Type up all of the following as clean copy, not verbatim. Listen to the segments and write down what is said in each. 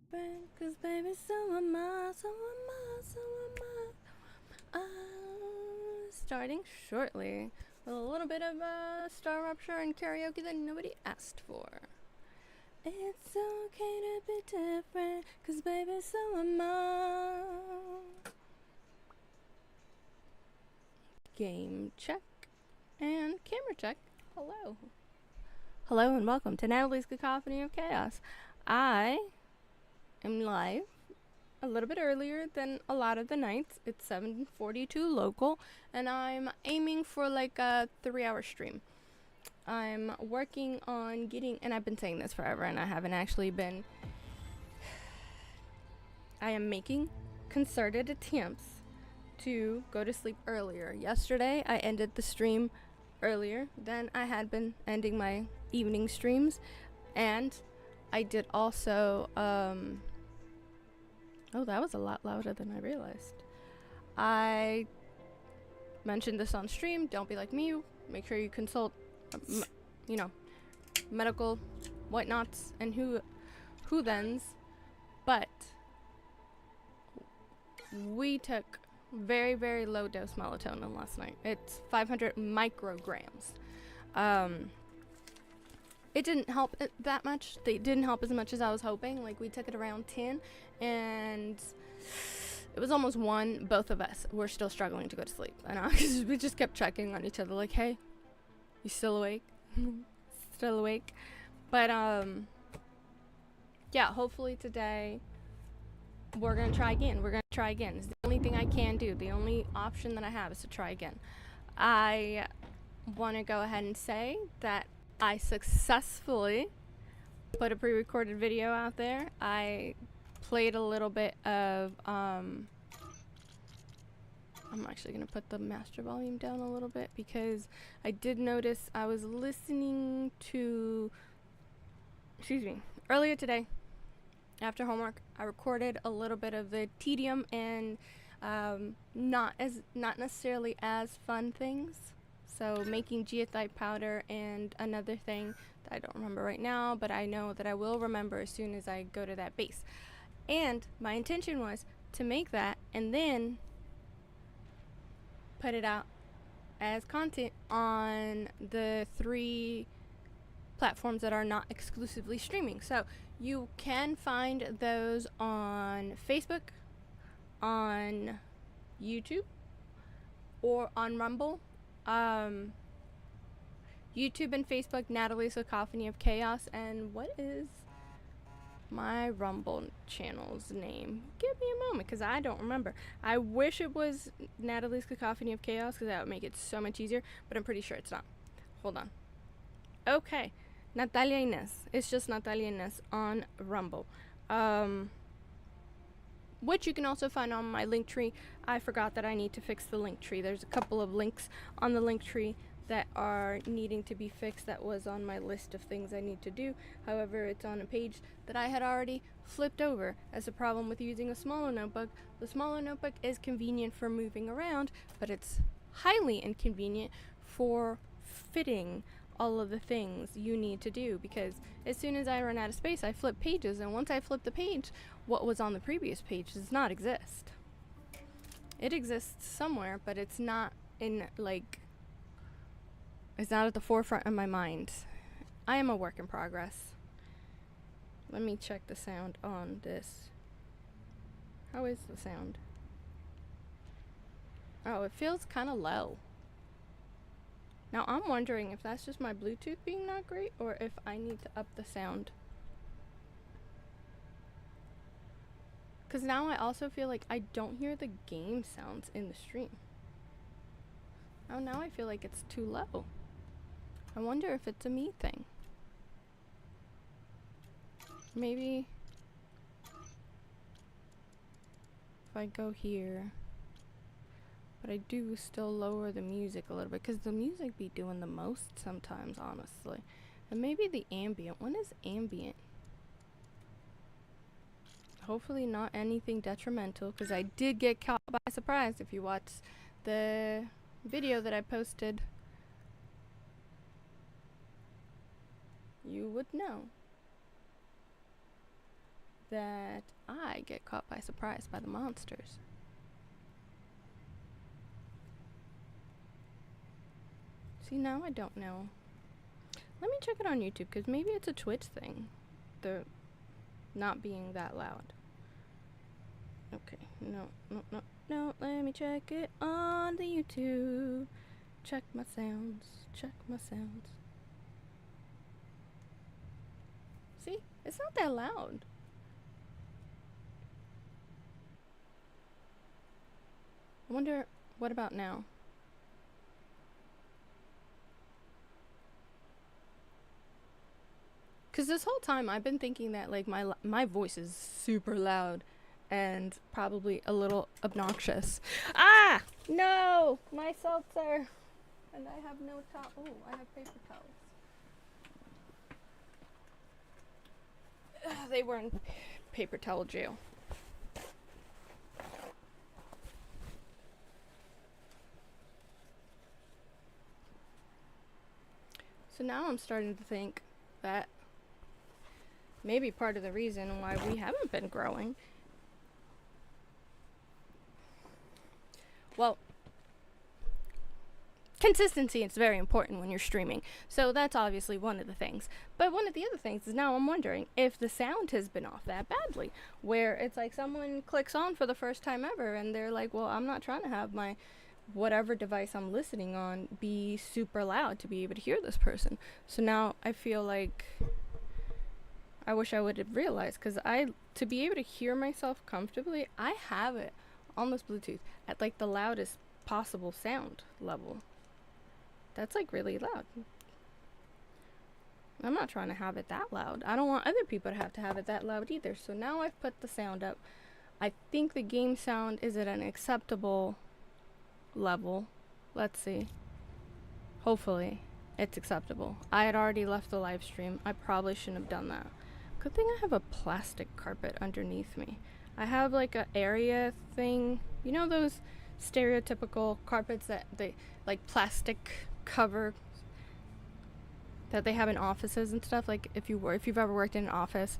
different, 'cause baby, so am I, so am I, so am I. Starting shortly with a little bit of StarRupture and karaoke that nobody asked for. It's okay to be different, 'cause baby, so am I. Game check and camera check. Hello. Hello and welcome to Nathaly's Cacophony of Chaos. I am live a little bit earlier than a lot of the nights. It's 7:42 local, and I'm aiming for like a 3-hour stream. I'm working on getting, and I've been saying this forever, and I haven't actually been. I am making concerted attempts to go to sleep earlier. Yesterday, I ended the stream earlier than I had been ending my evening streams, and I did also, oh, that was a lot louder than I realized. I mentioned this on stream. Don't be like me. Make sure you consult, medical whatnots and who-thens. But we took very, very low dose melatonin last night. It's 500 micrograms. It didn't help that much. They didn't help as much as I was hoping. Like, we took it around 10, and it was almost 1. Both of us were still struggling to go to sleep. And we just kept checking on each other, like, hey, you still awake? Still awake? But, yeah, hopefully today we're going to try again. We're going to try again. It's the only thing I can do. The only option that I have is to try again. I want to go ahead and say that I successfully put a pre-recorded video out there. I played a little bit of, I'm actually going to put the master volume down a little bit because I did notice I was listening to, earlier today after homework. I recorded a little bit of the tedium and not necessarily as fun things. So making geothite powder and another thing that I don't remember right now, but I know that I will remember as soon as I go to that base. And my intention was to make that and then put it out as content on the 3 platforms that are not exclusively streaming. So you can find those on Facebook, on YouTube, or on Rumble. YouTube and Facebook, Nathaly's Cacophony of Chaos. And what is my Rumble channel's name? Give me a moment, because I don't remember. I wish it was Nathaly's Cacophony of Chaos, because that would make it so much easier, but I'm pretty sure it's not. Hold on. Okay. Nathaly Inez. It's just Nathaly Inez on Rumble. Which you can also find on my link tree. I forgot that I need to fix the link tree. There's a couple of links on the link tree that are needing to be fixed. That was on my list of things I need to do. However, it's on a page that I had already flipped over. As a problem with using a smaller notebook, the smaller notebook is convenient for moving around, but it's highly inconvenient for fitting all of the things you need to do, because as soon as I run out of space, I flip pages, and once I flip the page, what was on the previous page does not exist. It exists somewhere, but it's not in, like, it's not at the forefront of my mind. I am a work in progress. Let me check the sound on this. How is the sound? Oh, it feels kind of low. Now, I'm wondering if that's just my Bluetooth being not great, or if I need to up the sound. Because now I also feel like I don't hear the game sounds in the stream. Oh, now I feel like it's too low. I wonder if it's a me thing. Maybe if I go here. But I do still lower the music a little bit, because the music be doing the most sometimes, honestly. And maybe the ambient. When is ambient? Hopefully not anything detrimental, because I did get caught by surprise. If you watch the video that I posted, you would know. that I get caught by surprise by the monsters. See, now I don't know. Let me check it on YouTube, because maybe it's a Twitch thing. The not being that loud. Okay, no, let me check it on the YouTube. Check my sounds, check my sounds. See, it's not that loud. I wonder, what about now? Because this whole time I've been thinking that like my voice is super loud and probably a little obnoxious. Ah! No! My seltzer! And I have no towel. Oh, I have paper towels. They were in paper towel jail. So now I'm starting to think that maybe part of the reason why we haven't been growing. Well, consistency is very important when you're streaming. So that's obviously one of the things. But one of the other things is now I'm wondering if the sound has been off that badly. Where it's like someone clicks on for the first time ever and they're like, well, I'm not trying to have my whatever device I'm listening on be super loud to be able to hear this person. So now I feel like I wish I would have realized, because to be able to hear myself comfortably, I have it on this Bluetooth at like the loudest possible sound level. That's like really loud. I'm not trying to have it that loud. I don't want other people to have it that loud either. So now I've put the sound up. I think the game sound is at an acceptable level. Let's see. Hopefully it's acceptable. I had already left the live stream. I probably shouldn't have done that. Good thing I have a plastic carpet underneath me. I have like a area thing. You know those stereotypical carpets that they like plastic cover that they have in offices and stuff? Like if you've ever worked in an office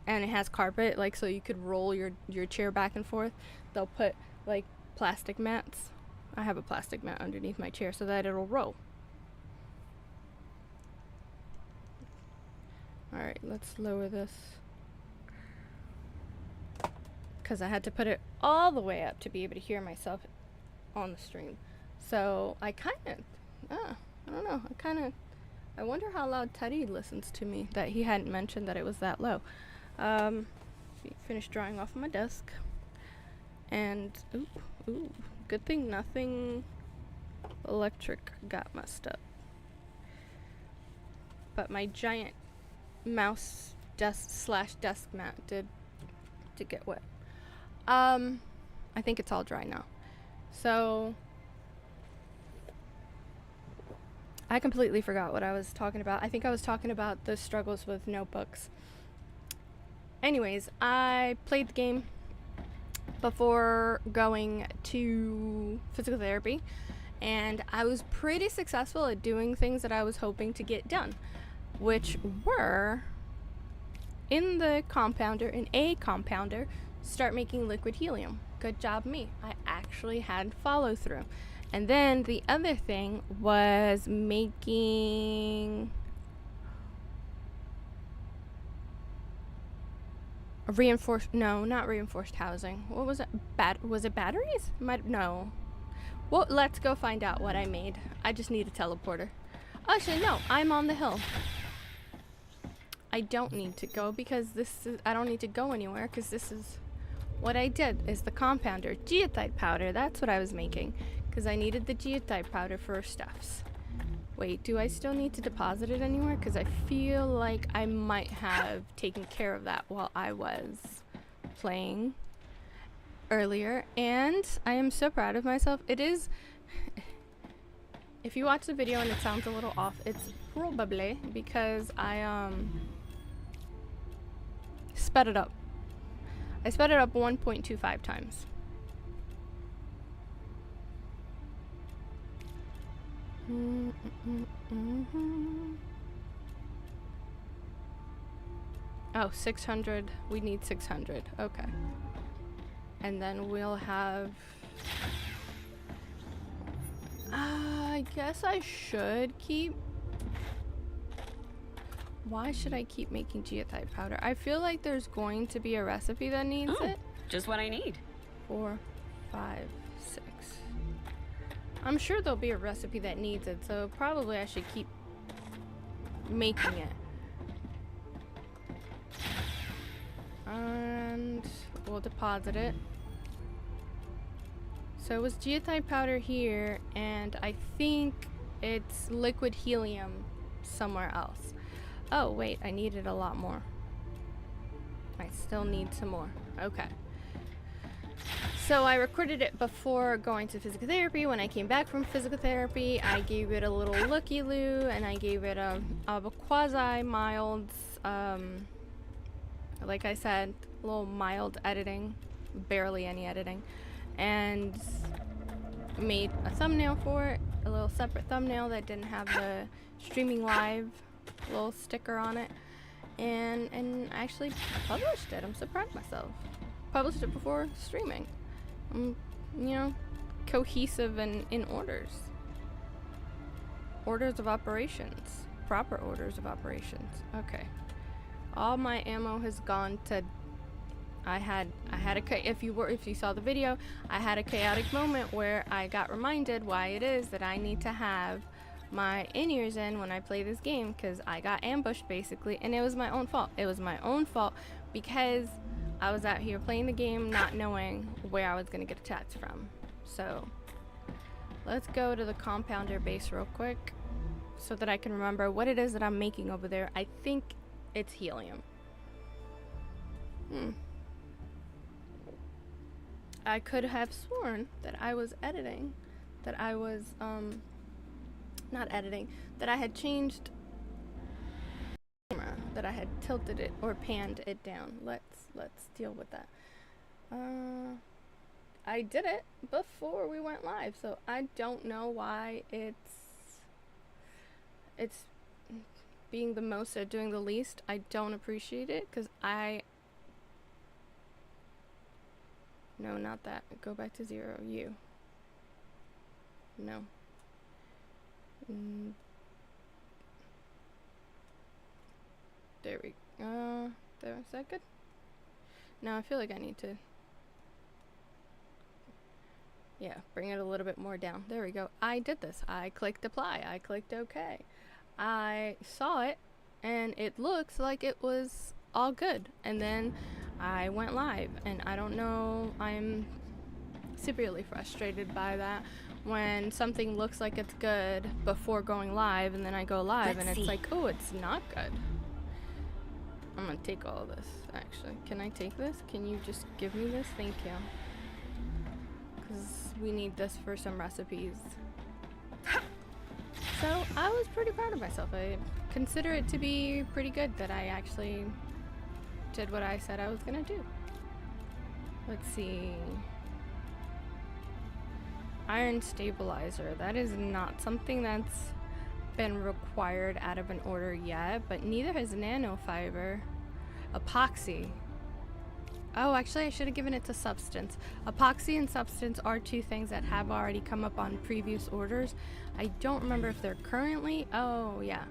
and it has carpet, like so you could roll your chair back and forth, they'll put like plastic mats. I have a plastic mat underneath my chair so that it'll roll. Alright, let's lower this. Because I had to put it all the way up to be able to hear myself on the stream. So I kind of, I don't know, I wonder how loud Teddy listens to me, that he hadn't mentioned that it was that low. Finished drying off my desk. And, ooh, good thing nothing electric got messed up. But my giant mouse desk mat did get wet. I think it's all dry now. So I completely forgot what I was talking about. I think I was talking about the struggles with notebooks. Anyways, I played the game before going to physical therapy, and I was pretty successful at doing things that I was hoping to get done, which were in a compounder, start making liquid helium. Good job me. I actually had follow through. And then the other thing was making not reinforced housing. What was it? Was it batteries? No. Well, let's go find out what I made. I just need a teleporter. Actually, no, I'm on the hill. I don't need to go because I don't need to go anywhere because this is what I did is the compounder. Geotite powder, that's what I was making because I needed the geotite powder for stuffs. Wait, do I still need to deposit it anywhere? Because I feel like I might have taken care of that while I was playing earlier. And I am so proud of myself. It is... If you watch the video and it sounds a little off, it's probably because I sped it up. I sped it up 1.25 times. Oh, 600. We need 600. Okay. And then we'll have... I guess I should keep... Why should I keep making geotite powder? I feel like there's going to be a recipe that needs it. Just what I need. 4, 5, 6. I'm sure there'll be a recipe that needs it, so probably I should keep making it. And we'll deposit it. So it was geotite powder here, and I think it's liquid helium somewhere else. Oh wait, I needed a lot more. I still need some more. Okay. So I recorded it before going to physical therapy. When I came back from physical therapy, I gave it a little looky-loo, and I gave it a quasi-mild, like I said, a little mild editing, barely any editing, and made a thumbnail for it, a little separate thumbnail that didn't have the streaming live little sticker on it, and I actually published it. I'm so proud of myself. Published it before streaming. You know, cohesive and in orders. Orders of operations. Proper orders of operations. Okay. All my ammo has gone to... I had if you saw the video, I had a chaotic moment where I got reminded why it is that I need to have my in-ears in when I play this game, because I got ambushed basically, and it was my own fault. It was my own fault because I was out here playing the game not knowing where I was going to get attacked from. So let's go to the compounder base real quick so that I can remember what it is that I'm making over there. I think it's helium. I could have sworn that I was editing, that I was not editing, that I had changed camera, that I had tilted it or panned it down. Let's deal with that. I did it before we went live, so I don't know why it's being the most at doing the least. I don't appreciate it, because no, not that. Go back to 0. You. No. There we go. There, is that good? No, I feel like I need to... Yeah, bring it a little bit more down. There we go. I did this. I clicked apply. I clicked OK. I saw it, and it looks like it was all good. And then I went live, and I don't know, I'm severely frustrated by that when something looks like it's good before going live, and then I go live and it's like, oh, it's not good. I'm gonna take all of this, actually. Can I take this? Can you just give me this? Thank you. Because we need this for some recipes. So I was pretty proud of myself. I consider it to be pretty good that I actually did what I said I was gonna do. Let's see. Iron stabilizer. That is not something that's been required out of an order yet, but neither has nanofiber. Epoxy. Oh, actually I should have given it to substance. Epoxy and substance are two things that have already come up on previous orders. I don't remember if they're currently... Oh, yeah.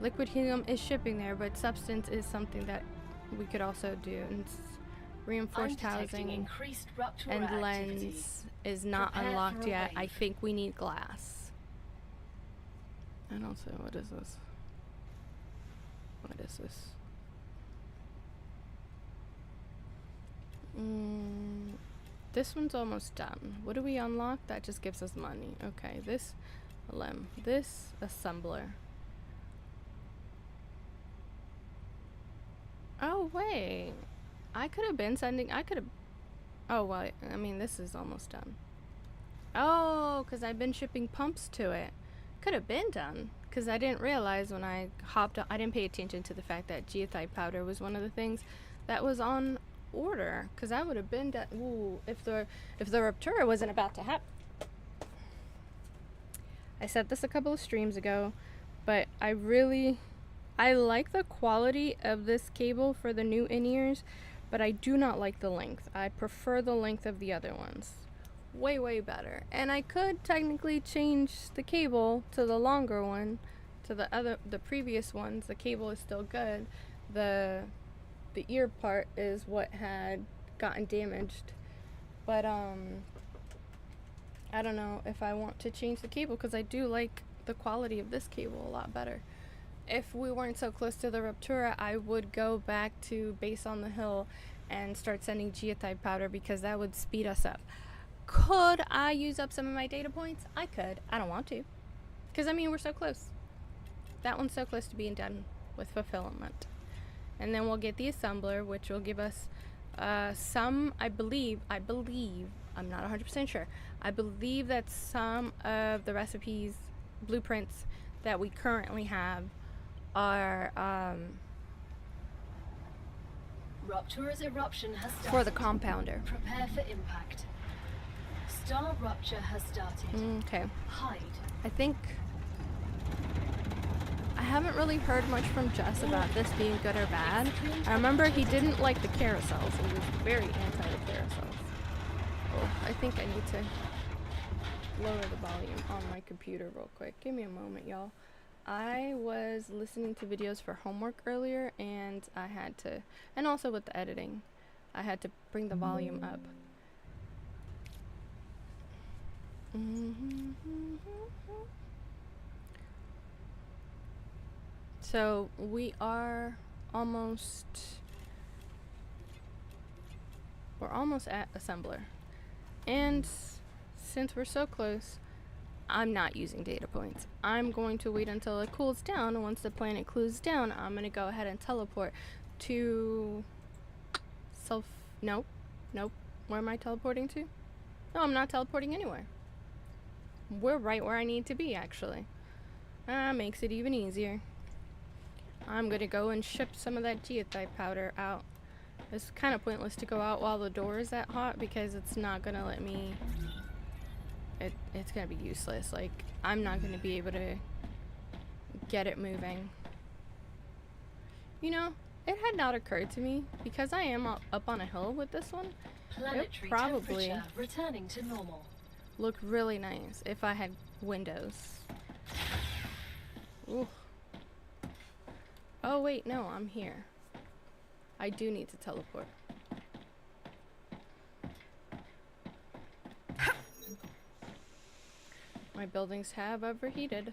Liquid helium is shipping there, but substance is something that we could also do. And reinforced housing and lens is not unlocked yet. I think we need glass. I don't see. What is this? What is this? This one's almost done. What do we unlock? That just gives us money. Okay, this limb. This assembler. Oh, wait. I could have been sending... I could have... Oh, well, I mean, this is almost done. Oh, because I've been shipping pumps to it. Could have been done. Because I didn't realize when I hopped on... I didn't pay attention to the fact that geotite powder was one of the things that was on order. Because I would have been done... Ooh, if the Rupture wasn't about to happen. I said this a couple of streams ago, but I really I like the quality of this cable for the new in-ears, but I do not like the length. I prefer the length of the other ones. Way better. And I could technically change the cable to the longer one, to the previous ones. The cable is still good. The ear part is what had gotten damaged. But I don't know if I want to change the cable, because I do like the quality of this cable a lot better. If we weren't so close to the Ruptura, I would go back to Base on the Hill and start sending geotype powder, because that would speed us up. Could I use up some of my data points? I could. I don't want to, because I mean, we're so close. That one's so close to being done with fulfillment. And then we'll get the assembler, which will give us some, I believe, I'm not 100% sure, I believe that some of the recipes, blueprints that we currently have are Ruptura's eruption has started. for the compounder. Prepare for impact. StarRupture has started. Okay. Hide. I think I haven't really heard much from Jess about this being good or bad. I remember he didn't like the carousels. He was very anti the carousels. Oh, I think I need to lower the volume on my computer real quick. Give me a moment, y'all. I was listening to videos for homework earlier, and I had to, and also with the editing, I had to bring the volume up. So we're almost at assembler, and since we're so close, I'm not using data points. I'm going to wait until it cools down, and once the planet cools down, I'm gonna go ahead and teleport to nope, where am I teleporting to? No, I'm not teleporting anywhere. We're right where I need to be, actually. Makes it even easier. I'm gonna go and ship some of that geotype powder out. It's kind of pointless to go out while the door is that hot, because it's not gonna let me, it's gonna be useless. Like, I'm not gonna be able to get it moving. You know, it had not occurred to me, because I am up on a hill with this one, it probably returning to normal. Look really nice if I had windows. Ooh. Oh wait, no, I'm here. I do need to teleport. My buildings have overheated.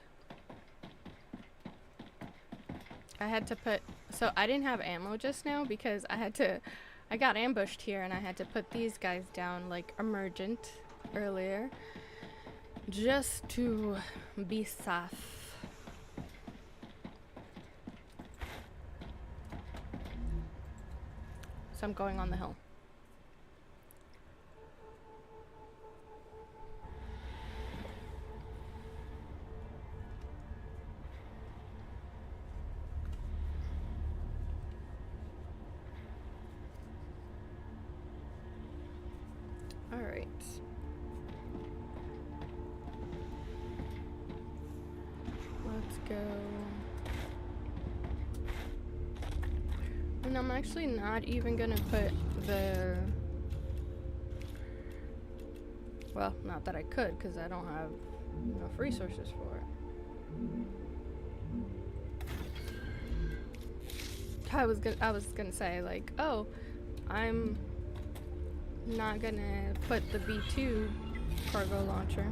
I had to put, so I didn't have ammo just now, because I got ambushed here, and I had to put these guys down like emergent earlier, just to be safe. So I'm going on the hill. All right. Let's go. And I'm actually not even gonna put the, well, not that I could, because I don't have enough resources for it. I was gonna say, like, oh, I'm not gonna put the B2 cargo launcher.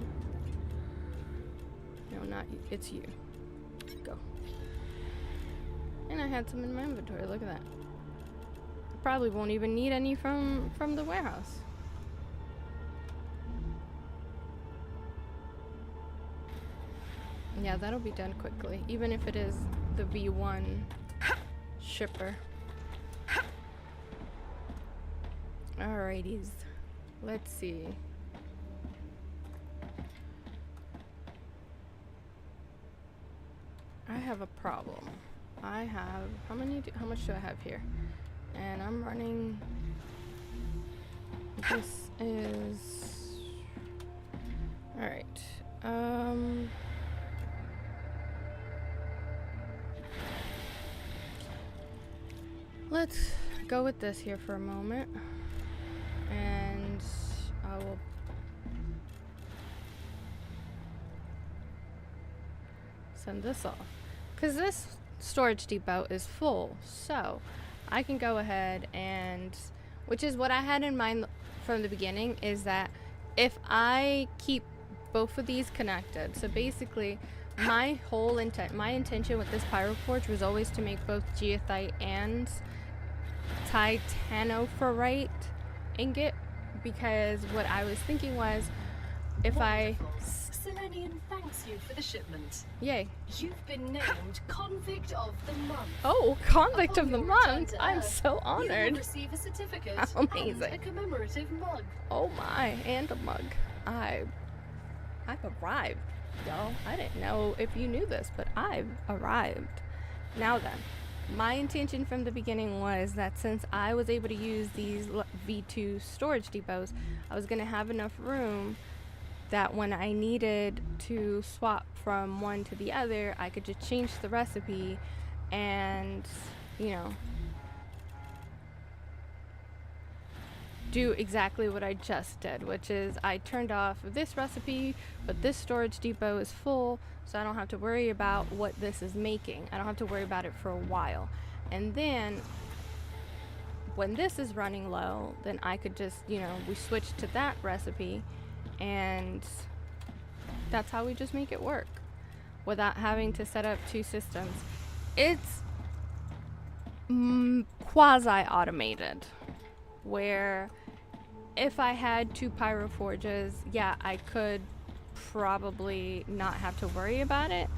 No, not you. It's you. Go. And I had some in my inventory. Look at that. I probably won't even need any from the warehouse. Yeah, that'll be done quickly, even if it is the V1 shipper. Alrighties. Let's see. I have a problem. I have, how much do I have here? And I'm running, this is, alright. let's go with this here for a moment. And I will send this off. Because this storage depot is full. So I can go ahead and, which is what I had in mind from the beginning, is that if I keep both of these connected, so basically my whole my intention with this pyroforge was always to make both geothite and titanoferrite ingot, because what I was thinking was if Wonderful. Selenian thanks you for the shipment. Yay. You've been named Convict of the Month. Oh, Convict Upon of the your return Month! to I'm Earth, so You honored. will receive a certificate Amazing. and a commemorative mug. Oh my, and a mug. I've arrived, y'all. I didn't know if you knew this, but I've arrived. Now then, my intention from the beginning was that since I was able to use these V2 storage depots, I was going to have enough room that when I needed to swap from one to the other, I could just change the recipe and, you know, do exactly what I just did, which is I turned off this recipe, but this storage depot is full, so I don't have to worry about what this is making. I don't have to worry about it for a while. And then when this is running low, then I could just, you know, we switch to that recipe, and that's how we just make it work without having to set up two systems. It's quasi-automated, where if I had two pyroforges, yeah, I could probably not have to worry about it.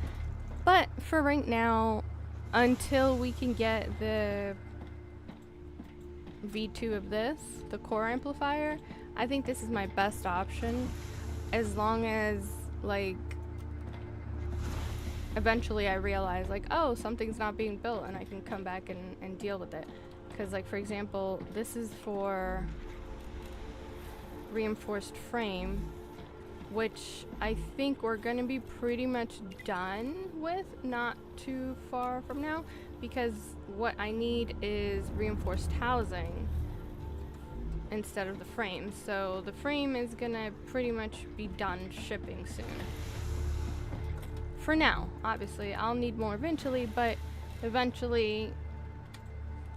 But for right now, until we can get the V2 of this, the core amplifier, I think this is my best option, as long as, like, eventually I realize, like, oh, something's not being built and I can come back and deal with it. Because, like, for example, this is for reinforced frame, which I think we're going to be pretty much done with not too far from now, because what I need is reinforced housing instead of the frame. So the frame is going to pretty much be done shipping soon. For now, obviously, I'll need more eventually, but eventually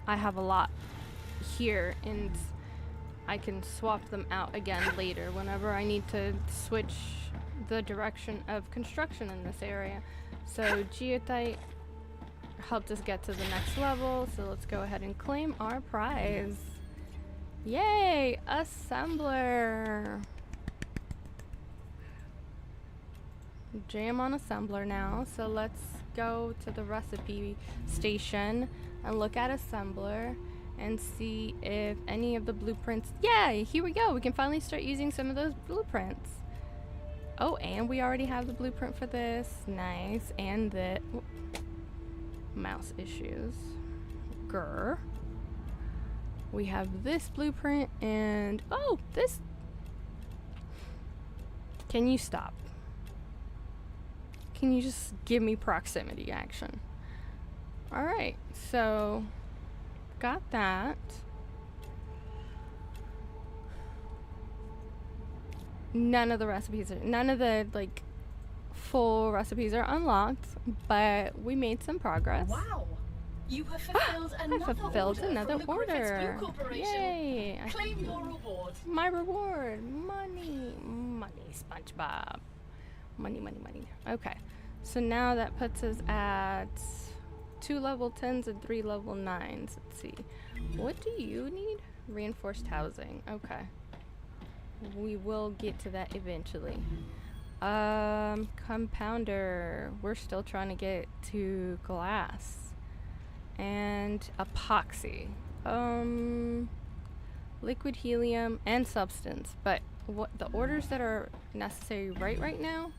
I have a lot here, and I can swap them out again later whenever I need to switch the direction of construction in this area. So geothite helped us get to the next level, so let's go ahead and claim our prize. Yay! Assembler! Jam on assembler now, so let's go to the recipe station and look at assembler and see if any of the blueprints. Yeah, here we go. We can finally start using some of those blueprints. Oh, and we already have the blueprint for this. Nice. And the mouse issues. Grr. We have this blueprint and oh, this. Can you stop? Can you just give me proximity action? All right, so got that. None of the recipes are, none of the like full recipes are unlocked, but we made some progress. Wow! You have fulfilled another order from the Griffiths Blue Corporation. Yay! Claim your reward. My reward, money, money, SpongeBob, money, money, money. Okay, so now that puts us at 2 level 10s and 3 level 9s. Let's see. What do you need? Reinforced housing. Okay. We will get to that eventually. Compounder. We're still trying to get to glass. And epoxy. Liquid helium and substance. But what the orders that are necessary right now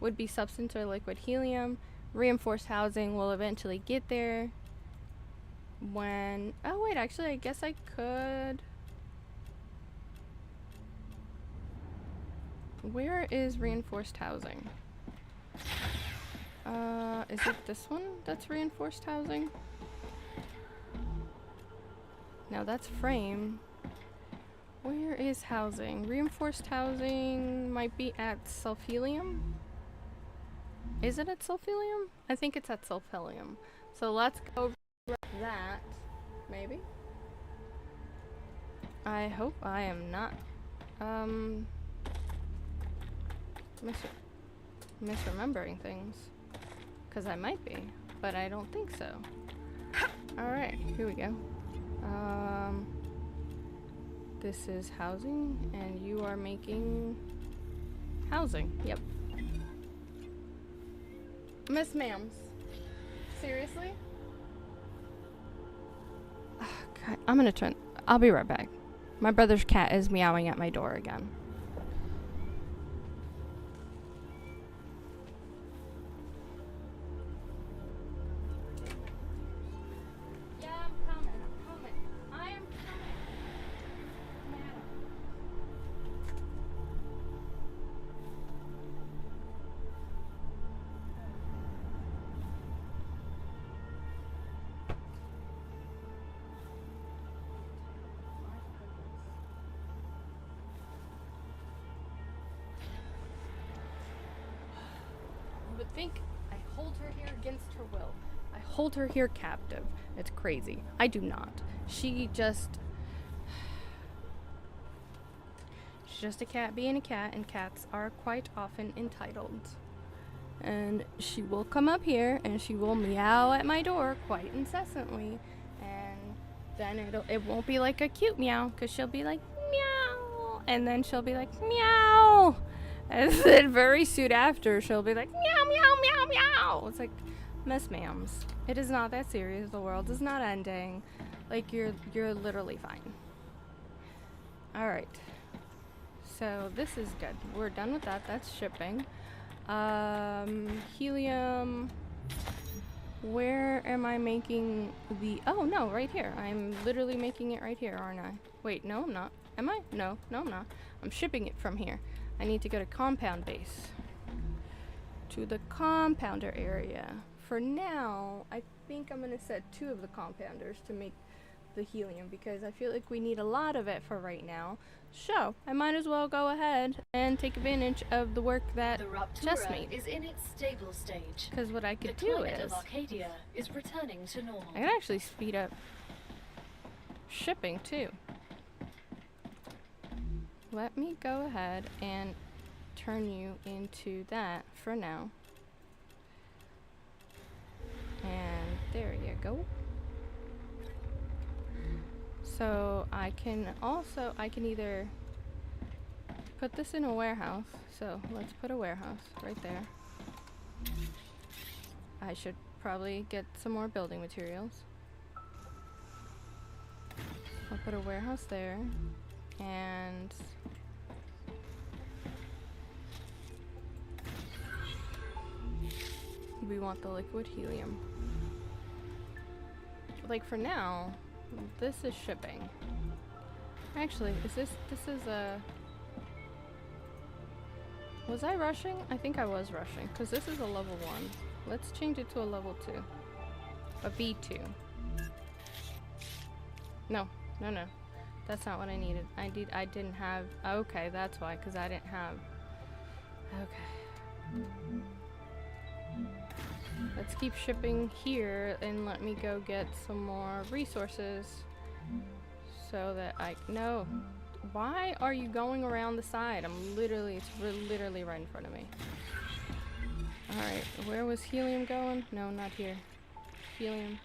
would be substance or liquid helium. Reinforced housing will eventually get there when, oh wait, actually I guess I could. Where is reinforced housing? Is it this one that's reinforced housing? Now that's frame. Where is housing? Reinforced housing might be at Sulfhelium. Is it at Sulfhelium? I think it's at Sulfhelium. So let's go over that. Maybe? I hope I am not misremembering things. Because I might be, but I don't think so. Alright, here we go. This is housing, and you are making housing. Yep. Miss Ma'ams. Seriously? Oh, God. I'm gonna turn. I'll be right back. My brother's cat is meowing at my door again. Yeah, I'm coming. I am coming. Madam. You would think I hold her here against her will. I hold her here captive. It's crazy. I do not. She's just a cat being a cat, and cats are quite often entitled. And she will come up here and she will meow at my door quite incessantly, and then it won't be like a cute meow, because she'll be like meow, and then she'll be like meow, and then very soon after she'll be like meow meow meow meow. It's like, Miss Ma'ams, it is not that serious. The world is not ending. Like, you're literally fine. All right, so this is good. We're done with that. That's shipping. Helium. Where am I making the... Oh, no, right here. I'm literally making it right here, aren't I? Wait, no, I'm not. Am I? No, I'm not. I'm shipping it from here. I need to go to compound base. To the compounder area. For now, I think I'm going to set 2 of the compounders to make the helium, because I feel like we need a lot of it for right now. So I might as well go ahead and take advantage of the work that Jess made. Is in its stable stage. Because what I could The do climate is of Arcadia is returning to normal. I can actually speed up shipping too. Let me go ahead and turn you into that for now. And there you go. So I can either put this in a warehouse. So let's put a warehouse right there. I should probably get some more building materials. I'll put a warehouse there, and we want the liquid helium. Like, for now, this is shipping. Actually, this is a... Was I rushing? I think I was rushing, because this is a level 1. Let's change it to a level 2. A V2. No. That's not what I needed. I didn't have... Okay, that's why, because I didn't have... Okay. Let's keep shipping here, and let me go get some more resources so that no. Why are you going around the side? It's literally right in front of me. Alright, where was helium going? No, not here. Helium.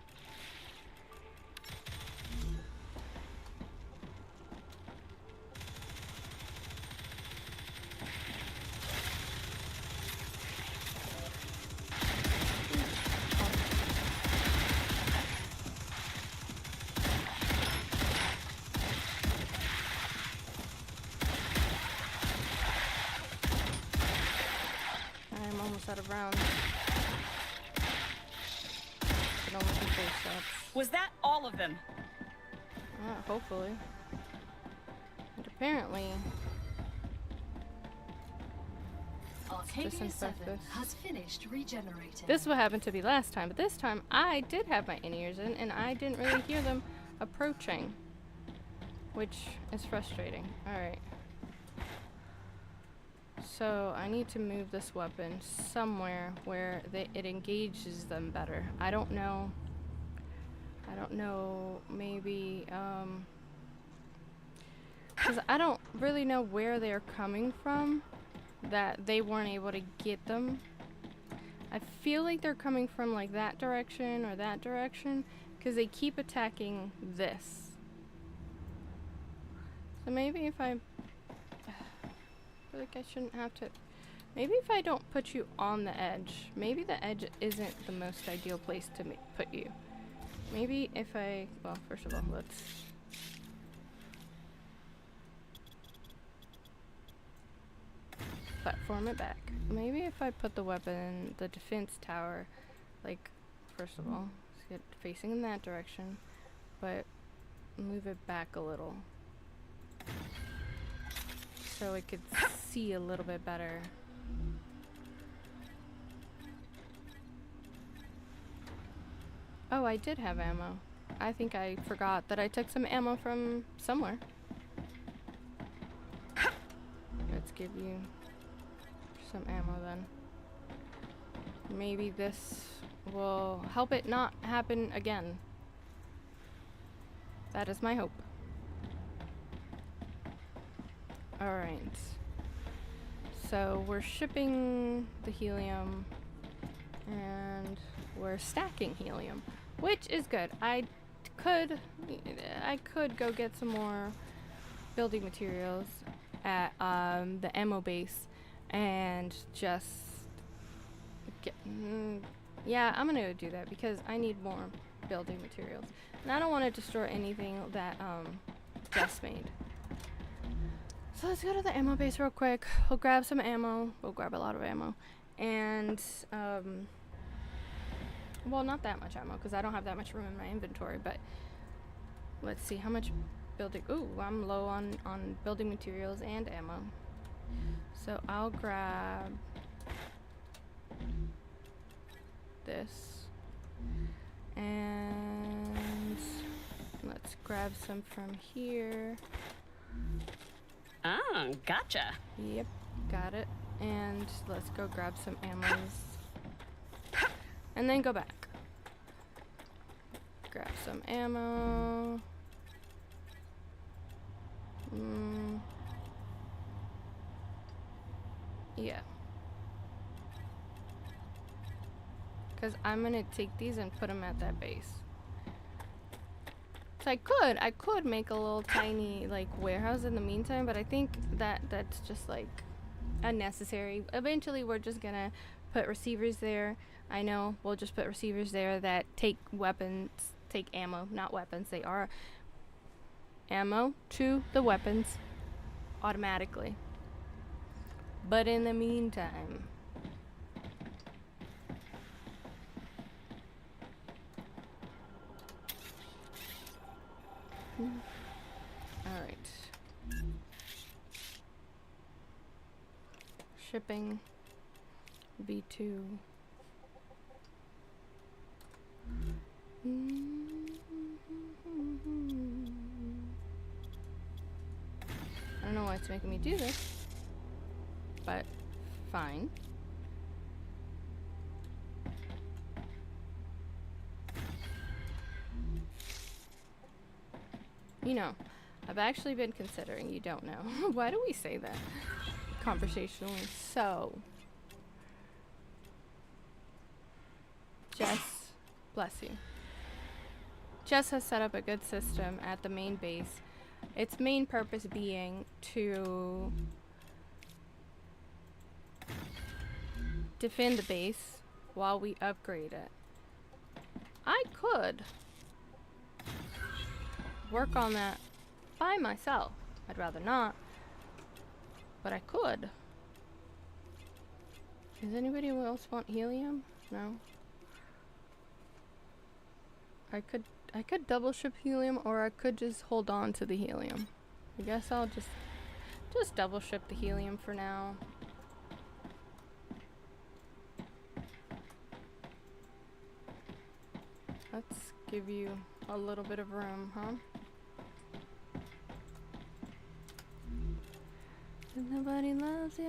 Out of rounds. Was that all of them? Hopefully. And apparently, Arcadia 7 has finished regenerating. This is what happened to me last time, but this time I did have my in-ears in, and I didn't really hear them approaching. which is frustrating. Alright. So I need to move this weapon somewhere where it engages them better. I don't know, maybe, because I don't really know where they're coming from, that they weren't able to get them. I feel like they're coming from like that direction or that direction, because they keep attacking this. So maybe if I feel like I shouldn't have to, maybe if I don't put you on the edge, maybe the edge isn't the most ideal place to put you. Maybe if I, well, first of all, let's platform it back. Maybe if I put the weapon, the defense tower, like, first of all, let's get facing in that direction, but move it back a little so it could see a little bit better. Oh, I did have ammo. I think I forgot that I took some ammo from somewhere. Let's give you some ammo then. Maybe this will help it not happen again. That is my hope. Alright. So we're shipping the helium and we're stacking helium, which is good. I could go get some more building materials at the ammo base and just get, yeah, I'm gonna do that because I need more building materials and I don't want to destroy anything that Jess made. So let's go to the ammo base real quick. We'll grab some ammo. We'll grab a lot of ammo. And, well, not that much ammo, because I don't have that much room in my inventory, but let's see how much building... Ooh, I'm low on building materials and ammo. So I'll grab this. And let's grab some from here. Ah, gotcha. Yep, got it. And let's go grab some ammos. And then go back. Grab some ammo. Yeah. Because I'm going to take these and put them at that base. So I could make a little tiny like warehouse in the meantime, but I think that that's just like unnecessary. Eventually we're just gonna put receivers there. I know we'll just put receivers there that take weapons, take ammo, not weapons. They are ammo to the weapons automatically. But in the meantime, alright. Shipping B2. I don't know why it's making me do this, but fine. You know, I've actually been considering, you don't know. Why do we say that conversationally? So, Jess, bless you. Jess has set up a good system at the main base. Its main purpose being to defend the base while we upgrade it. I could work on that by myself. I'd rather not, but I could. Does anybody else want helium? No. I could double ship helium, or I could just hold on to the helium. I guess I'll just double ship the helium for now. Let's give you a little bit of room, huh? nobody loves you.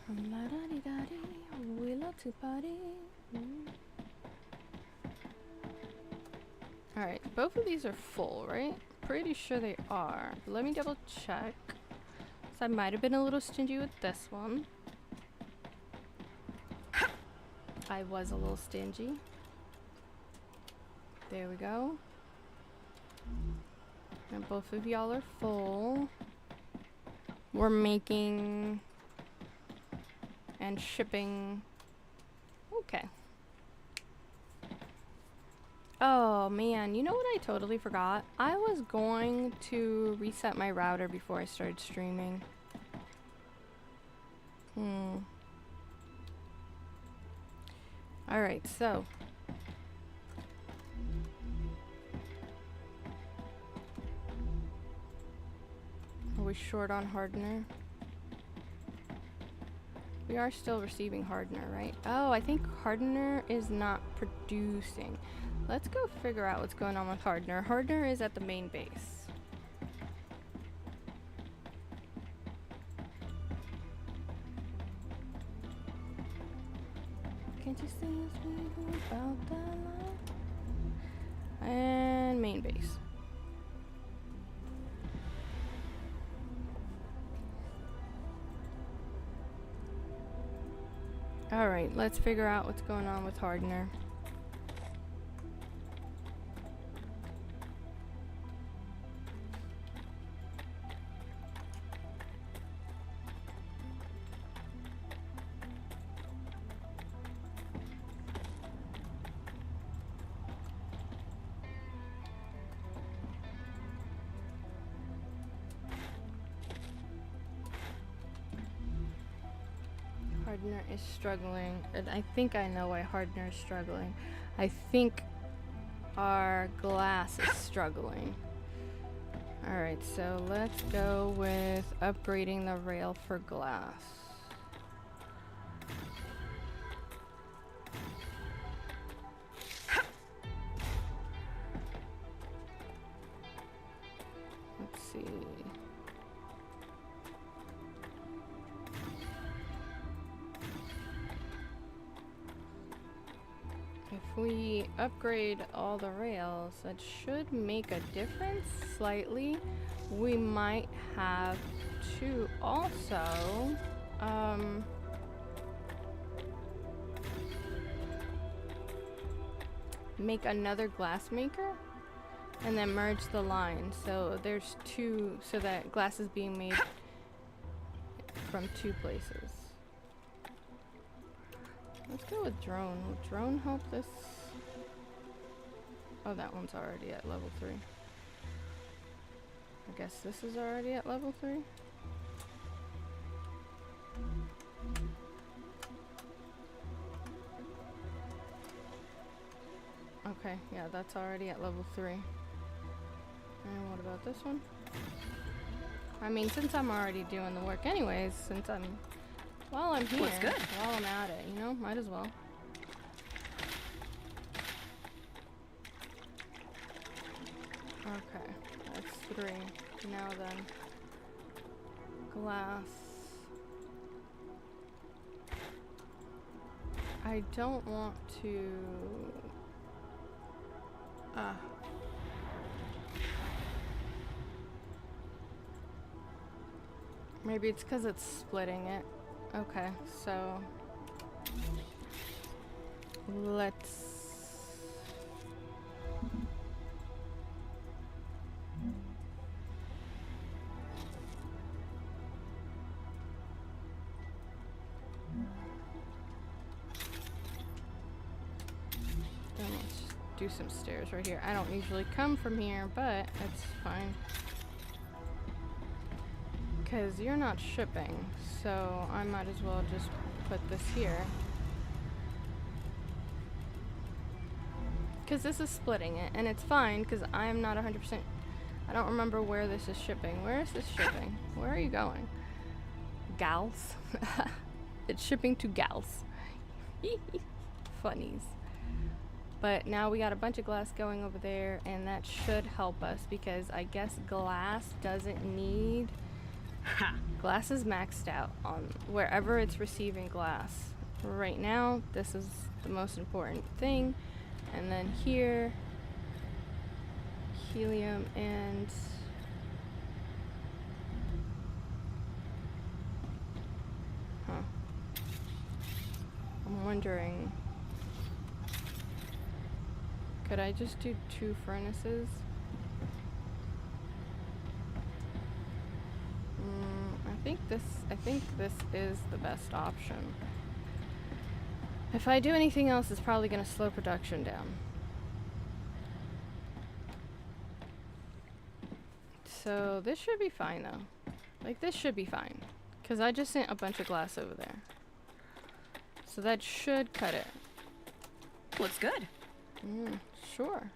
And la-da-dee-da-dee, we love to party. Alright, both of these are full, right? Pretty sure they are. But let me double check. So I might have been a little stingy with this one. I was a little stingy. There we go. And both of y'all are full. We're making and shipping. Okay. Oh man, you know what I totally forgot? I was going to reset my router before I started streaming. Alright, so. Are we short on hardener? We are still receiving hardener, right? Oh, I think hardener is not producing. Let's go figure out what's going on with hardener. Hardener is at the main base. Can't you see us speaking about that life? And main base. Alright, let's figure out what's going on with hardener. Hardener is struggling, and I think I know why hardener is struggling. I think our glass is struggling. Alright, so let's go with upgrading the rail for glass. Let's see. If we upgrade all the rails, that should make a difference slightly. We might have to also make another glass maker and then merge the line. So there's two, so that glass is being made from two places. Let's go with drone. Will drone help this? Oh, that one's already at level 3. I guess this is already at level 3. Okay, yeah, that's already at level 3. And what about this one? I mean, since I'm already doing the work anyways, while I'm here, while I'm at it, you know, might as well. Okay, that's 3. Now then, glass. I don't want to... Maybe it's because it's splitting it. Okay, so let's... Then let's do some stairs right here. I don't usually come from here, but it's fine. Because you're not shipping, so I might as well just put this here. Because this is splitting it, and it's fine, because I'm not 100%... I don't remember where this is shipping. Where is this shipping? Where are you going? Gals? It's shipping to Gals. Funnies. But now we got a bunch of glass going over there, and that should help us because I guess glass doesn't need... Glass is maxed out on wherever it's receiving glass. Right now, this is the most important thing. And then here, helium and... Huh. I'm wondering... Could I just do 2 furnaces? I think this is the best option. If I do anything else, it's probably going to slow production down. So this should be fine though. Like this should be fine. Because I just sent a bunch of glass over there. So that should cut it. Looks good. Sure.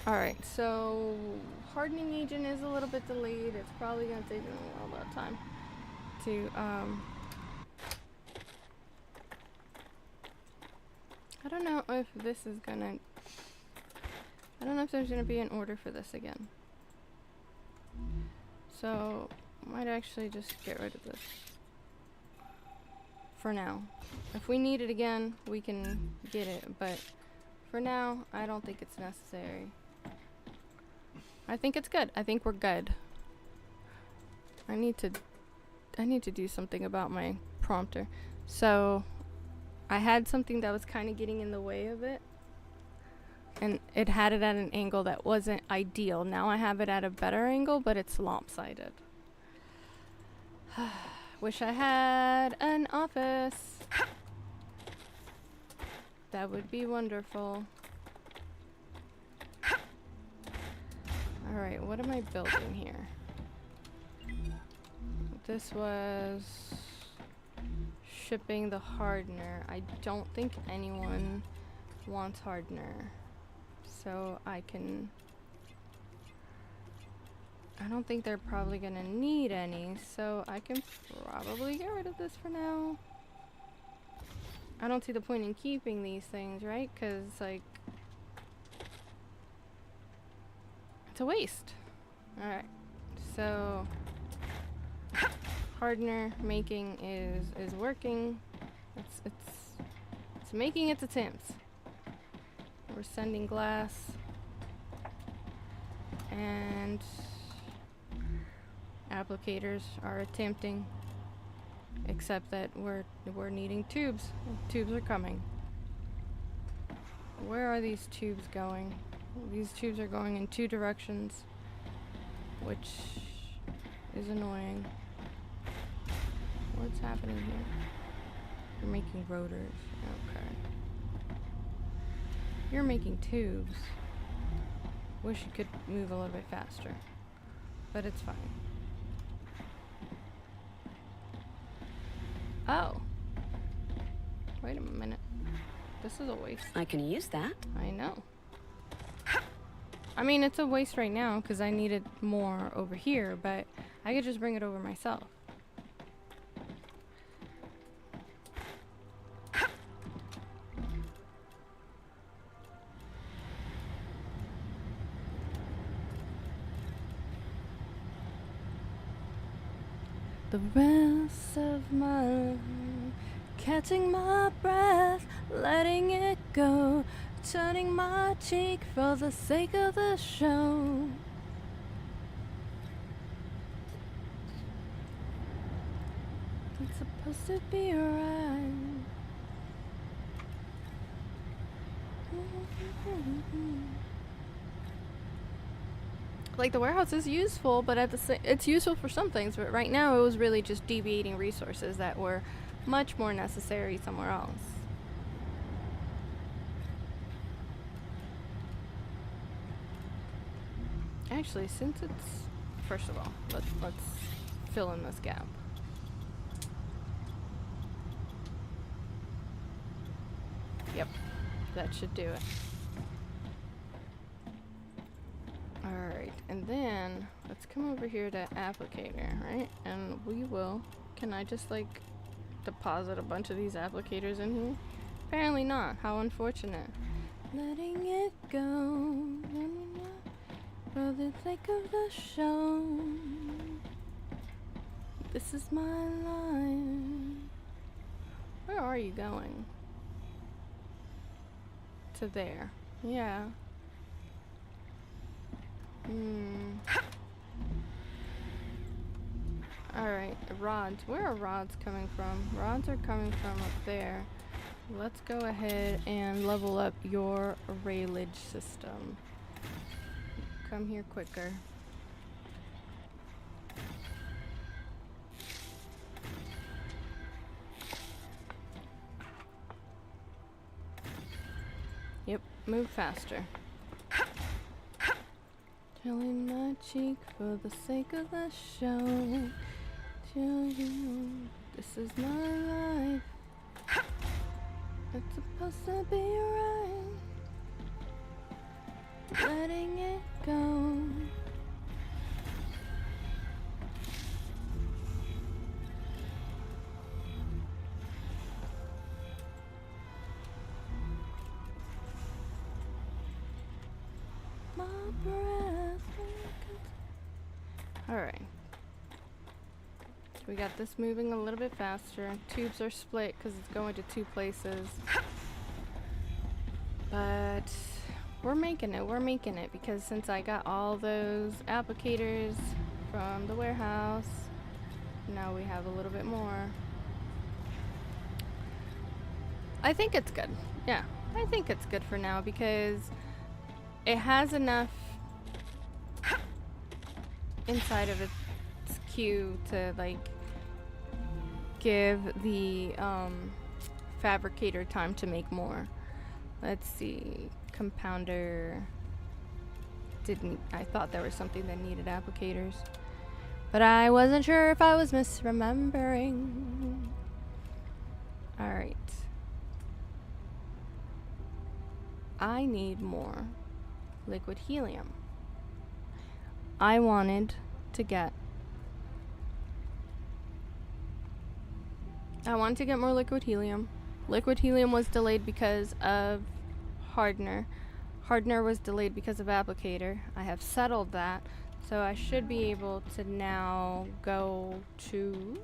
Alright, so hardening agent is a little bit delayed. It's probably going to take a little bit of time to, I don't know if this is going to, I don't know if there's going to be an order for this again. So, might actually just get rid of this. For now. If we need it again, we can get it, but for now, I don't think it's necessary. I think it's good. I think we're good. I need to do something about my prompter. So, I had something that was kind of getting in the way of it. And it had it at an angle that wasn't ideal. Now I have it at a better angle, but it's lopsided. Wish I had an office. That would be wonderful. Alright, what am I building here? This was shipping the hardener. I don't think anyone wants hardener. So I don't think they're probably gonna need any, so I can probably get rid of this for now. I don't see the point in keeping these things, right? Because, like, it's a waste. Alright, so hardener making is working. It's making its attempts. We're sending glass and applicators are attempting, except that we're needing tubes. Tubes are coming. Where are these tubes going? These tubes are going in 2 directions, which is annoying. What's happening here? You're making rotors. Okay. You're making tubes. Wish you could move a little bit faster, but it's fine. Oh. Wait a minute. This is a waste. I can use that. I know. I mean, it's a waste right now because I needed more over here, but I could just bring it over myself. The rest of my life, catching my breath, letting it go, turning my cheek for the sake of the show. It's supposed to be right. Like, the warehouse is useful, but at the it's useful for some things, but right now it was really just deviating resources that were much more necessary somewhere else. Actually, since it's, first of all, let's fill in this gap. Yep, that should do it. Alright, and then let's come over here to applicator, right? And we will. Can I just like deposit a bunch of these applicators in here? Apparently not. How unfortunate. Letting it go for the sake of the show. This is my life. Where are you going? To there. Yeah. Alright, rods. Where are rods coming from? Rods are coming from up there. Let's go ahead and level up your railage system. Come here quicker. Yep, move faster. Telling my cheek for the sake of the show. Tell you, this is my life. It's supposed to be right. Letting it go. My breath. Alright. We got this moving a little bit faster. Tubes are split because it's going to 2 places. But we're making it because since I got all those applicators from the warehouse, now we have a little bit more. I think it's good. Yeah, I think it's good for now because it has enough inside of its queue to like give the fabricator time to make more. Let's see, compounder didn't, I thought there was something that needed applicators, but I wasn't sure if I was misremembering. Alright, I need more liquid helium. I wanted to get more liquid helium. Liquid helium was delayed because of hardener. Hardener was delayed because of applicator. I have settled that, so I should be able to now go to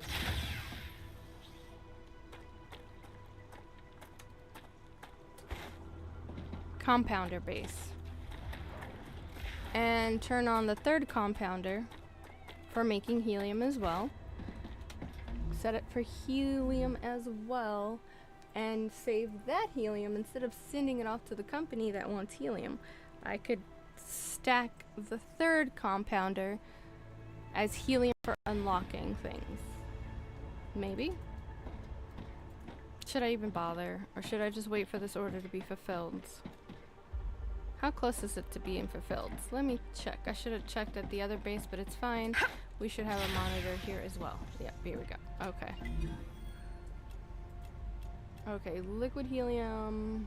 compounder base and turn on the 3rd compounder for making helium as well. Set it for helium as well and save that helium instead of sending it off to the company that wants helium. I could stack the 3rd compounder as helium for unlocking things. Maybe? Should I even bother? Or should I just wait for this order to be fulfilled? How close is it to being fulfilled? Let me check. I should have checked at the other base, but it's fine. We should have a monitor here as well. Yep, here we go. Okay. Okay, liquid helium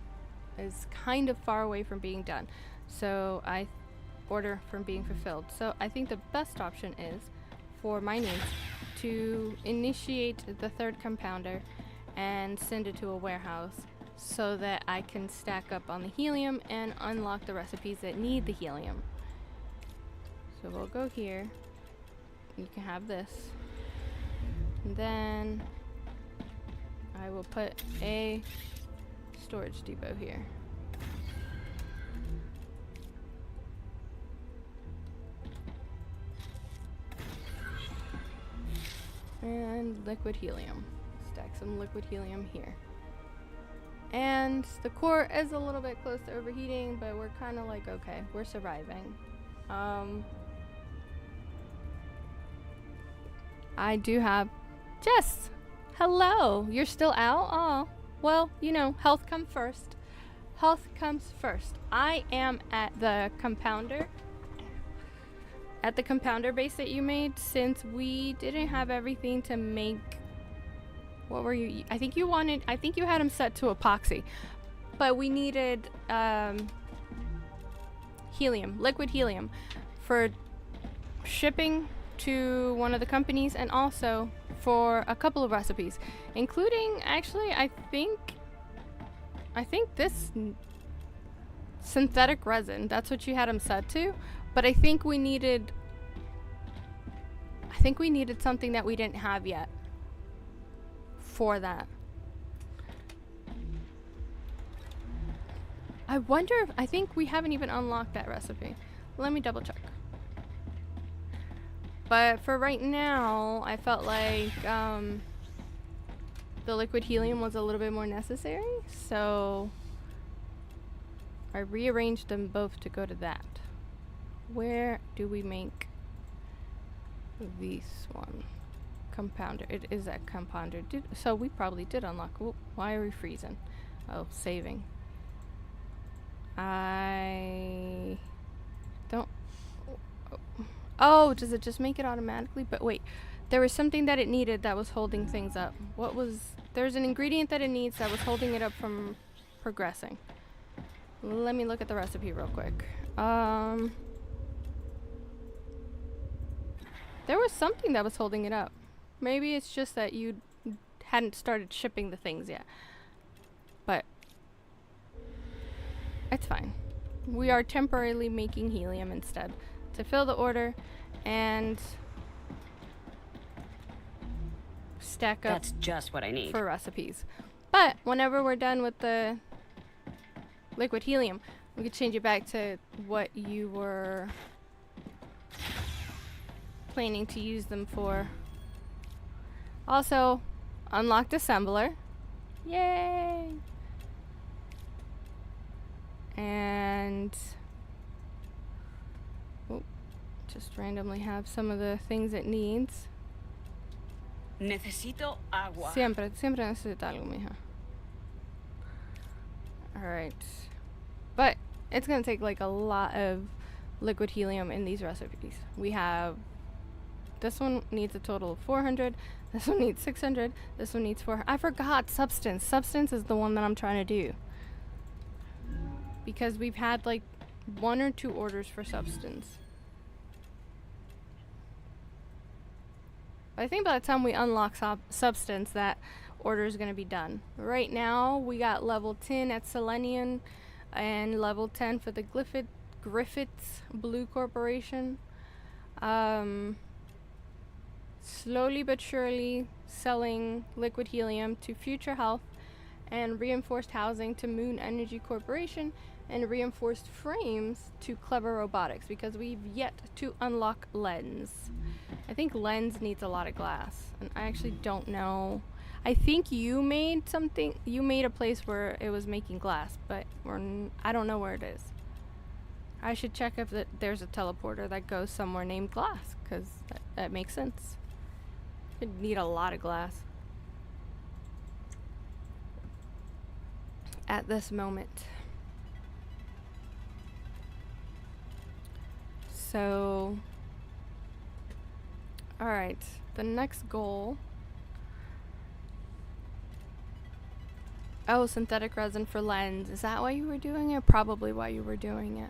is kind of far away from being done. So I order from being fulfilled. So I think the best option is for my needs to initiate the 3rd compounder and send it to a warehouse so that I can stack up on the helium and unlock the recipes that need the helium. So we'll go here. You can have this. And then I will put a storage depot here. And liquid helium. Stack some liquid helium here. And the core is a little bit close to overheating, but we're kind of like, okay, we're surviving. I do have Jess. Hello. You're still out? Oh, well, you know, health comes first. Health comes first. I am at the compounder. At the compounder base that you made, since we didn't have everything to make. What were you? I think you had them set to epoxy, but we needed helium, liquid helium. for shipping to one of the companies, and also for a couple of recipes, including actually I think this synthetic resin. That's what you had them set to, but I think we needed something that we didn't have yet for that. I wonder if, I think we haven't even unlocked that recipe. Let me double check. But for right now, I felt like the liquid helium was a little bit more necessary, so I rearranged them both to go to that. Where do we make this one? Compounder. It is a compounder. So we probably did unlock. Oh, why are we freezing? Oh, saving. I don't. Oh, does it just make it automatically? But wait, there was something that it needed that was holding things up. What was... There's an ingredient that it needs that was holding it up from progressing. Let me look at the recipe real quick. There was something that was holding it up. Maybe it's just that you hadn't started shipping the things yet. But it's fine. We are temporarily making helium instead to fill the order and stack up. That's just what I need for recipes. But whenever we're done with the liquid helium, we could change it back to what you were planning to use them for. Also, unlocked assembler. Yay! And just randomly have some of the things it needs. Necesito agua. Siempre necesito algo, mija. Alright. But it's gonna take like a lot of liquid helium in these recipes. We have... This one needs a total of 400. This one needs 600. This one needs 400. I forgot substance. Substance is the one that I'm trying to do. Because we've had like 1 or 2 orders for substance. I think by the time we unlock substance, that order is going to be done. Right now, we got level 10 at Selenium and level 10 for the Griffiths Blue Corporation. Slowly but surely selling liquid helium to Future Health and reinforced housing to Moon Energy Corporation and reinforced frames to Clever Robotics, because we've yet to unlock Lens. I think Lens needs a lot of glass, and I actually don't know. I think you made something, you made a place where it was making glass, but I don't know where it is. I should check if there's a teleporter that goes somewhere named glass, because that makes sense. It'd need a lot of glass at this moment. So, alright, the next goal. Oh, synthetic resin for Lens. Is that why you were doing it? Probably why you were doing it.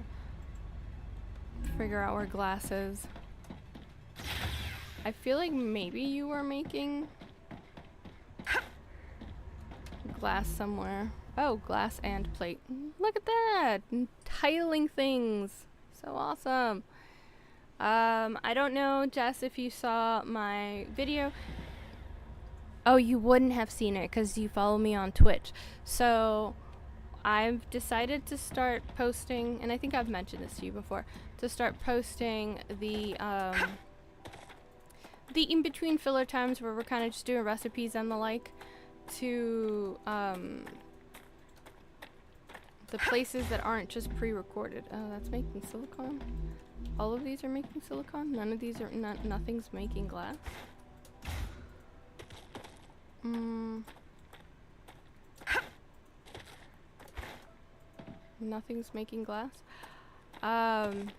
Figure out where glass is. I feel like maybe you were making glass somewhere. Oh, glass and plate. Look at that! Tiling things. So awesome. I don't know, Jess, if you saw my video. Oh, you wouldn't have seen it because you follow me on Twitch. So I've decided to start posting, and I think I've mentioned this to you before, to start posting the in-between filler times where we're kind of just doing recipes and the like to the places that aren't just pre-recorded. Oh, that's making silicone. All of these are making silicone. None of these are. Nothing's making glass. Nothing's making glass. I'm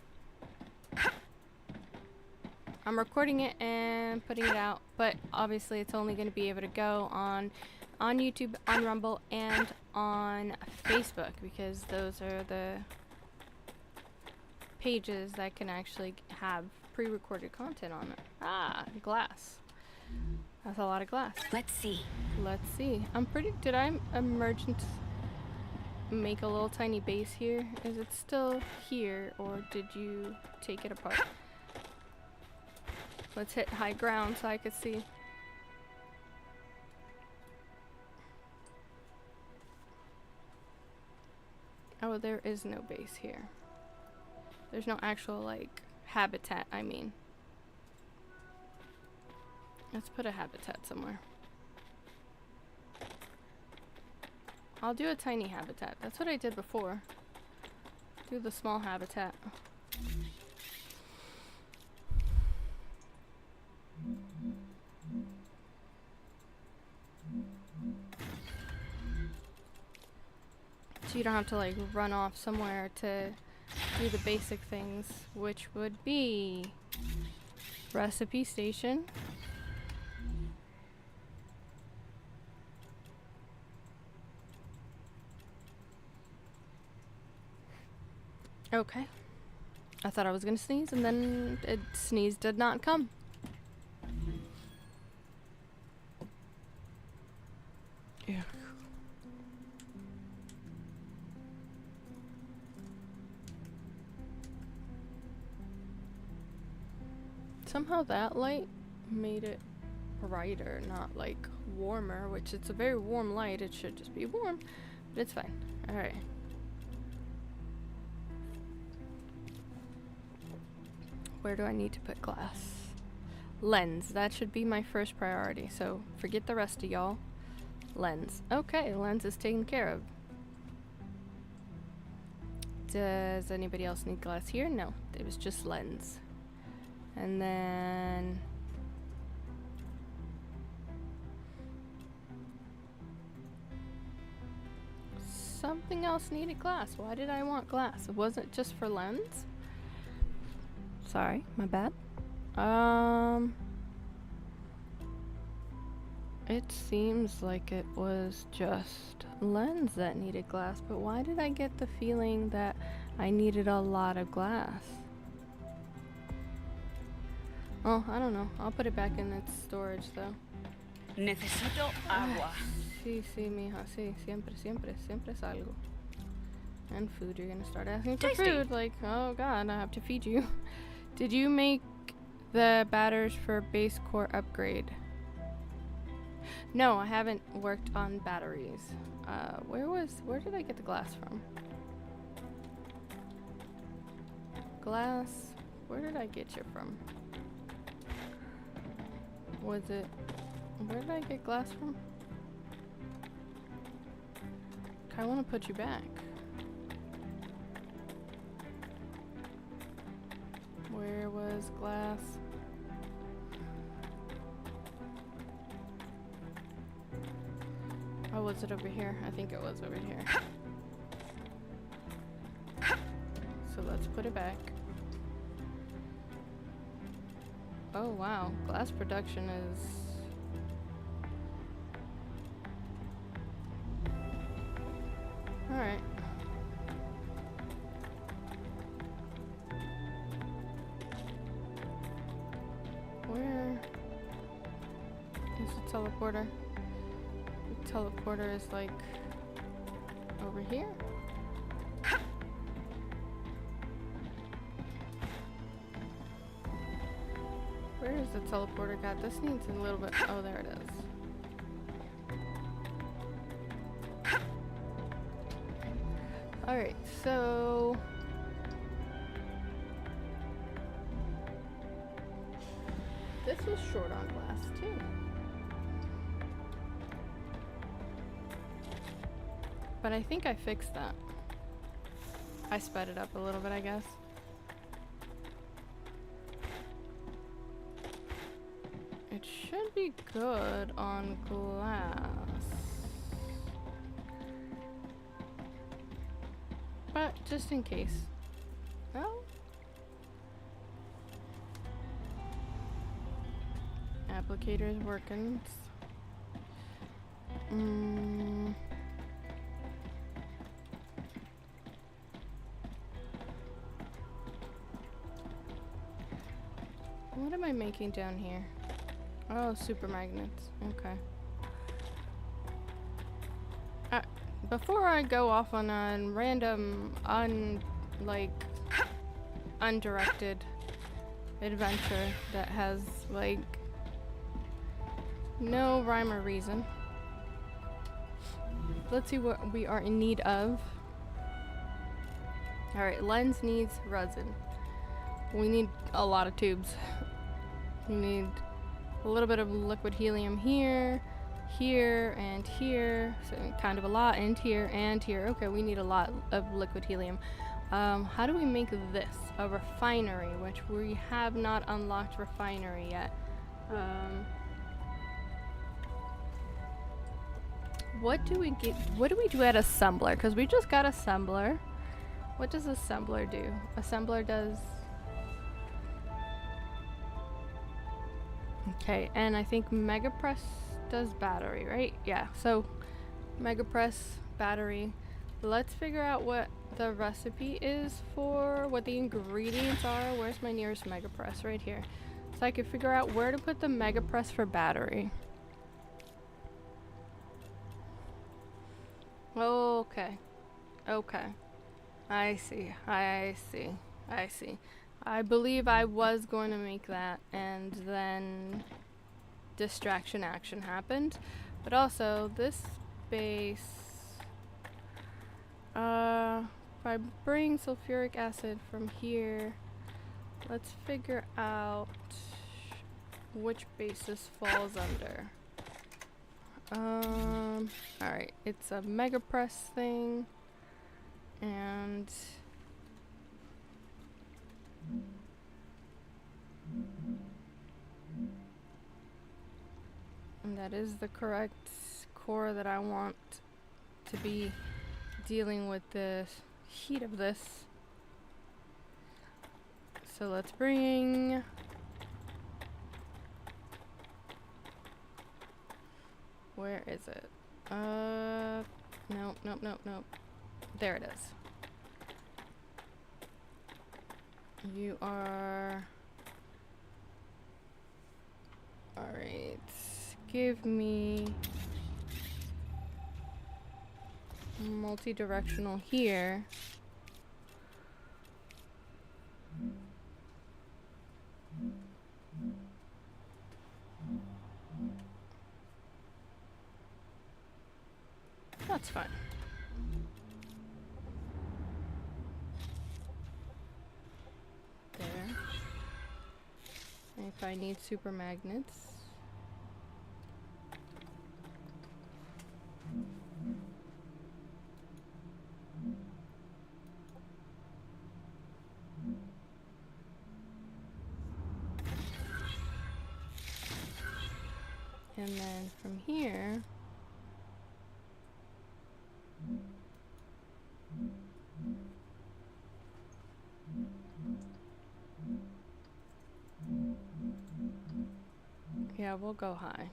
recording it and putting it out, but obviously it's only going to be able to go on YouTube, on Rumble, and on Facebook, because those are the pages that can actually have pre-recorded content on it. Ah, glass. That's a lot of glass. Let's see. Let's see. Did I emergent make a little tiny base here? Is it still here, or did you take it apart? Let's hit high ground so I could see. Oh, there is no base here. There's no actual, like, habitat, I mean. Let's put a habitat somewhere. I'll do a tiny habitat. That's what I did before. Do the small habitat. So you don't have to like run off somewhere to do the basic things, which would be recipe station. Okay. I thought I was gonna sneeze and then it sneeze did not come. Yeah. Somehow that light made it brighter, not like warmer, which it's a very warm light. It should just be warm, but it's fine. All right. Where do I need to put glass? Lens. That should be my first priority. So forget the rest of y'all. Lens. Okay, lens is taken care of. Does anybody else need glass here? No, it was just lens. And then something else needed glass. Why did I want glass? It wasn't just for lens? Sorry, my bad. It seems like it was just lens that needed glass, but why did I get the feeling that I needed a lot of glass? Oh, I don't know. I'll put it back in its storage though. Necesito agua. Sí, mija, sí. Siempre es algo. And food, you're gonna start asking for food. Like, oh god, I have to feed you. Did you make the batters for base core upgrade? No, I haven't worked on batteries. Where did I get the glass from? Glass, where did I get you from? Where did I get glass from? I want to put you back. Where was glass? Oh, was it over here? I think it was over here. So let's put it back. Oh wow, glass production is... Alright. Where is the teleporter? The teleporter is like over here. Where is the teleporter? God, this needs a little bit. Oh, there it is. Alright, so this was short on glass too. But I think I fixed that. I sped it up a little bit, I guess. It should be good on glass. But just in case. Oh. Applicator is working. What am I making down here? Oh, super magnets. Okay. Before I go off on a random, undirected adventure that has, like, no rhyme or reason, let's see what we are in need of. Alright, lens needs resin. We need a lot of tubes. We need a little bit of liquid helium here, here, and here. So kind of a lot, and here, and here. Okay, we need a lot of liquid helium. How do we make this? A refinery, which we have not unlocked refinery yet. What do we get? What do we do at assembler? Because we just got assembler. What does assembler do? Assembler does... Okay, and I think Megapress does battery, right? Yeah, so Megapress, battery. Let's figure out what the recipe is for, what the ingredients are. Where's my nearest Megapress? Right here. So I can figure out where to put the Megapress for battery. Okay. Okay. I see. I see. I see. I believe I was going to make that, and then distraction action happened. But also, this base... if I bring sulfuric acid from here, let's figure out which base this falls under. Alright, it's a Megapress thing, and that is the correct core that I want to be dealing with the heat of this. So let's bring... Where is it? Nope, nope, nope, nope. There it is. You are... Alright. Give me... multi-directional here. That's fine. There. And if I need super magnets. And then from here, yeah, we'll go high.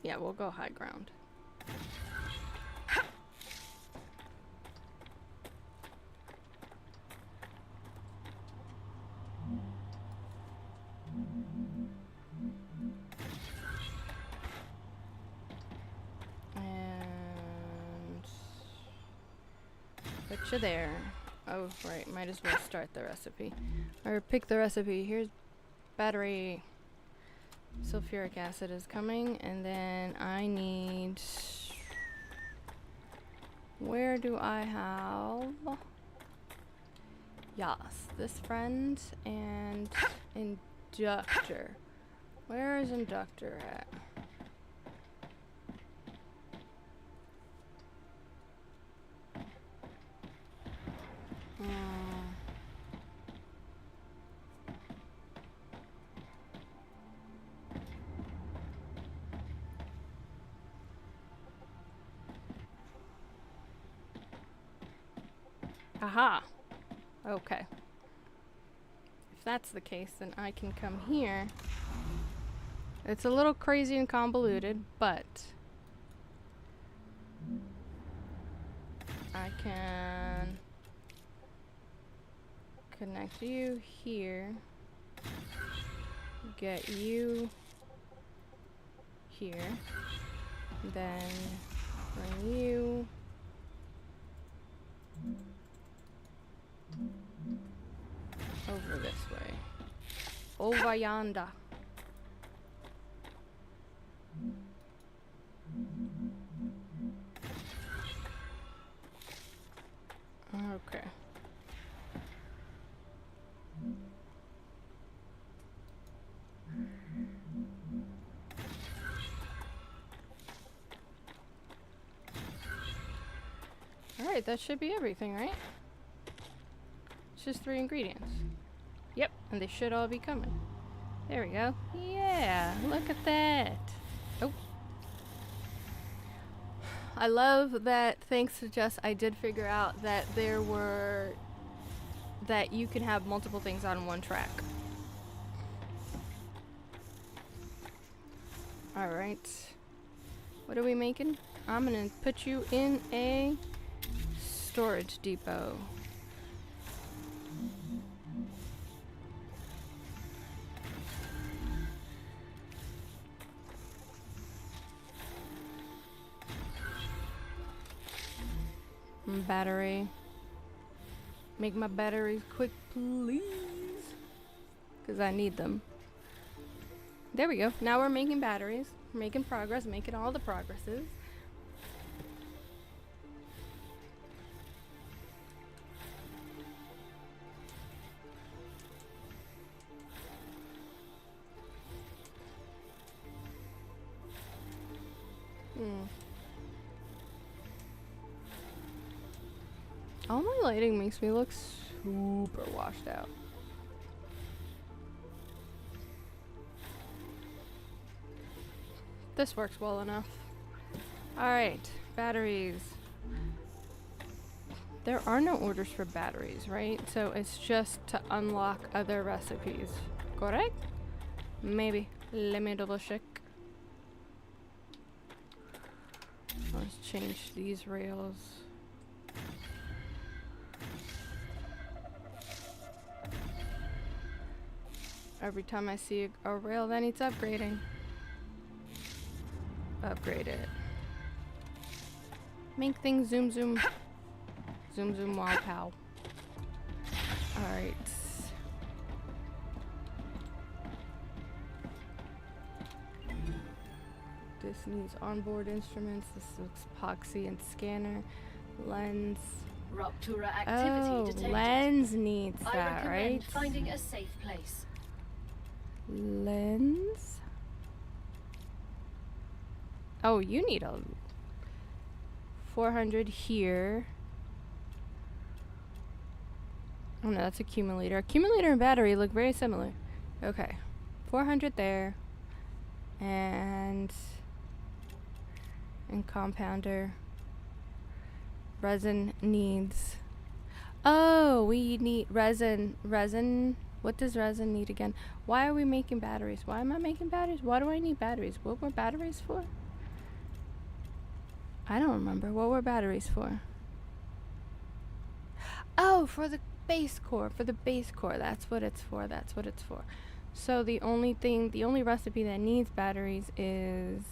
Yeah, we'll go high ground. Put you there. Oh, right. Might as well start the recipe. Or pick the recipe. Here's battery. Sulfuric acid is coming. And then I need... Where do I have... Yes, this friend and inductor. Where is inductor at? Aha! Okay. If that's the case, then I can come here. It's a little crazy and convoluted, but I can Connect you here. Get you here. Then bring you over this way. Over yonder. Okay. Alright, that should be everything, right? It's just 3 ingredients. Yep, and they should all be coming. There we go. Yeah, look at that. Oh. I love that thanks to Jess, I did figure out that that you can have multiple things on one track. Alright. What are we making? I'm gonna put you in a storage depot. Battery. Make my batteries quick, please. Because I need them. There we go. Now we're making batteries. We're making progress, making all the progresses. All my lighting makes me look super washed out. This works well enough. Alright, batteries. There are no orders for batteries, right? So it's just to unlock other recipes. Correct? Maybe. Let me double check. Let's change these rails. Every time I see a rail that needs upgrading, upgrade it. Make things zoom zoom. Zoom zoom wow pow. Alright. This needs onboard instruments. This looks epoxy and scanner. Lens. Rupture activity detected. Lens needs I that, recommend right? finding a safe place. Lens. Oh, you need a 400 here. Oh no, that's accumulator. Accumulator and battery look very similar. Okay. 400 there. And compounder. Resin needs. Oh, we need resin. What does resin need again? Why are we making batteries? Why am I making batteries? Why do I need batteries? What were batteries for? I don't remember. What were batteries for? Oh, for the base core. For the base core. That's what it's for. That's what it's for. So the only recipe that needs batteries is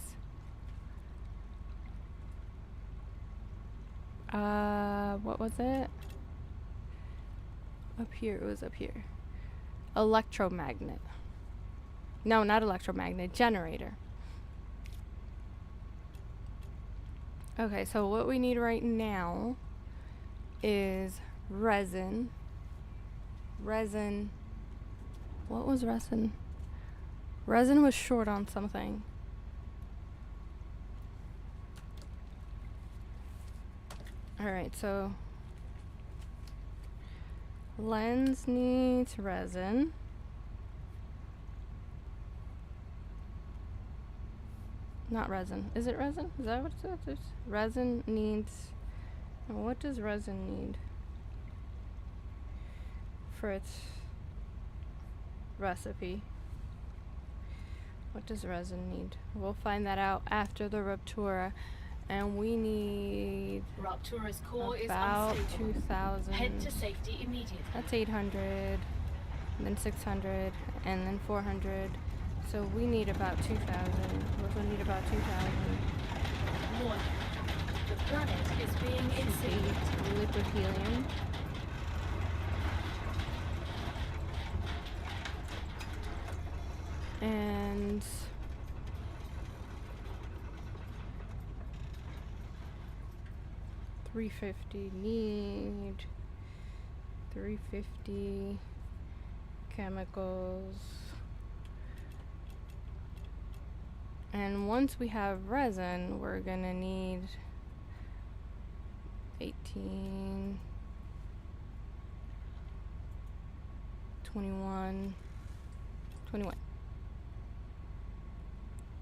what was it? Up here. It was up here. Electromagnet. No, not electromagnet. Generator. Okay, so what we need right now is resin. Resin. What was resin? Resin was short on something. Alright, so lens needs resin. Not resin. Is it resin? Is that what it says? Resin needs. What does resin need for its recipe? What does resin need? We'll find that out after the Ruptura. And we need Raptura's core is about unstable. 2,000. Head to safety immediately. That's 800, and then 600, and then 400. So we need about 2,000. We also need about 2,000. Warning. The planet is being incinerated. Liquid helium. And $350 need 350 chemicals. And once we have resin, we're gonna need 18, 21, 21,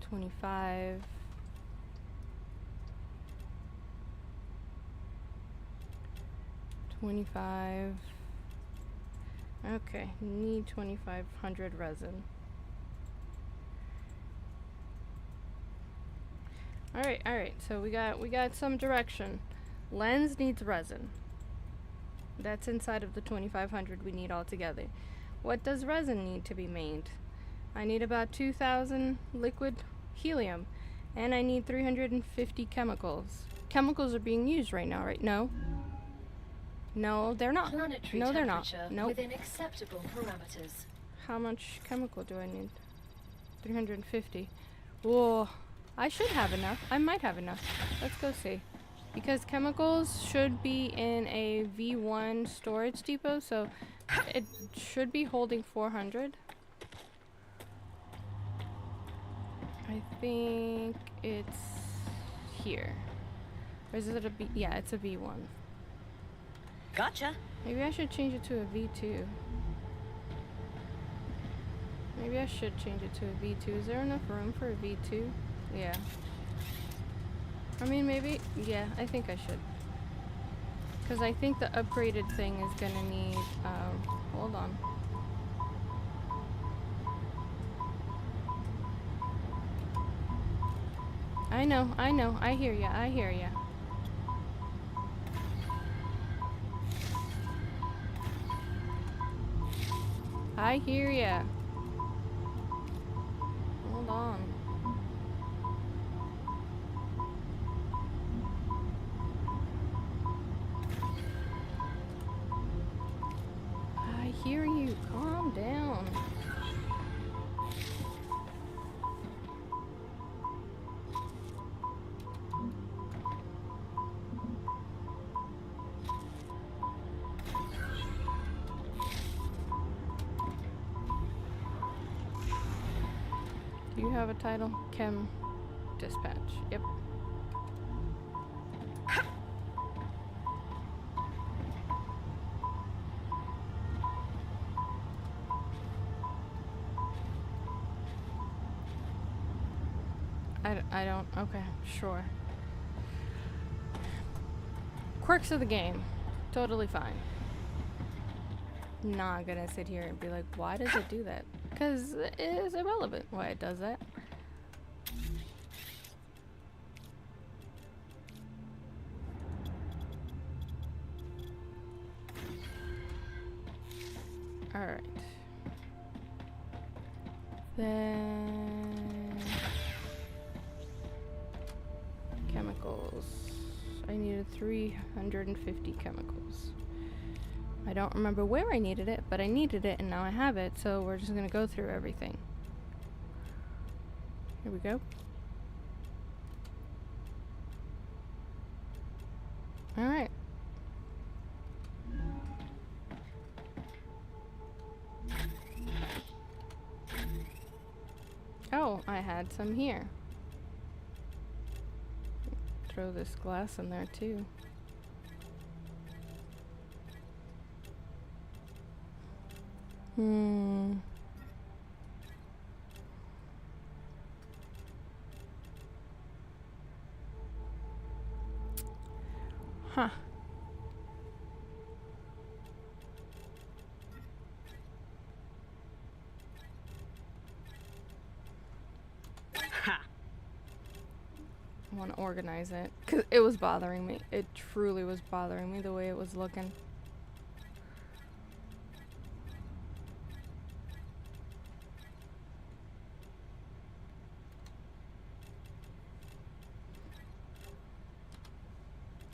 25, 25. Okay, need 2,500 resin. All right. So we got some direction. Lens needs resin. That's inside of the 2,500 we need altogether. What does resin need to be made? I need about 2,000 liquid helium, and I need 350 chemicals. Chemicals are being used right now, right? No, they're not. Planetary No, they're not. temperature Nope. within acceptable parameters. How much chemical do I need? 350. Whoa, I should have enough. I might have enough. Let's go see. Because chemicals should be in a V1 storage depot, so it should be holding 400. I think it's here. Or is it a B? Yeah, it's a V1. Gotcha. Maybe I should change it to a V2. Maybe I should change it to a V2. Is there enough room for a V2? Yeah. I mean, maybe. Yeah, I think I should. Because I think the upgraded thing is going to need... hold on. I know. I hear ya. I hear ya. Hold on. I hear you. Calm down. Do you have a title? Chem Dispatch. Yep. I don't. Okay, sure. Quirks of the game. Totally fine. Not gonna sit here and be like, why does it do that? Because it is irrelevant why it does that. Alright. Then... chemicals. I needed 350 chemicals. I don't remember where I needed it, but I needed it and now I have it, so we're just gonna go through everything. Here we go. Alright. Oh, I had some here. Throw this glass in there too. Huh. Ha. I want to organize it. Because it was bothering me. It truly was bothering me the way it was looking.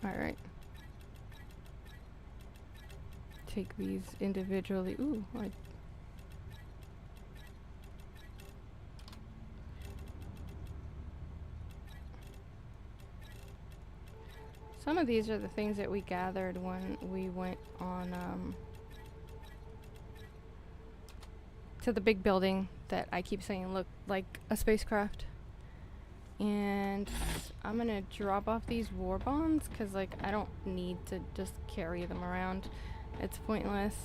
Alright. Take these individually. Ooh, some of these are the things that we gathered when we went on to the big building that I keep saying looked like a spacecraft. And I'm gonna drop off these war bonds because, like, I don't need to just carry them around. It's pointless.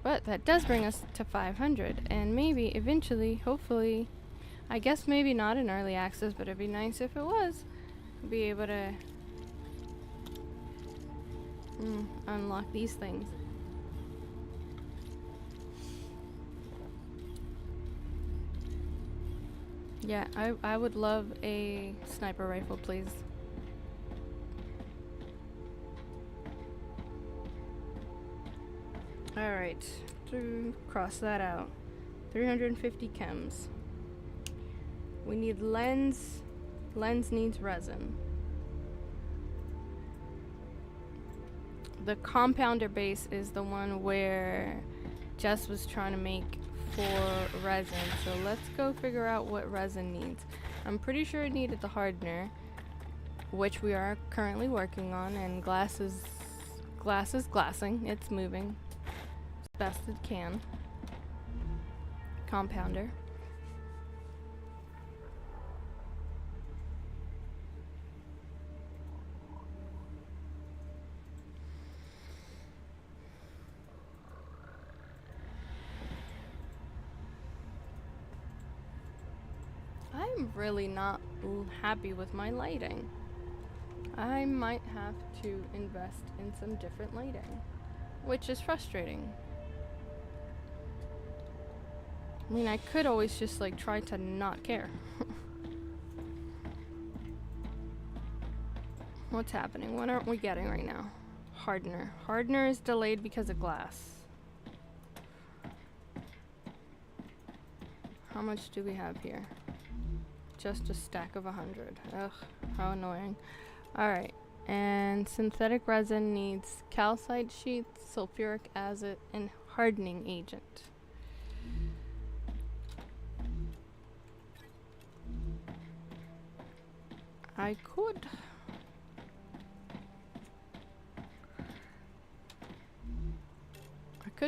But that does bring us to 500, and maybe eventually, hopefully, I guess maybe not in early access, but it'd be nice if it was, be able to unlock these things. Yeah, I would love a sniper rifle, please. Alright, cross that out. 350 chems. We need lens. Lens needs resin. The compounder base is the one where Jess was trying to make for resin, so let's go figure out what resin needs. I'm pretty sure it needed the hardener, which we are currently working on, and glass is glassing. It's moving as best it can. Compounder. I'm really not happy with my lighting. I might have to invest in some different lighting, which is frustrating. I mean, I could always just like try to not care. What's happening? What aren't we getting right now? Hardener. Hardener is delayed because of glass. How much do we have here? Just a stack of 100. Ugh, how annoying. Alright, and synthetic resin needs calcite sheets, sulfuric acid, and hardening agent. I could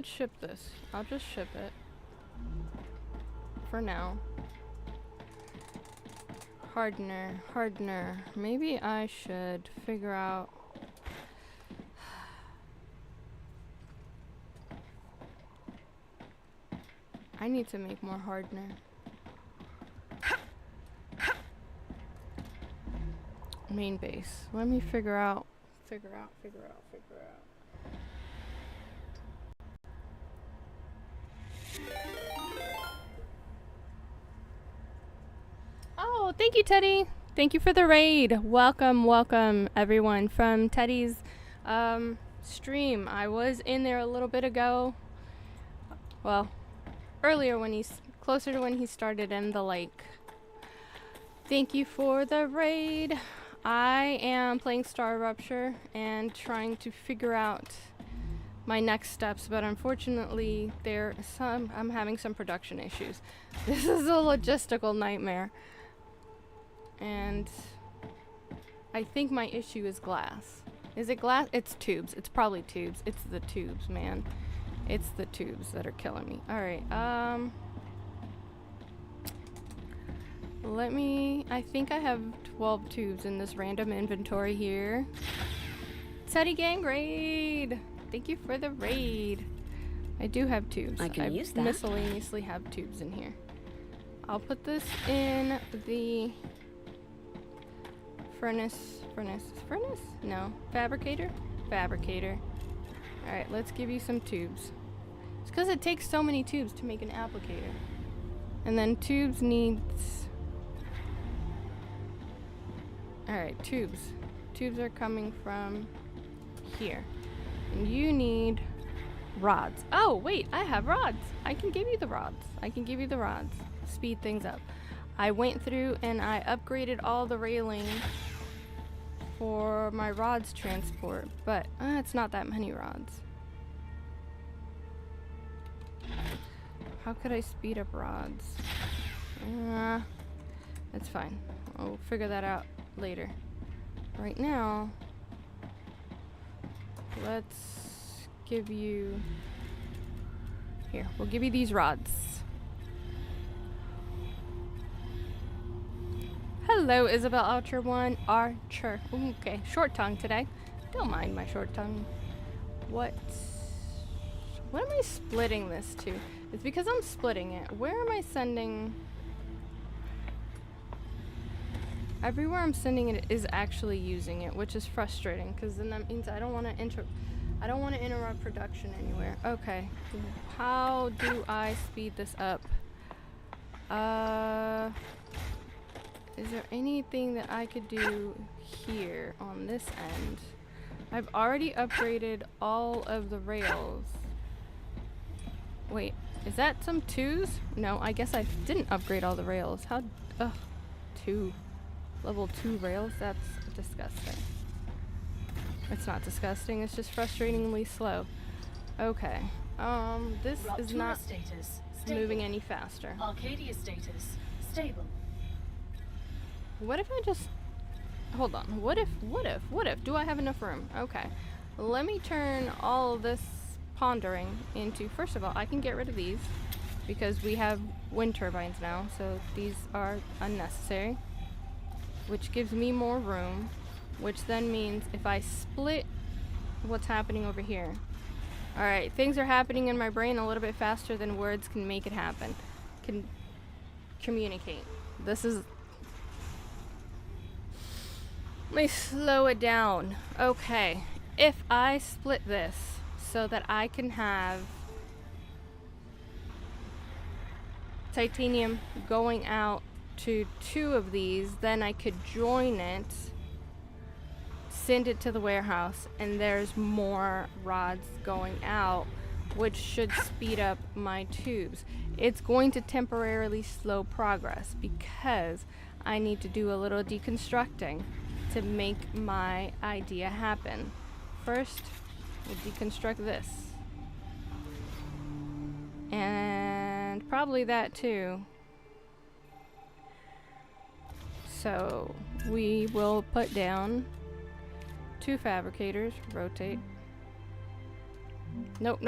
ship this. I'll just ship it. For now. Hardener. Maybe I should figure out. I need to make more hardener. Main base. Let me figure out. Oh, thank you, Teddy. Thank you for the raid. Welcome, everyone, from Teddy's stream. I was in there a little bit ago. Well, earlier when he's closer to when he started in the lake. Thank you for the raid. I am playing StarRupture and trying to figure out my next steps, but unfortunately I'm having some production issues. This is a logistical nightmare. And I think my issue is glass. Is it glass? It's tubes. It's probably tubes. It's the tubes, man. It's the tubes that are killing me. Alright, I think I have 12 tubes in this random inventory here. Teddy Gang raid! Thank you for the raid. I do have tubes. I can use that. Miscellaneously have tubes in here. I'll put this in the furnace? No. Fabricator? Alright, let's give you some tubes. It's because it takes so many tubes to make an applicator. And then tubes needs Alright, tubes. Tubes are coming from here. And you need rods. Oh, wait, I have rods. I can give you the rods. I can give you the rods. Speed things up. I went through and I upgraded all the railing for my rods transport, but it's not that many rods. How could I speed up rods? That's fine. I'll figure that out later. Right now, let's give you... Here, we'll give you these rods. Hello, Isabel Archer 1. Archer. Okay, short tongue today. Don't mind my short tongue. What am I splitting this to? It's because I'm splitting it. Where am I sending... Everywhere I'm sending it is actually using it, which is frustrating, because then that means I don't want to interrupt production anywhere. Okay. How do I speed this up? Is there anything that I could do here on this end? I've already upgraded all of the rails. Wait, is that some 2s? No, I guess I didn't upgrade all the rails. How? Ugh, 2. Level 2 rails? That's disgusting. It's not disgusting, it's just frustratingly slow. Okay. This is not moving any faster. Arcadia status stable. What if I just... Hold on. What if? Do I have enough room? Okay. Let me turn all of this pondering into... First of all, I can get rid of these because we have wind turbines now, so these are unnecessary. Which gives me more room, which then means if I split what's happening over here. Alright, things are happening in my brain a little bit faster than words can make it happen. Can communicate. This is... Let me slow it down. Okay, if I split this so that I can have titanium going out to 2 of these, then I could join it, send it to the warehouse, and there's more rods going out, which should speed up my tubes. It's going to temporarily slow progress because I need to do a little deconstructing to make my idea happen. First, we'll deconstruct this. And probably that too. So we will put down 2 fabricators, rotate. Nope.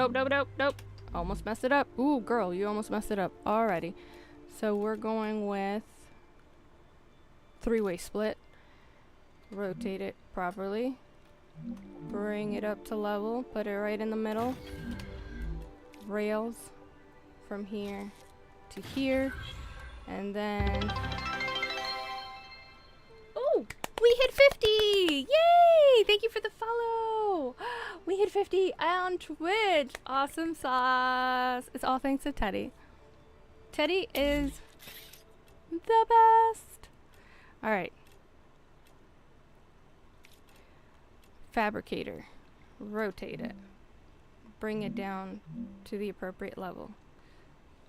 Almost messed it up. Ooh, girl, you almost messed it up. Alrighty. So we're going with 3-way split. Rotate it properly. Bring it up to level. Put it right in the middle. Rails from here to here. And then... We hit 50! Yay! Thank you for the follow! We hit 50 on Twitch! Awesome sauce! It's all thanks to Teddy. Teddy is the best! Alright. Fabricator. Rotate it. Bring it down to the appropriate level.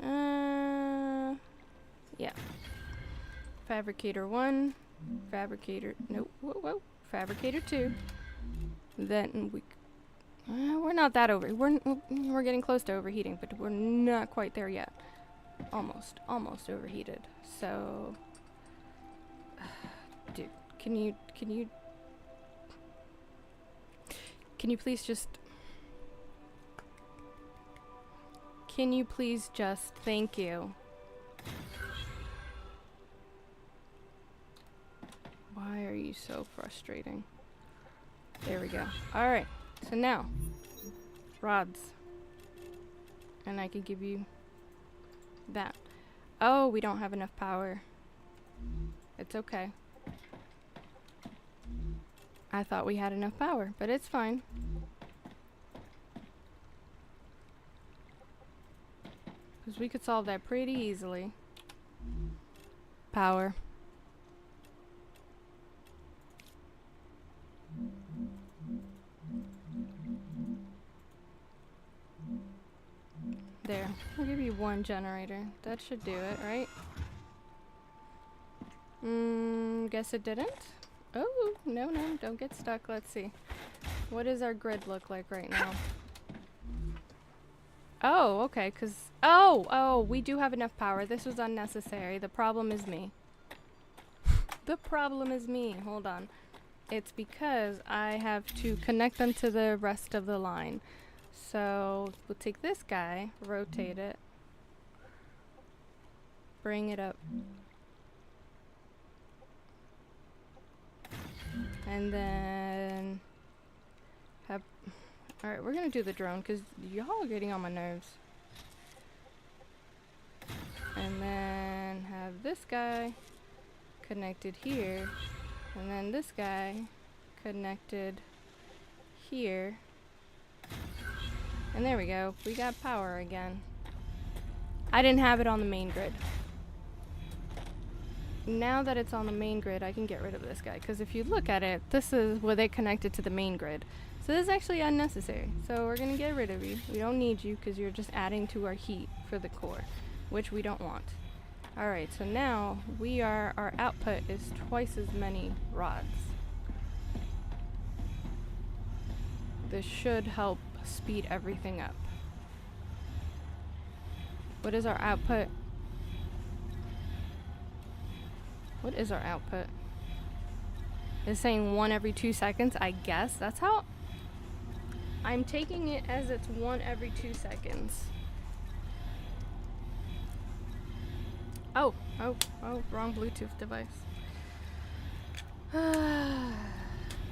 Yeah. Fabricator 1. Fabricator, nope, whoa, Fabricator 2. Then we're not that over. We're getting close to overheating, but we're not quite there yet. Almost overheated. So, dude, can you please just? Can you please just? Thank you. Why are you so frustrating? There we go. Alright, so now, rods. And I can give you that. Oh, we don't have enough power. It's okay. I thought we had enough power, but it's fine. Because we could solve that pretty easily. Power. There. I'll give you 1 generator. That should do it, right? Guess it didn't? Oh, no, don't get stuck. Let's see. What does our grid look like right now? Oh, okay, oh, we do have enough power. This was unnecessary. The problem is me. The problem is me. Hold on. It's because I have to connect them to the rest of the line. So we'll take this guy, rotate it, bring it up, and then have, alright, we're gonna do the drone because y'all are getting on my nerves. And then have this guy connected here, and then this guy connected here. And there we go. We got power again. I didn't have it on the main grid. Now that it's on the main grid, I can get rid of this guy. Because if you look at it, this is where they connected to the main grid. So this is actually unnecessary. So we're going to get rid of you. We don't need you because you're just adding to our heat for the core, which we don't want. Alright, so now our output is twice as many rods. This should help speed everything up. What is our output? What is our output? It's saying 1 every 2 seconds, I guess. That's how I'm taking it, as it's 1 every 2 seconds. Oh, wrong Bluetooth device.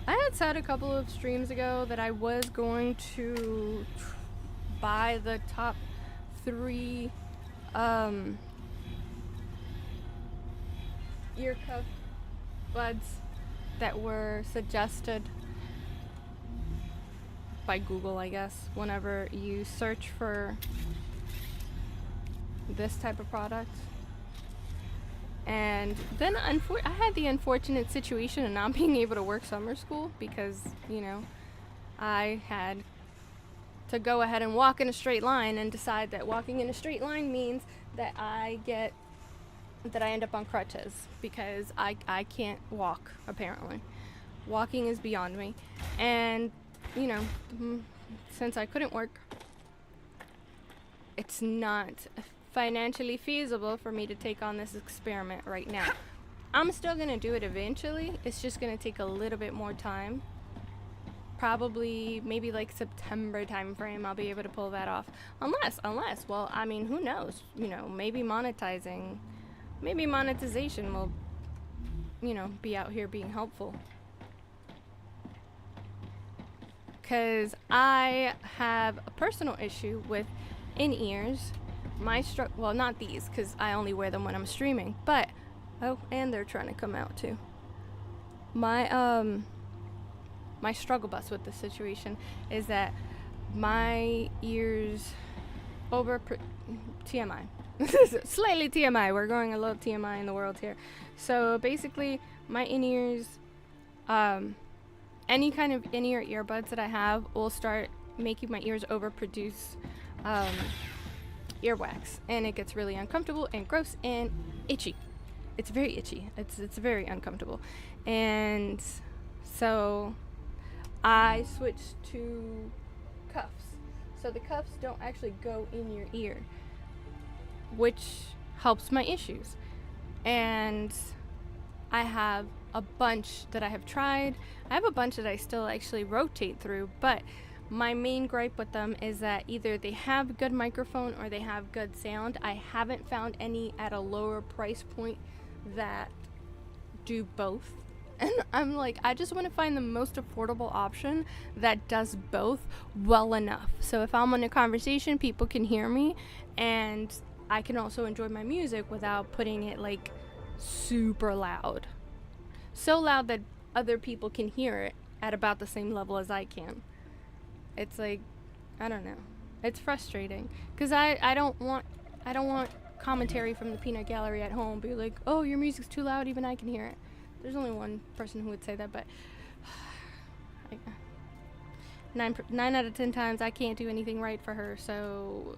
I had said a couple of streams ago that I was going to buy the top 3 ear cuff buds that were suggested by Google, I guess, whenever you search for this type of product. And then I had the unfortunate situation of not being able to work summer school because, you know, I had to go ahead and walk in a straight line and decide that walking in a straight line means that I end up on crutches because I can't walk, apparently. Walking is beyond me. And, you know, since I couldn't work, it's not financially feasible for me to take on this experiment right now. I'm still gonna do it eventually. It's just gonna take a little bit more time. Probably maybe like September time frame I'll be able to pull that off. Unless, well, I mean, who knows? You know, maybe monetization will, you know, be out here being helpful. Because I have a personal issue with in-ears. Well, not these, because I only wear them when I'm streaming, but, oh, and they're trying to come out too. My struggle bus with this situation is that my ears TMI. Slightly TMI. We're going a little TMI in the world here. So basically, my in-ears, any kind of in-ear earbuds that I have will start making my ears overproduce earwax, and it gets really uncomfortable and gross and itchy. It's very itchy. It's very uncomfortable. And so I switched to cuffs. So the cuffs don't actually go in your ear, which helps my issues. And I have a bunch that I have tried. I have a bunch that I still actually rotate through, but my main gripe with them is that either they have good microphone or they have good sound. I haven't found any at a lower price point that do both. And I'm like, I just want to find the most affordable option that does both well enough. So if I'm in a conversation, people can hear me, and I can also enjoy my music without putting it like super loud. So loud that other people can hear it at about the same level as I can. It's like, I don't know. It's frustrating because I don't want commentary from the peanut gallery at home be like, oh, your music's too loud, even I can hear it. There's only one person who would say that, but 9 out of 10 times I can't do anything right for her, so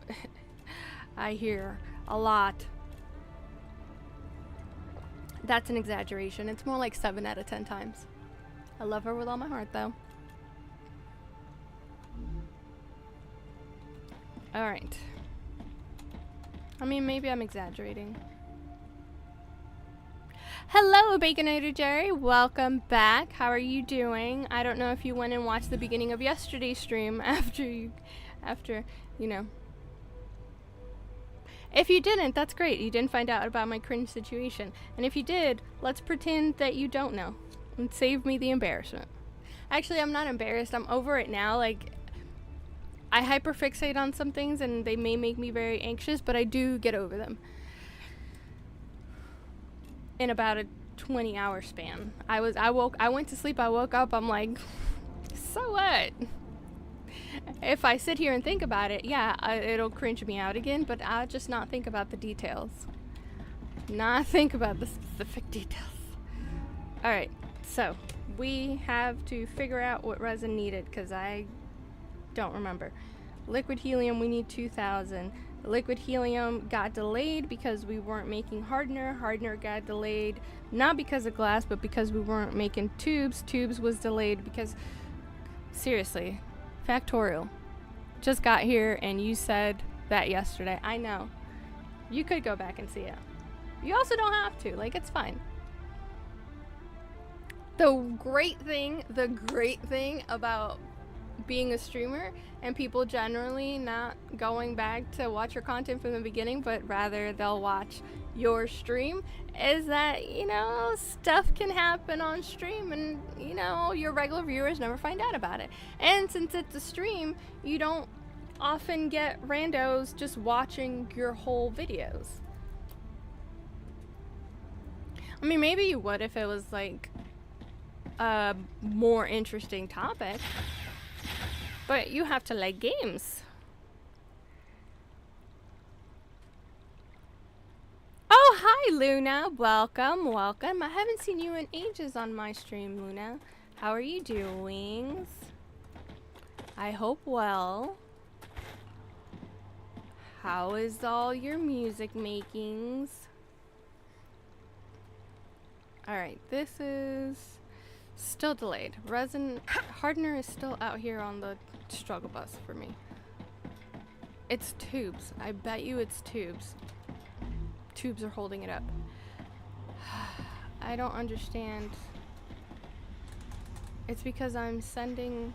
I hear a lot. That's an exaggeration. It's more like 7 out of 10 times. I love her with all my heart, though. Alright. I mean, maybe I'm exaggerating. Hello, Baconator Jerry. Welcome back. How are you doing? I don't know if you went and watched the beginning of yesterday's stream after, you know. If you didn't, that's great. You didn't find out about my cringe situation. And if you did, let's pretend that you don't know. And save me the embarrassment. Actually, I'm not embarrassed. I'm over it now. Like, I hyperfixate on some things and they may make me very anxious, but I do get over them. In about a 20-hour span. I went to sleep, I woke up, I'm like, so what? If I sit here and think about it, yeah, it'll cringe me out again, but I'll just not think about the details. Not think about the specific details. Alright, so we have to figure out what resin needed, because I don't remember. Liquid helium, we need 2,000. Liquid helium got delayed because we weren't making hardener. Hardener got delayed not because of glass, but because we weren't making tubes. Tubes was delayed because, seriously, factorial just got here and you said that yesterday. I know. You could go back and see it. You also don't have to. Like, it's fine. The great thing about being a streamer and people generally not going back to watch your content from the beginning, but rather they'll watch your stream, is that, you know, stuff can happen on stream and, you know, your regular viewers never find out about it. And since it's a stream, you don't often get randos just watching your whole videos. I mean, maybe you would if it was like a more interesting topic. But you have to like games. Oh, hi, Luna. Welcome, welcome. I haven't seen you in ages on my stream, Luna. How are you doing? I hope well. How is all your music makings? Alright, this is still delayed. Resin hardener is still out here on the struggle bus for me. It's tubes. I bet you it's tubes. Tubes are holding it up. I don't understand. It's because I'm sending...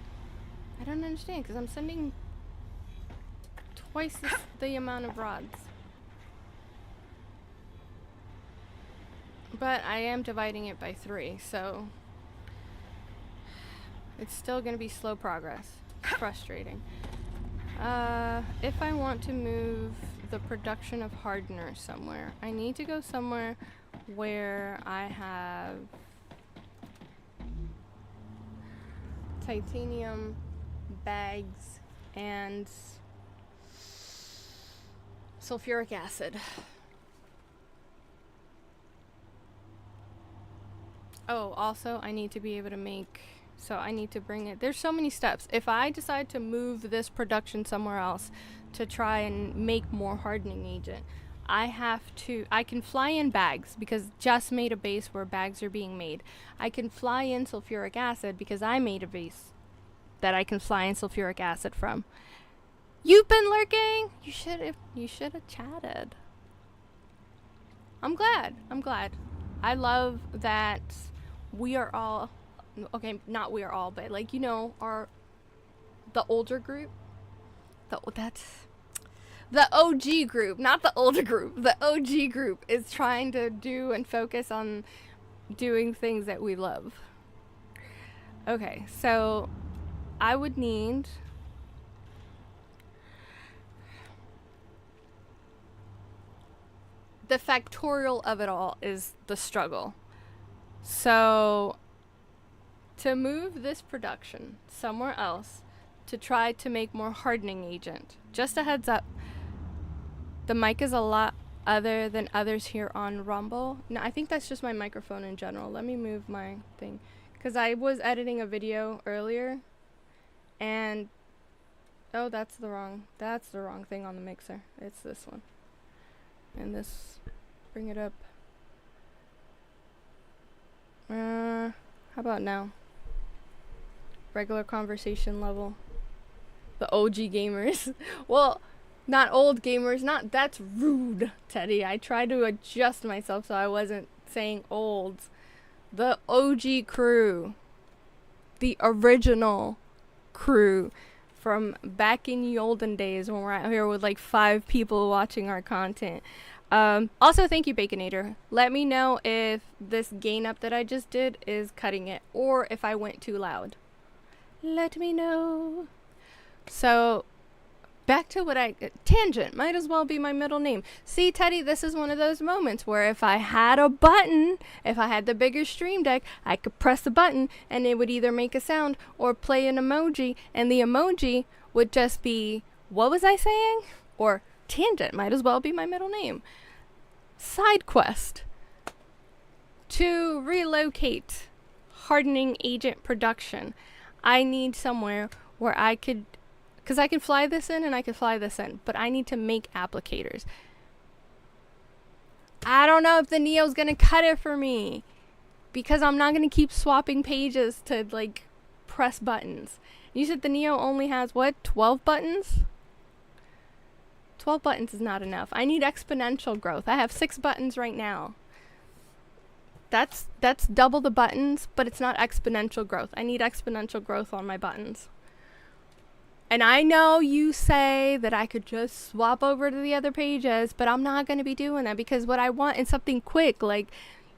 I don't understand, because I'm sending twice the amount of rods. But I am dividing it by 3, so... it's still going to be slow progress. It's frustrating. If I want to move the production of hardener somewhere, I need to go somewhere where I have titanium bags and sulfuric acid. Oh, also I need to be able to make... so I need to bring it. There's so many steps. If I decide to move this production somewhere else to try and make more hardening agent, I can fly in bags because just made a base where bags are being made. I can fly in sulfuric acid because I made a base that I can fly in sulfuric acid from. You've been lurking? You should have chatted. I'm glad. I love that we are all... okay, not we are all, but like, you know, the older group, the OG group, not the older group, the OG group is trying to do and focus on doing things that we love. Okay, so I would need the factorial of it all is the struggle. So to move this production somewhere else to try to make more hardening agent. Just a heads up, the mic is a lot other than others here on Rumble. No, I think that's just my microphone in general. Let me move my thing. Because I was editing a video earlier and Oh, that's the wrong thing on the mixer. It's this one. And this, bring it up. How about now? Regular conversation level. The OG gamers. Well, not old gamers, that's rude, Teddy. I tried to adjust myself so I wasn't saying olds. The OG crew. The original crew from back in the olden days when we're out here with like 5 people watching our content. Also, thank you, Baconator. Let me know if this gain up that I just did is cutting it or if I went too loud. Let me know. So, back to what Tangent might as well be my middle name. See, Teddy, this is one of those moments where if I had a button, if I had the bigger stream deck, I could press the button and it would either make a sound or play an emoji, and the emoji would just be, what was I saying? Or Tangent might as well be my middle name. Side quest. To relocate hardening agent production, I need somewhere where I could, because I can fly this in and I can fly this in, but I need to make applicators. I don't know if the Neo's gonna cut it for me, because I'm not gonna keep swapping pages to like press buttons. You said the Neo only has what, 12 buttons? 12 buttons is not enough. I need exponential growth. I have 6 buttons right now. That's double the buttons, but it's not exponential growth. I need exponential growth on my buttons. And I know you say that I could just swap over to the other pages, but I'm not going to be doing that because what I want is something quick. Like,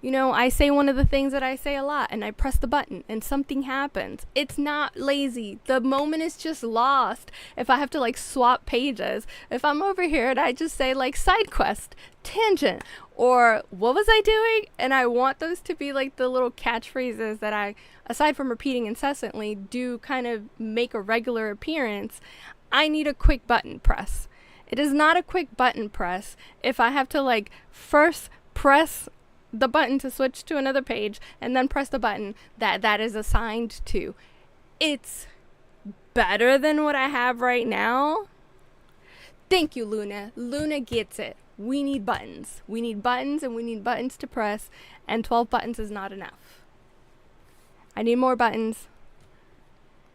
you know, I say one of the things that I say a lot and I press the button and something happens. It's not lazy. The moment is just lost if I have to like swap pages. If I'm over here and I just say like side quest, tangent, or what was I doing? And I want those to be like the little catchphrases that I, aside from repeating incessantly, do kind of make a regular appearance. I need a quick button press. It is not a quick button press if I have to like first press the button to switch to another page and then press the button that is assigned to. It's better than what I have right now. Thank you, Luna. Luna gets it. We need buttons. We need buttons and we need buttons to press, and 12 buttons is not enough. I need more buttons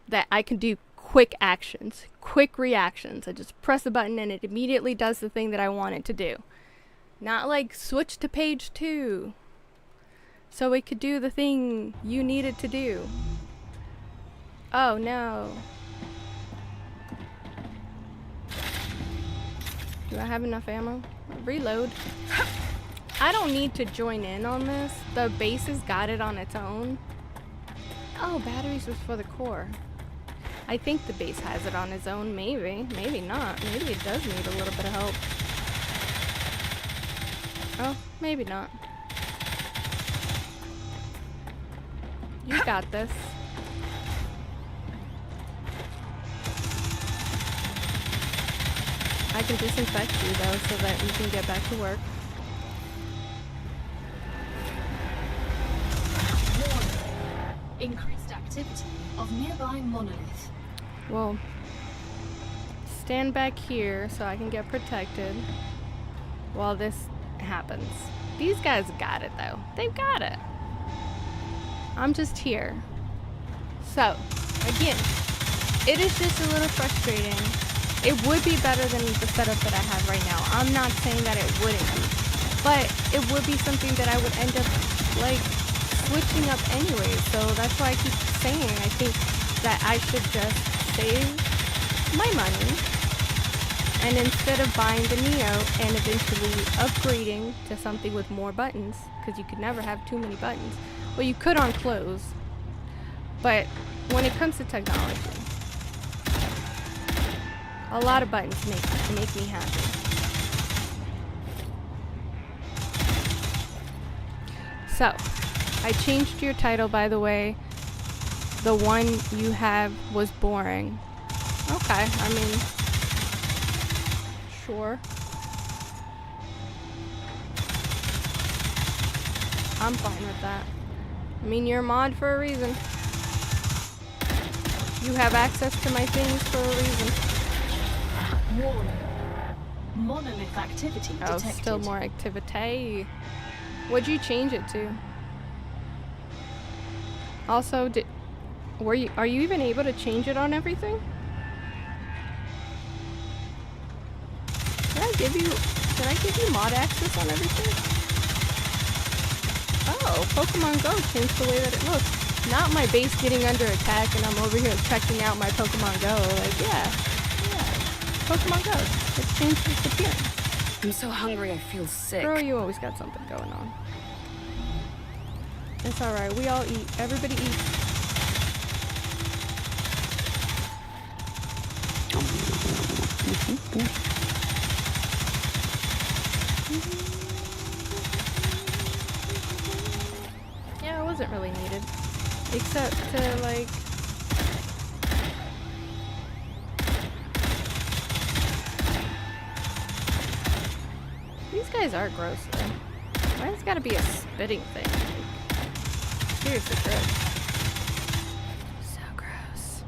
that I can do quick actions, quick reactions. I just press the button and it immediately does the thing that I want it to do. Not like switch to page 2 so it could do the thing you need it to do. Oh no. Do I have enough ammo? Reload. I don't need to join in on this. The base has got it on its own. Oh, batteries was for the core. I think the base has it on its own. Maybe. Maybe not. Maybe it does need a little bit of help. Oh, maybe not. You got this. I can disinfect you though so that you can get back to work. Increased activity of nearby monolith. Well, stand back here so I can get protected while this happens. These guys got it though. They've got it. I'm just here. So, again, it is just a little frustrating. It would be better than the setup that I have right now. I'm not saying that it wouldn't be, but it would be something that I would end up like switching up anyway. So that's why I keep saying I think that I should just save my money, and instead of buying the Neo and eventually upgrading to something with more buttons, because you could never have too many buttons. Well, you could on clothes, but when it comes to technology, a lot of buttons make me happy. So, I changed your title, by the way. The one you have was boring. Okay, I mean, sure. I'm fine with that. I mean, you're a mod for a reason. You have access to my things for a reason. Warning. Monolith activity Oh, detected. still more activity. What'd you change it to? Also, are you even able to change it on everything? Did I give you mod access on everything? Oh, Pokemon Go changed the way that it looks. Not my base getting under attack and I'm over here checking out my Pokemon Go. Like, yeah. Pokemon Go. It changed its appearance. I'm so hungry I feel sick. Girl, you always got something going on. It's alright. We all eat. Everybody eats. Yeah, it wasn't really needed. Except to, like... These guys are gross, though. Why has it gotta be a spitting thing? Like, seriously gross. So gross.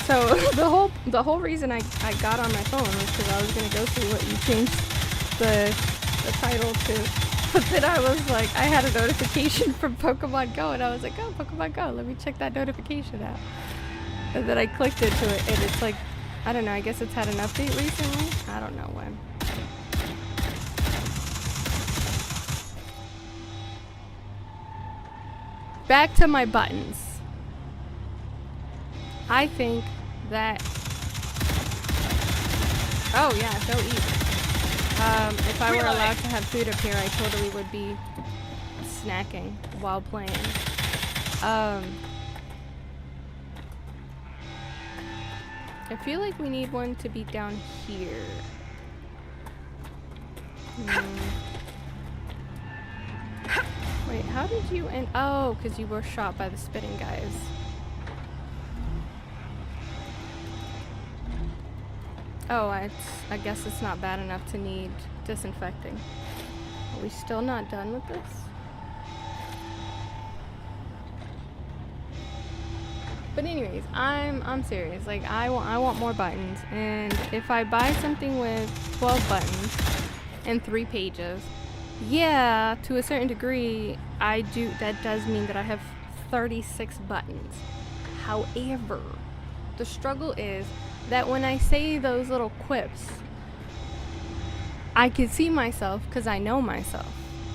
So the whole reason I got on my phone was because I was gonna go see what you changed the title to. But then I was like, I had a notification from Pokemon Go, and I was like, oh, Pokemon Go, let me check that notification out. And then I clicked into it, and it's like, I don't know, I guess it's had an update recently? I don't know when. Back to my buttons. I think that... Oh yeah, don't eat. If I were allowed to have food up here, I totally would be snacking while playing. I feel like we need one to be down here. Wait, how did you end? Oh, because you were shot by the spitting guys. Oh, I guess it's not bad enough to need disinfecting. Are we still not done with this? But anyways, I'm serious. Like, I want more buttons, and if I buy something with 12 buttons and 3 pages, yeah, to a certain degree, that does mean that I have 36 buttons. However, the struggle is that when I say those little quips, I can see myself because I know myself.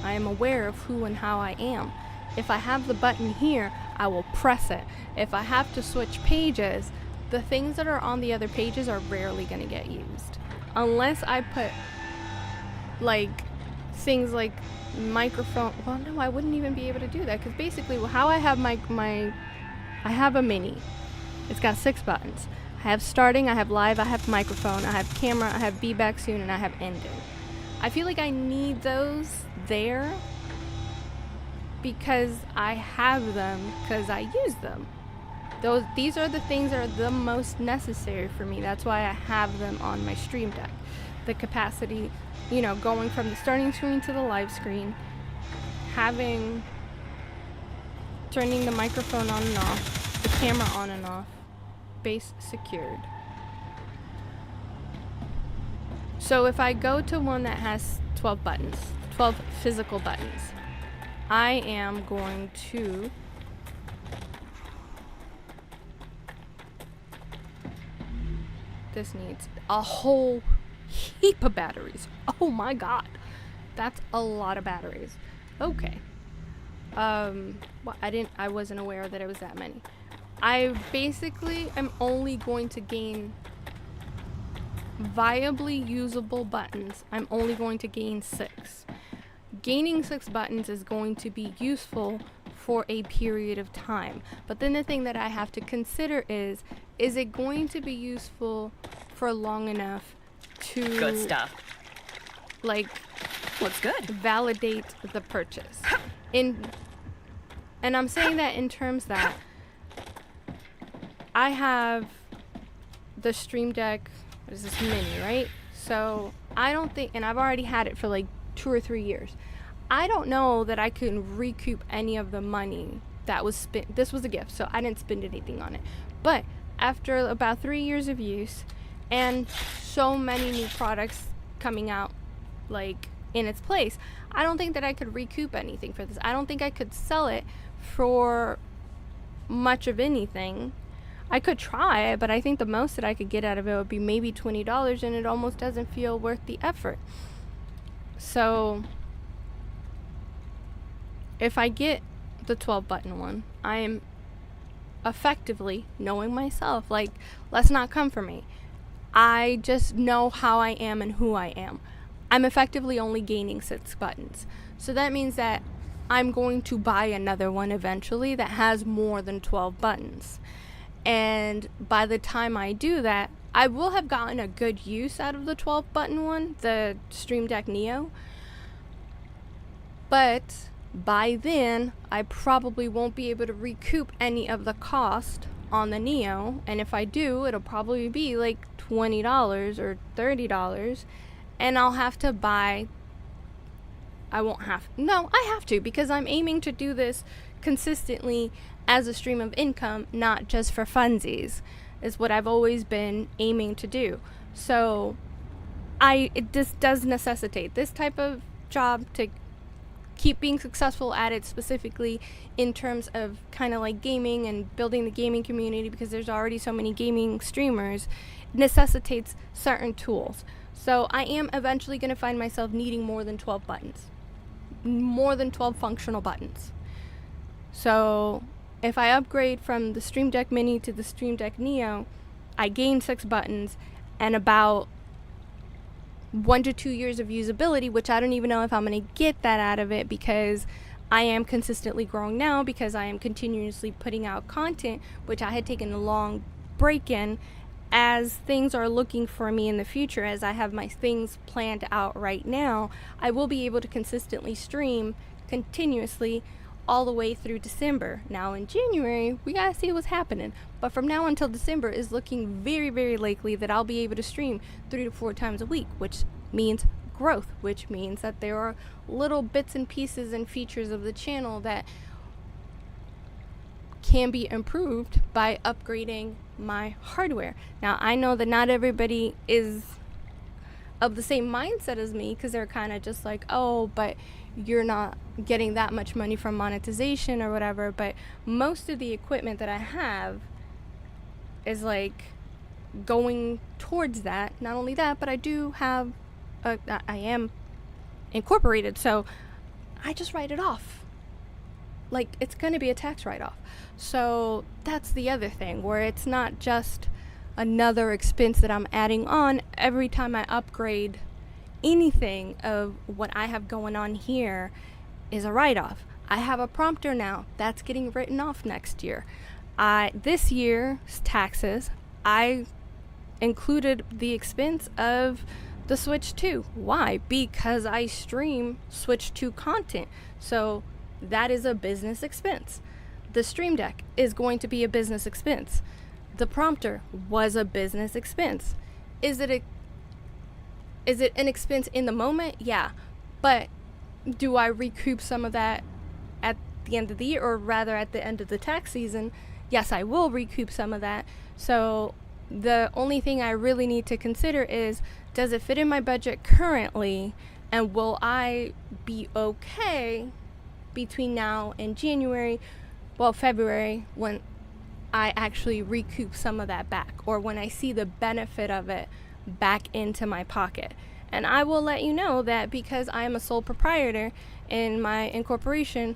I am aware of who and how I am. If I have the button here, I will press it. If I have to switch pages, the things that are on the other pages are rarely going to get used. Unless I put, like, things like microphone. Well, no, I wouldn't even be able to do that, because basically how I have I have a mini. It's got 6 buttons. I have starting, I have live, I have microphone, I have camera, I have be back soon, and I have ending. I feel like I need those there because I have them, because I use them. These are the things that are the most necessary for me. That's why I have them on my stream deck. The capacity, you know, going from the starting screen to the live screen, turning the microphone on and off, the camera on and off, base secured. So if I go to one that has 12 buttons, 12 physical buttons, I am going to this needs a whole heap of batteries. Oh my god, that's a lot of batteries. Okay. Well, I wasn't aware that it was that many. I basically am only going to gain viably usable buttons. I'm only going to gain 6. Gaining 6 buttons is going to be useful for a period of time. But then the thing that I have to consider is it going to be useful for long enough to Good stuff. Like, Looks good. Validate the purchase. And I'm saying that in terms that I have the Stream Deck, what is this, mini, right? So I don't think, and I've already had it for like 2 or 3 years. I don't know that I can recoup any of the money this was a gift, so I didn't spend anything on it. But after about 3 years of use and so many new products coming out like in its place, I don't think that I could recoup anything for this. I don't think I could sell it for much of anything. I could try, but I think the most that I could get out of it would be maybe $20, and it almost doesn't feel worth the effort. So if I get the 12 button one, I am effectively knowing myself, like, let's not come for me. I just know how I am and who I am. I'm effectively only gaining 6 buttons. So that means that I'm going to buy another one eventually that has more than 12 buttons. And by the time I do that, I will have gotten a good use out of the 12 button one, the Stream Deck Neo. But by then, I probably won't be able to recoup any of the cost on the Neo. And if I do, it'll probably be like $20 or $30. And I'll have to buy... I have to, because I'm aiming to do this consistently as a stream of income, not just for funsies, is what I've always been aiming to do. So this does necessitate this type of job to keep being successful at it, specifically in terms of kind of like gaming and building the gaming community, because there's already so many gaming streamers. It necessitates certain tools. So I am eventually going to find myself needing more than 12 buttons, more than 12 functional buttons. So if I upgrade from the Stream Deck Mini to the Stream Deck Neo, I gain 6 buttons and about 1 to 2 years of usability, which I don't even know if I'm going to get that out of it, because I am consistently growing now, because I am continuously putting out content, which I had taken a long break in. As things are looking for me in the future, as I have my things planned out right now, I will be able to consistently stream continuously all the way through December. Now in January, we gotta see what's happening. But from now until December is looking very, very likely that I'll be able to stream 3 to 4 times a week, which means growth, which means that there are little bits and pieces and features of the channel that can be improved by upgrading my hardware. Now, I know that not everybody is of the same mindset as me, because they're kind of just like, oh, but you're not getting that much money from monetization or whatever. But most of the equipment that I have is like going towards that. Not only that, but I do have I am incorporated, so I just write it off. Like, it's going to be a tax write-off. So that's the other thing, where it's not just another expense that I'm adding on every time I upgrade. Anything of what I have going on here is a write-off. I have a prompter now that's getting written off next year. This year's taxes, I included the expense of the Switch 2. Why? Because I stream Switch 2 content. So that is a business expense. The Stream Deck is going to be a business expense. The prompter was a business expense. Is it an expense in the moment? Yeah. But do I recoup some of that at the end of the year, or rather at the end of the tax season? Yes, I will recoup some of that. So the only thing I really need to consider is, does it fit in my budget currently, and will I be okay between now and February, when I actually recoup some of that back, or when I see the benefit of it back into my pocket. And I will let you know that because I am a sole proprietor in my incorporation,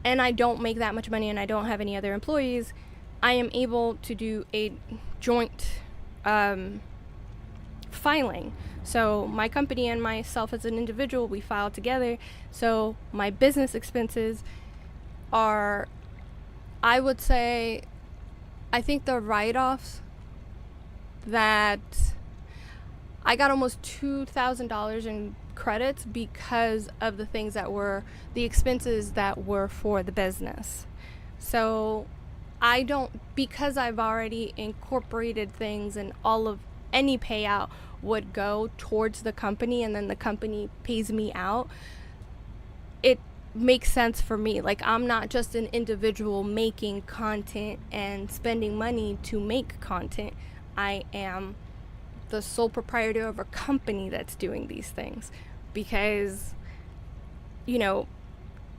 and I don't make that much money and I don't have any other employees, I am able to do a joint filing. So my company and myself as an individual, we file together. So my business expenses are, I would say, I think the write-offs that I got almost $2,000 in credits because of the things that were the expenses that were for the business. So I don't, because I've already incorporated things, and all of any payout would go towards the company and then the company pays me out, it makes sense for me. Like, I'm not just an individual making content and spending money to make content. I am the sole proprietor of a company that's doing these things, because, you know,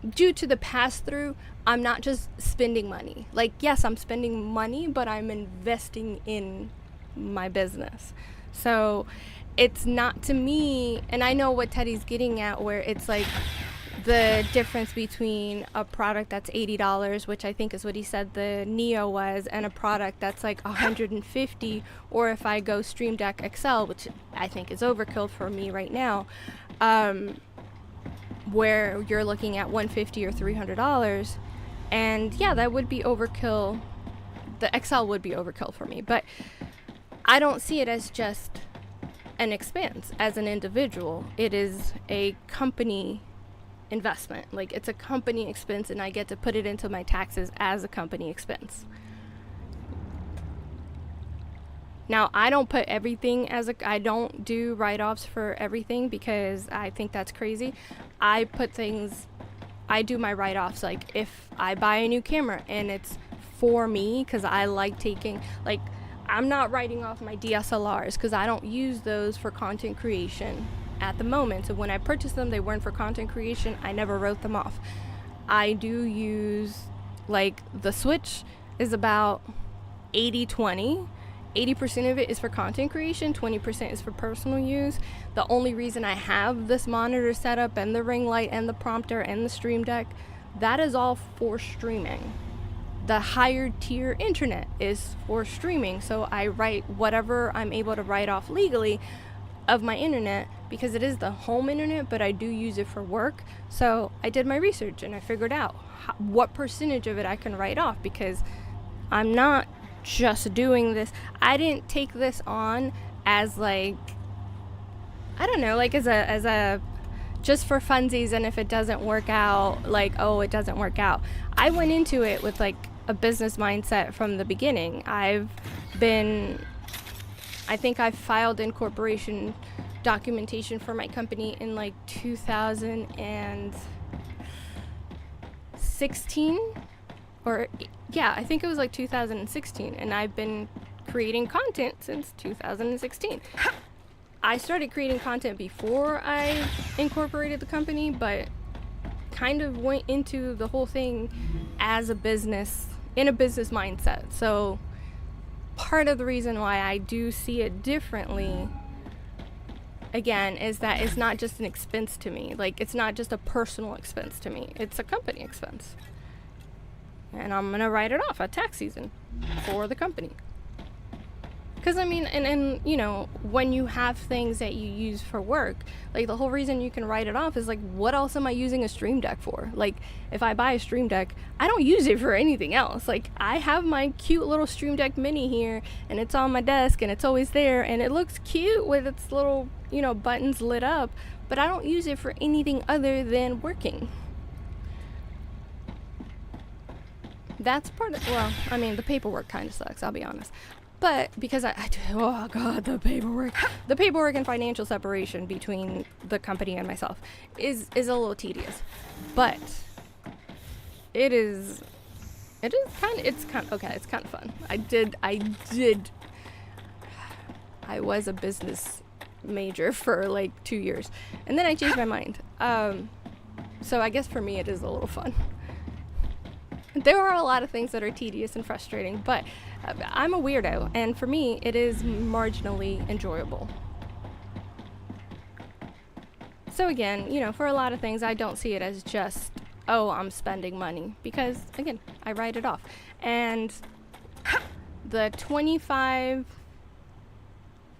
due to the pass-through, I'm not just spending money. Like, yes, I'm spending money, but I'm investing in my business. So it's not, to me, and I know what Teddy's getting at, where it's like the difference between a product that's $80, which I think is what he said the Neo was, and a product that's like $150, or if I go Stream Deck XL, which I think is overkill for me right now, where you're looking at $150 or $300. And yeah, that would be overkill. The XL would be overkill for me, but I don't see it as just an expense as an individual. It is a company investment. Like, it's a company expense, and I get to put it into my taxes as a company expense. Now, I don't put everything as I don't do write-offs for everything, because I think that's crazy. I do my write-offs, like, if I buy a new camera and it's for me, because I like taking, like, I'm not writing off my DSLRs because I don't use those for content creation at the moment. So when I purchased them, they weren't for content creation. I never wrote them off. I do use, like, the Switch is about 80-20. 80% of it is for content creation, 20% is for personal use. The only reason I have this monitor set up and the ring light and the prompter and the Stream Deck, that is all for streaming. The higher tier internet is for streaming, so I write whatever I'm able to write off legally of my internet, because it is the home internet, but I do use it for work. So I did my research and I figured out what percentage of it I can write off, because I'm not just doing this. I didn't take this on as, like, I don't know, like as a just for funsies, and if it doesn't work out, like, oh, it doesn't work out. I went into it with, like, a business mindset from the beginning. I think I filed incorporation documentation for my company in, like, 2016, or yeah, I think it was like 2016, and I've been creating content since 2016. I started creating content before I incorporated the company, but kind of went into the whole thing as a business, in a business mindset. So part of the reason why I do see it differently, again, is that it's not just an expense to me. Like, it's not just a personal expense to me. It's a company expense. And I'm going to write it off at tax season for the company. Because, I mean, and you know, when you have things that you use for work, like, the whole reason you can write it off is, like, what else am I using a Stream Deck for? Like, if I buy a Stream Deck, I don't use it for anything else. Like, I have my cute little Stream Deck Mini here, and it's on my desk, and it's always there, and it looks cute with its little, you know, buttons lit up, but I don't use it for anything other than working. That's part of, well, I mean, the paperwork kind of sucks, I'll be honest. But because I do, oh God, the paperwork and financial separation between the company and myself is a little tedious, but it's kind of fun. I was a business major for like 2 years, and then I changed my mind. So I guess for me it is a little fun. There are a lot of things that are tedious and frustrating, but I'm a weirdo, and for me, it is marginally enjoyable. So again, you know, for a lot of things, I don't see it as just, oh, I'm spending money, because, again, I write it off. And the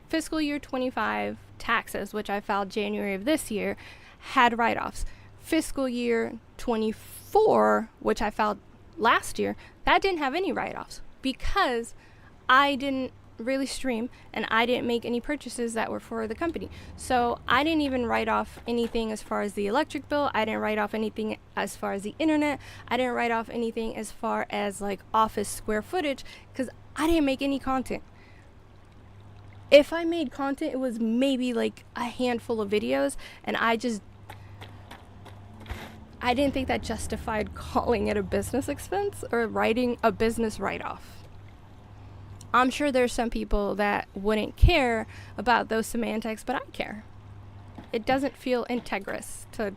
fiscal year 25 taxes, which I filed January of this year, had write-offs. Fiscal year 24, which I filed last year, that didn't have any write-offs, because I didn't really stream and I didn't make any purchases that were for the company. So I didn't even write off anything as far as the electric bill. I didn't write off anything as far as the internet. I didn't write off anything as far as like office square footage, because I didn't make any content. If I made content, it was maybe like a handful of videos, and I I didn't think that justified calling it a business expense or writing a business write-off. I'm sure there's some people that wouldn't care about those semantics, but I care. It doesn't feel integrous to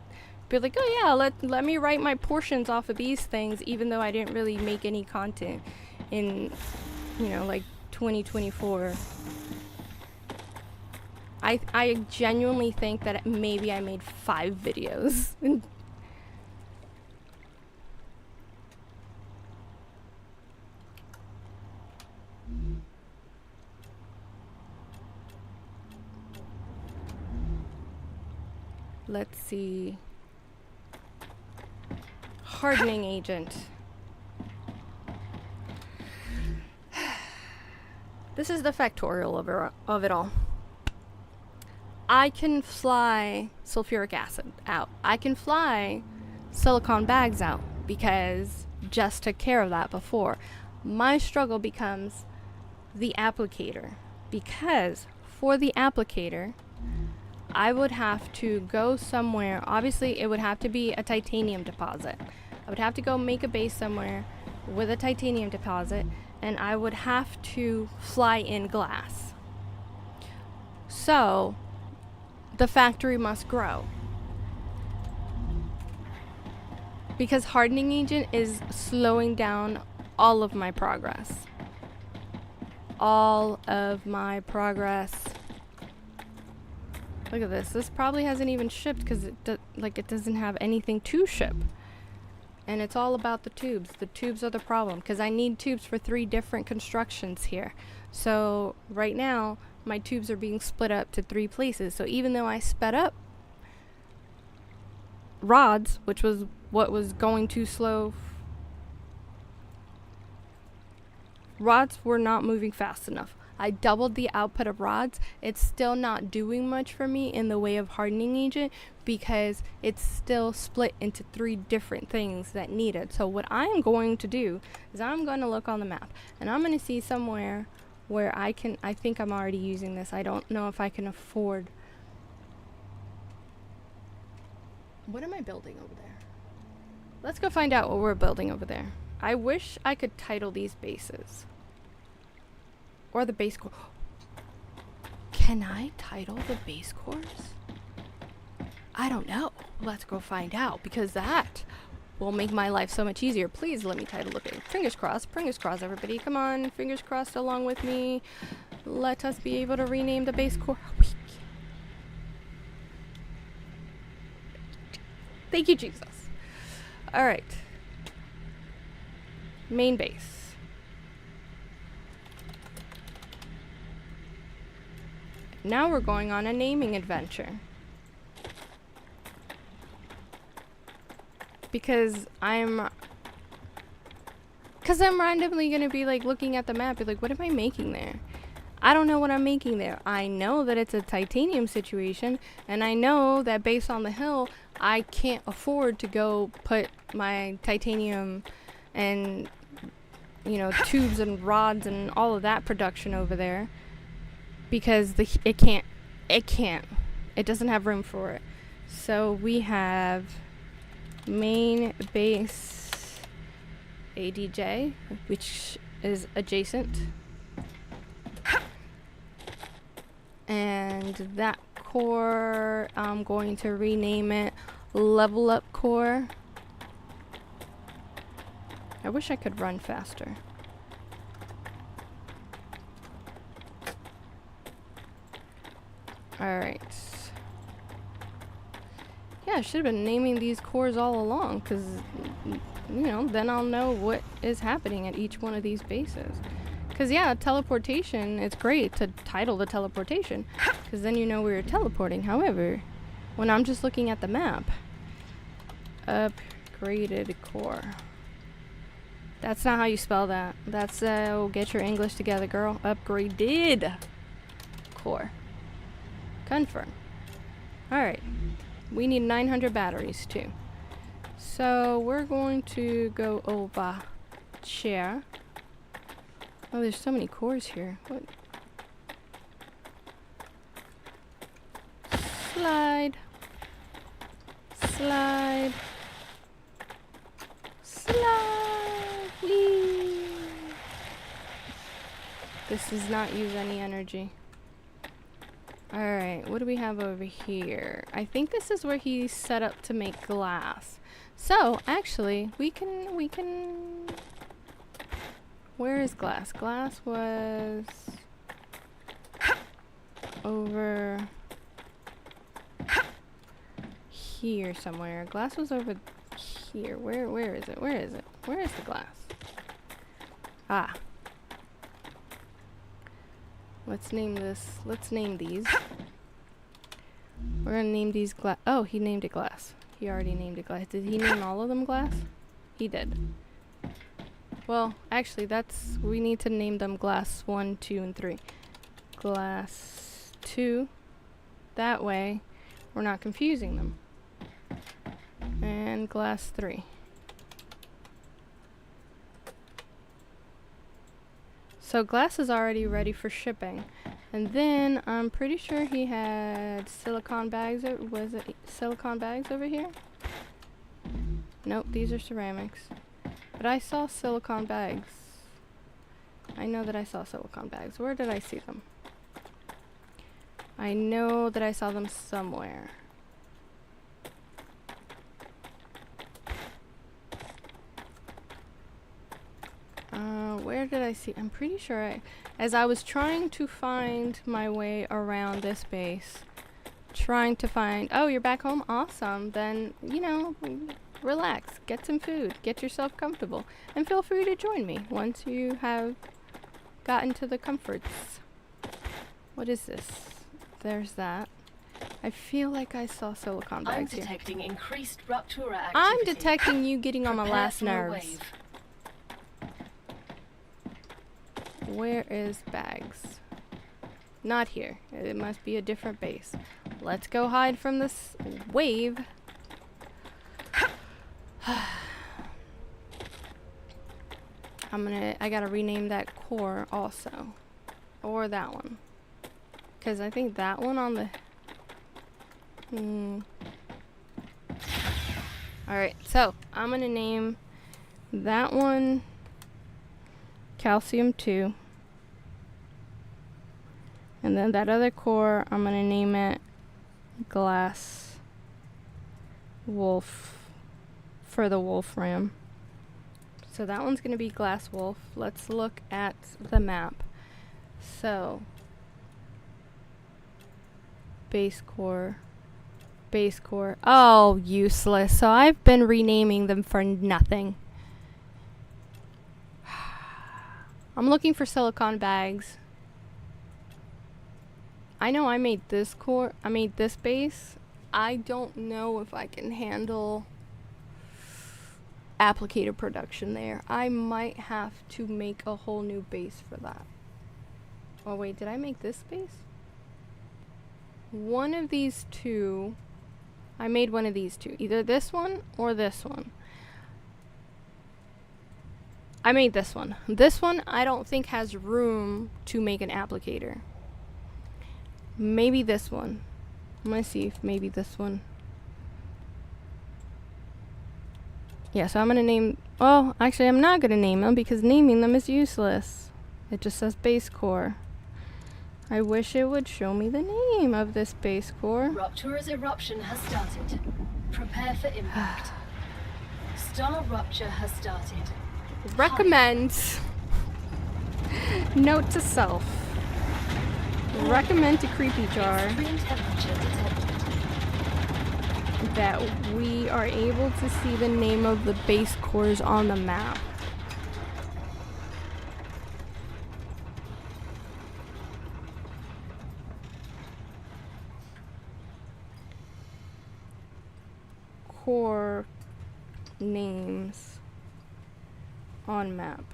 be like, oh yeah, let me write my portions off of these things, even though I didn't really make any content in, you know, like 2024. I genuinely think that maybe I made 5 videos. Let's see. Hardening agent. This is the factorial of it all. I can fly sulfuric acid out. I can fly silicone bags out because just took care of that before. My struggle becomes the applicator, because for the applicator, I would have to go somewhere. Obviously, it would have to be a titanium deposit. I would have to go make a base somewhere with a titanium deposit, and I would have to fly in glass. So, the factory must grow. Because hardening agent is slowing down all of my progress. All of my progress. Look at this. This probably hasn't even shipped because it doesn't have anything to ship. And it's all about the tubes. The tubes are the problem because I need tubes for 3 different constructions here. So right now, my tubes are being split up to 3 places. So even though I sped up rods, which was what was going too slow, rods were not moving fast enough. I doubled the output of rods. It's still not doing much for me in the way of hardening agent because it's still split into 3 different things that need it. So what I'm going to do is I'm going to look on the map and I'm going to see somewhere where I think I'm already using this. I don't know if I can afford. What am I building over there? Let's go find out what we're building over there. I wish I could title these bases. Or the base core. Can I title the base cores? I don't know. Let's go find out because that will make my life so much easier. Please let me title it. Fingers crossed, everybody. Come on, fingers crossed along with me. Let us be able to rename the base core. Thank you, Jesus. All right. Main base. Now we're going on a naming adventure. Because I'm randomly gonna be like looking at the map, be like, what am I making there? I don't know what I'm making there. I know that it's a titanium situation, and I know that based on the hill, I can't afford to go put my titanium and, you know, tubes and rods and all of that production over there. Because it doesn't have room for it. So we have main base ADJ, which is adjacent. And that core, I'm going to rename it Level Up Core. I wish I could run faster. Alright. Yeah, I should have been naming these cores all along, because, you know, then I'll know what is happening at each one of these bases. Because, yeah, teleportation, it's great to title the teleportation, because then you know where you're teleporting. However, when I'm just looking at the map, upgraded core. That's not how you spell that. That's, get your English together, girl. Upgraded core. Confirm. Alright. We need 900 batteries too. So we're going to go over here. Oh, there's so many cores here. What? Slide. Slide. This does not use any energy. Alright, what do we have over here? I think this is where he's set up to make glass. So, actually, we can... Where is glass? Glass was... over... here somewhere. Glass was over here. Where is it? Where is it? Where is the glass? Ah. Let's name this. Let's name these. We're gonna name these glass. Oh, he named it glass. He already named it glass. Did he name all of them glass? He did. Well, actually, that's... we need to name them glass 1, 2, and 3. Glass 2. That way, we're not confusing them. And glass 3. So glass is already ready for shipping. And then I'm pretty sure he had silicone bags. Was it silicone bags over here? Nope, these are ceramics. But I saw silicone bags. I know that I saw silicone bags. Where did I see them? I know that I saw them somewhere. Where did I see? I'm pretty sure as I was trying to find my way around this base, trying to find, oh, you're back home? Awesome. Then, you know, relax, get some food, get yourself comfortable, and feel free to join me once you have gotten to the comforts. What is this? There's that. I feel like I saw silicone bags here. I'm detecting increased rupture activity. I'm detecting you getting on my last nerves. Where is bags? Not here. It must be a different base. Let's go hide from this wave. I gotta rename that core also. Or that one. Because I think that one on the... Alright, so I'm gonna name that one Calcium 2. And then that other core, I'm gonna name it Glass Wolf for the Wolfram. So that one's gonna be Glass Wolf. Let's look at the map. So base core. Oh, useless. So I've been renaming them for nothing. I'm looking for silicone bags. I know I made this core. I made this base. I don't know if I can handle applicator production there. I might have to make a whole new base for that. Oh wait, did I make this base? One of these two. I made one of these two. Either this one or this one. I made this one. This one I don't think has room to make an applicator. Maybe this one. I'm gonna see if maybe this one. Yeah, so I'm gonna name... Oh, actually I'm not gonna name them because naming them is useless. It just says base core. I wish it would show me the name of this base core. Rupture's eruption has started. Prepare for impact. StarRupture has started. Recommend. Note to self. Recommend to Creepy Jar Extreme temperature detected. that we are able to see the name of the base cores on the map. Core names on map.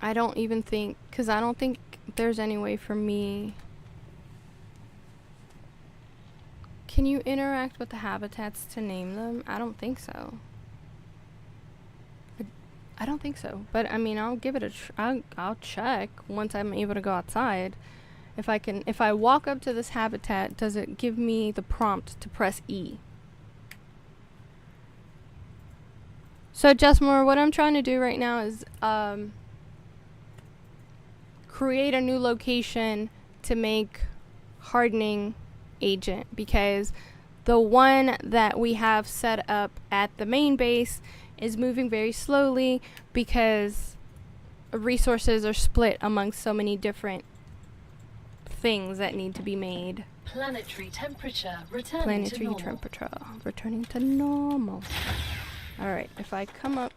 I don't even think, because I don't think there's any way for me. Can you interact with the habitats to name them? I don't think so. I don't think so. But I mean, I'll give it a I'll check once I'm able to go outside. If I walk up to this habitat, does it give me the prompt to press E? So Jesmore, what I'm trying to do right now is create a new location to make hardening agent, because the one that we have set up at the main base is moving very slowly because resources are split amongst so many different things that need to be made. Planetary temperature returning to normal. Returning to normal. Alright, if I come up,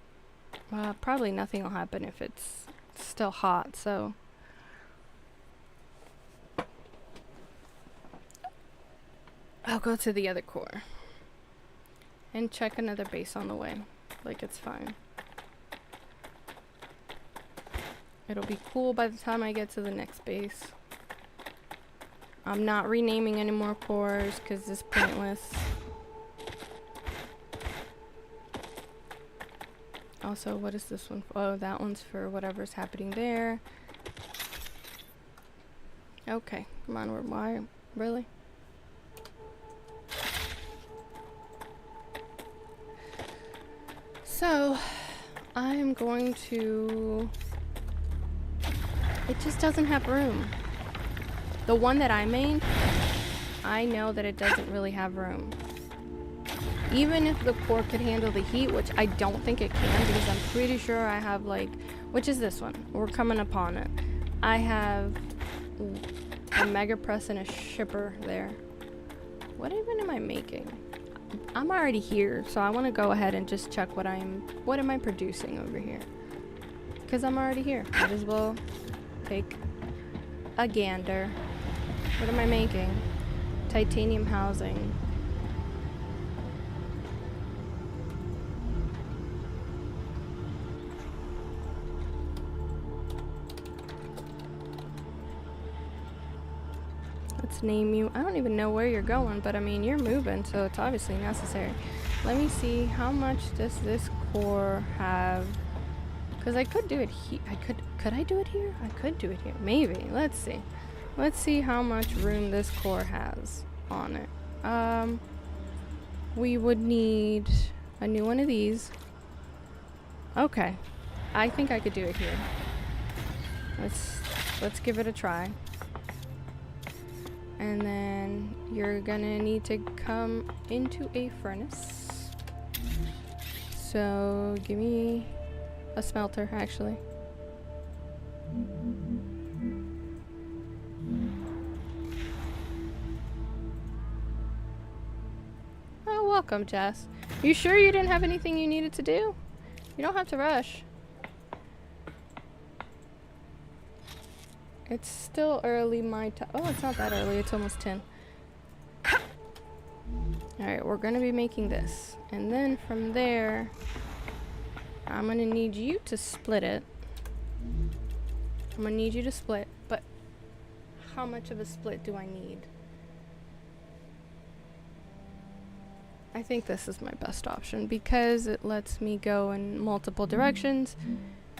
probably nothing will happen if it's still hot, so. I'll go to the other core and check another base on the way. Like, it's fine. It'll be cool by the time I get to the next base. I'm not renaming any more cores because it's pointless. Also, what is this one for? Oh, that one's for whatever's happening there. Okay, come on, why? Really? So, I'm going to... It just doesn't have room. The one that I made, I know that it doesn't really have room. Even if the core could handle the heat, which I don't think it can, because I'm pretty sure I have, like... Which is this one? We're coming upon it. I have a mega press and a shipper there. What even am I making? I'm already here, so I want to go ahead and just check what am I producing over here? Because I'm already here. Might as well take a gander. What am I making? Titanium housing. Let's name you. I don't even know where you're going, but I mean, you're moving, so it's obviously necessary. Let me see, how much does this core have? Because I could do it here. Could I do it here? I could do it here. Maybe. Let's see. Let's see how much room this core has on it. We would need a new one of these. Okay. I think I could do it here. Let's give it a try. And then you're gonna need to come into a furnace. So give me a smelter, actually. Oh, welcome, Jess. You sure you didn't have anything you needed to do? You don't have to rush. It's still early my time. Oh, it's not that early. It's almost 10. Alright, we're going to be making this. And then from there, I'm going to need you to split it. I'm going to need you to split. But how much of a split do I need? I think this is my best option because it lets me go in multiple directions.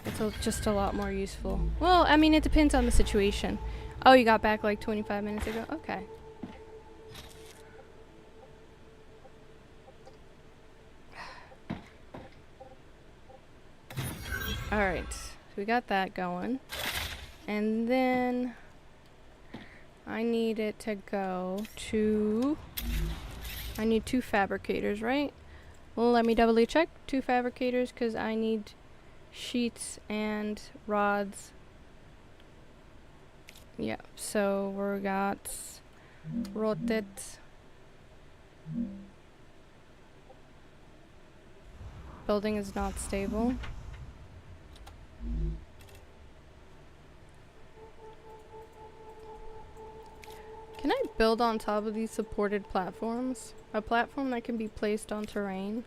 It's just a lot more useful. Well, I mean, it depends on the situation. Oh, you got back like 25 minutes ago? Okay. Alright, so we got that going. And then I need it to go to... I need 2 fabricators, right? Well, let me doubly check. 2 fabricators because I need sheets and rods. Yeah, so we got rotate. Building is not stable. Can I build on top of these supported platforms? A platform that can be placed on terrain?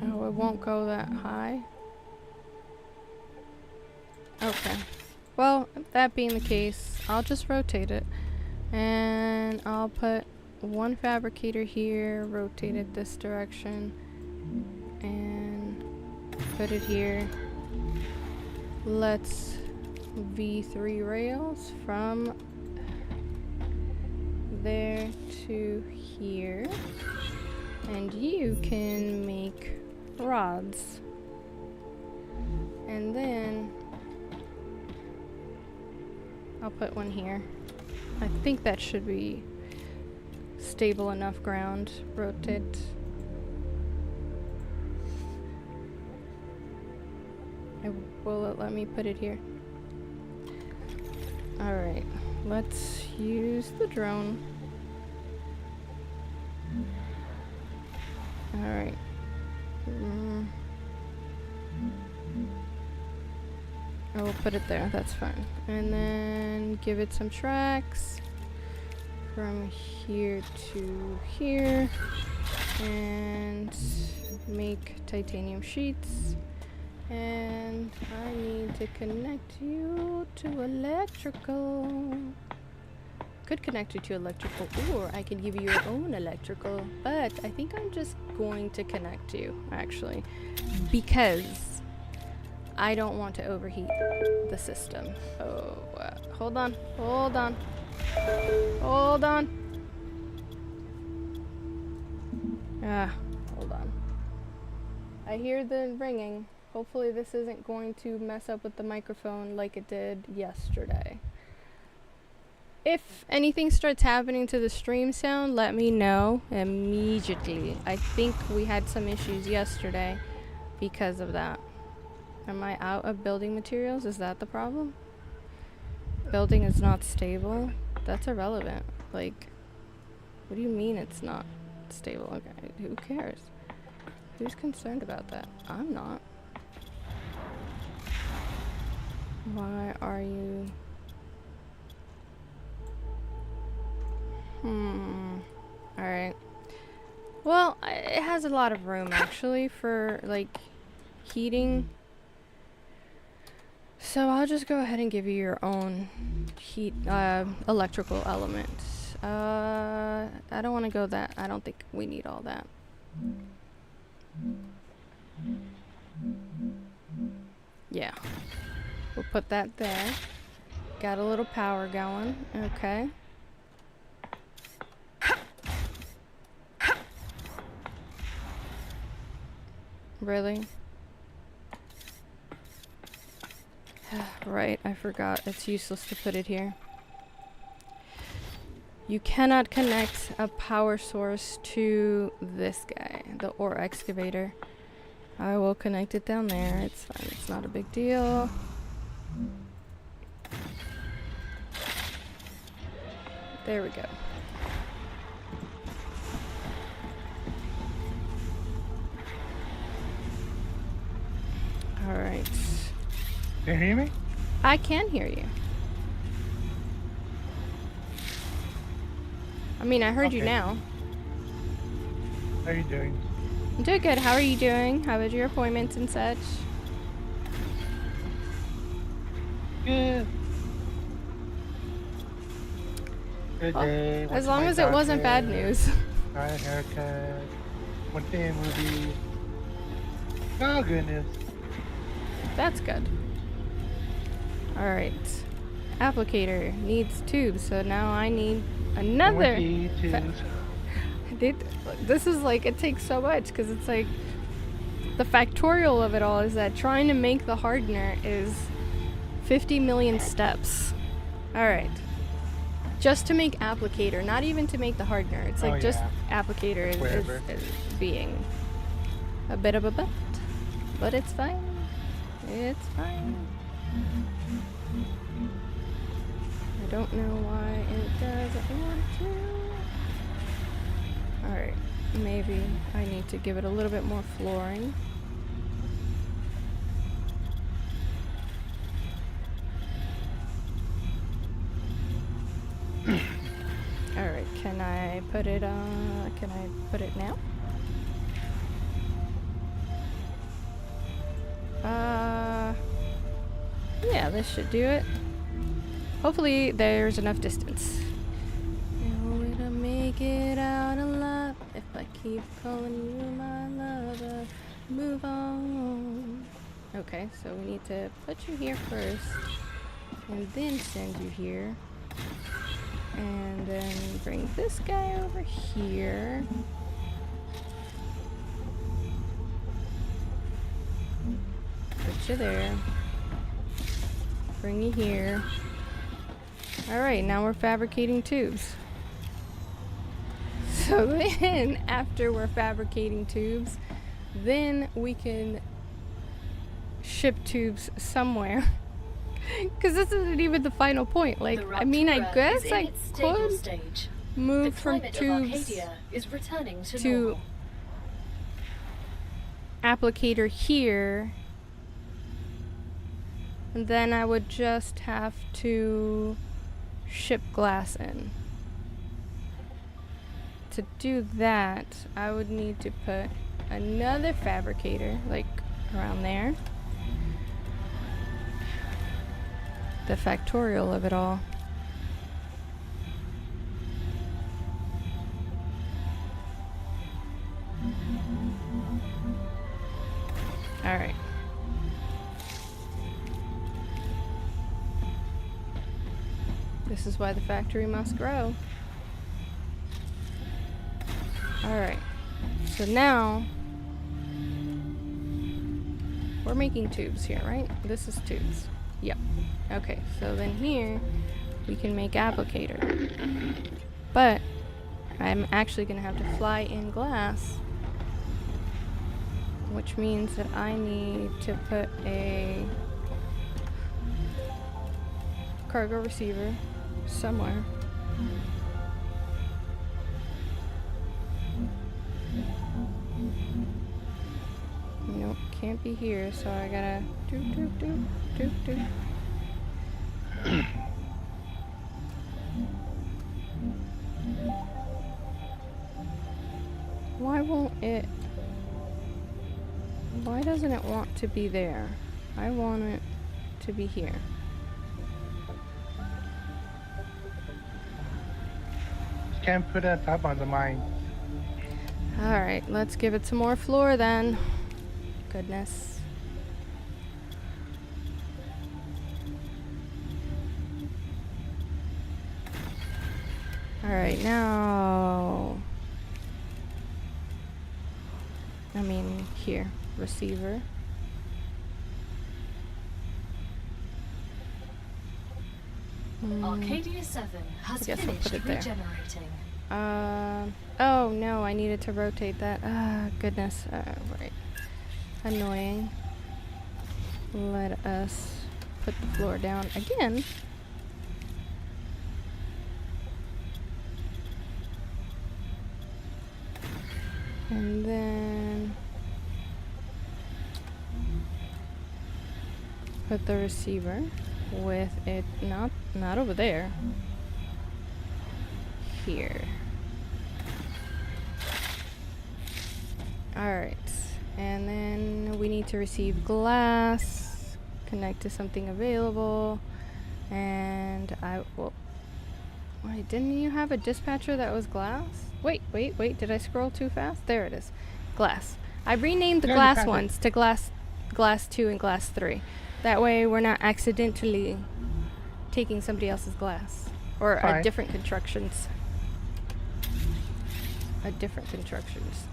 Oh, it won't go that high. Okay. Well, that being the case, I'll just rotate it. And I'll put 1 fabricator here, rotate it this direction, and put it here. Let's V3 rails from there to here. And you can make rods. And then I'll put one here. I think that should be stable enough ground. Rotate. Will it let me put it here? Alright, let's use the drone. Alright. I will put it there, that's fine. And then give it some tracks from here to here. And make titanium sheets. And I need to connect you to electrical. Could connect you to electrical, or I could give you your own electrical, but I think I'm just going to connect you, actually, because I don't want to overheat the system. Oh, hold on, hold on, hold on. Hold on. I hear the ringing. Hopefully this isn't going to mess up with the microphone like it did yesterday. If anything starts happening to the stream sound, let me know immediately. I think we had some issues yesterday because of that. Am I out of building materials? Is that the problem? Building is not stable? That's irrelevant. Like, what do you mean it's not stable? Okay, who cares? Who's concerned about that? I'm not. Why are you... Alright. Well, it has a lot of room, actually, for, like, heating. So I'll just go ahead and give you your own heat, electrical element. I don't want to go that. I don't think we need all that. Yeah. We'll put that there. Got a little power going. Okay. Really? Right, I forgot. It's useless to put it here. You cannot connect a power source to this guy, the ore excavator. I will connect it down there. It's fine. It's not a big deal. There we go. Alright. Can you hear me? I can hear you. I mean, I heard you now. How are you doing? I'm doing good. How are you doing? How was your appointments and such? Good. Good Well, day. Went as to long my as it wasn't bad doctor, news. got a haircut. Went to a movie. Oh goodness. That's good. Alright. Applicator needs tubes, so now I need another. Went to eat too. This is like, it takes so much, because it's like, the factorial of it all is that trying to make the hardener is 50 million steps. Alright. Just to make applicator, not even to make the hardener. It's like just applicator is being a bit of a butt. But it's fine. It's fine. I don't know why it doesn't want to. Alright, maybe I need to give it a little bit more flooring. Alright, can I put it now? Yeah, this should do it. Hopefully there's enough distance. Way to make it out alive. If I keep calling you my lover, move on. Okay, so we need to put you here first, and then send you here. And then bring this guy over here. Put you there. Bring you here. Alright, now we're fabricating tubes. So then, after we're fabricating tubes, then we can ship tubes somewhere. Because this isn't even the final point. Like, I mean, I guess I could move from tubes to applicator here. And then I would just have to ship glass in. To do that, I would need to put another fabricator, like around there. The factorial of it all. Alright. This is why the factory must grow. Alright. So now we're making tubes here, right? This is tubes. Yep. Okay, so then here we can make applicator. But I'm actually gonna have to fly in glass, which means that I need to put a cargo receiver somewhere. Nope, can't be here, so I gotta do. Why won't it? Why doesn't it want to be there? I want it to be here. Can't put a top on the mine. Alright, let's give it some more floor then. Goodness. Alright, now... I mean, here. Receiver. Arcadia 7 has finished regenerating. Oh no, I needed to rotate that. Ah, goodness. Right. Annoying. Let us put the floor down again. And then put the receiver with it not over there. Here. Alright. And then we need to receive glass, connect to something available, and wait, didn't you have a dispatcher that was glass? Wait, did I scroll too fast? There it is. Glass. I renamed the glass ones to glass 2 and glass 3. That way we're not accidentally taking somebody else's glass. Or a different construction's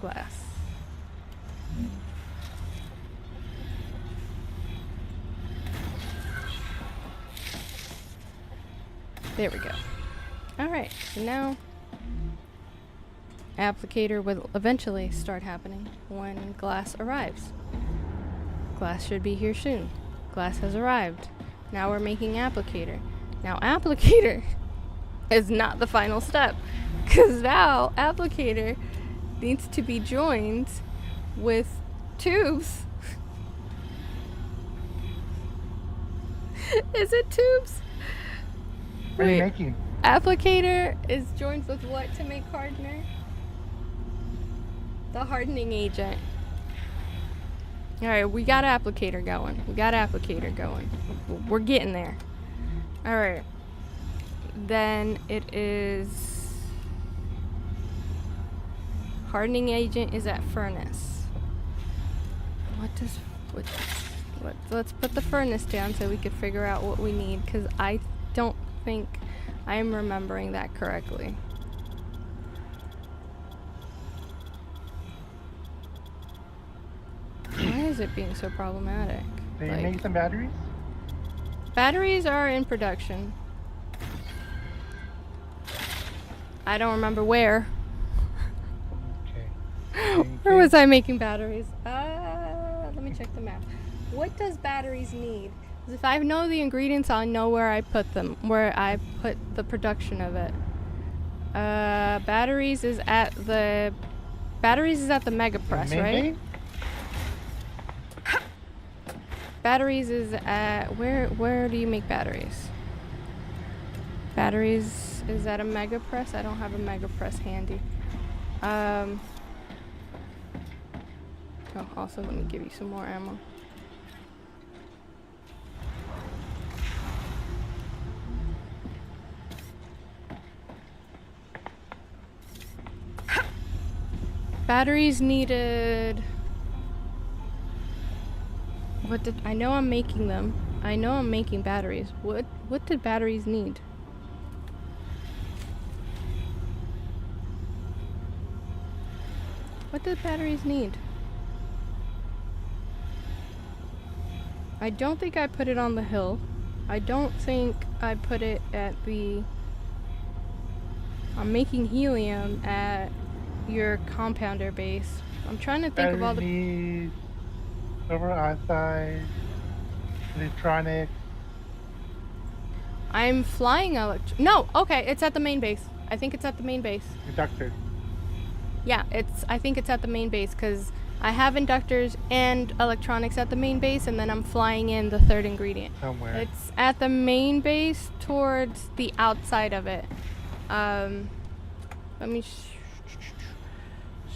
glass. There we go. Alright, so now applicator will eventually start happening when glass arrives. Glass should be here soon. Glass has arrived. Now we're making applicator. Now applicator is not the final step, because now applicator needs to be joined with tubes. Is it tubes? What are you making? Applicator is joined with what to make hardener? The hardening agent. Alright, we got applicator going. We're getting there. Alright. Then it is... hardening agent is at furnace. Let's put the furnace down so we could figure out what we need, because I don't think I am remembering that correctly. Why is it being so problematic? They Like, make some batteries? batteries are in production. I don't remember where. Okay. Where was I making batteries? Let me check the map. What does batteries need? 'Cause if I know the ingredients, I'll know where I put them, where I put the production of it. Batteries is at the Mega Press, Main right? base? Batteries is at where do you make batteries? Batteries is at a Mega Press. I don't have a Mega Press handy. Oh, also let me give you some more ammo. Batteries needed. What did I know? I'm making them. I know I'm making batteries. What did batteries need? What did batteries need? I don't think I put it on the hill. I don't think I put it at the... I'm making helium at your compounder base. I'm trying to think of all the... Batteries, silver oxide, electronics. I'm flying No, okay, it's at the main base. I think it's at the main base. Inductors. Yeah, I think it's at the main base because I have inductors and electronics at the main base, and then I'm flying in the third ingredient. Somewhere. It's at the main base towards the outside of it. Let me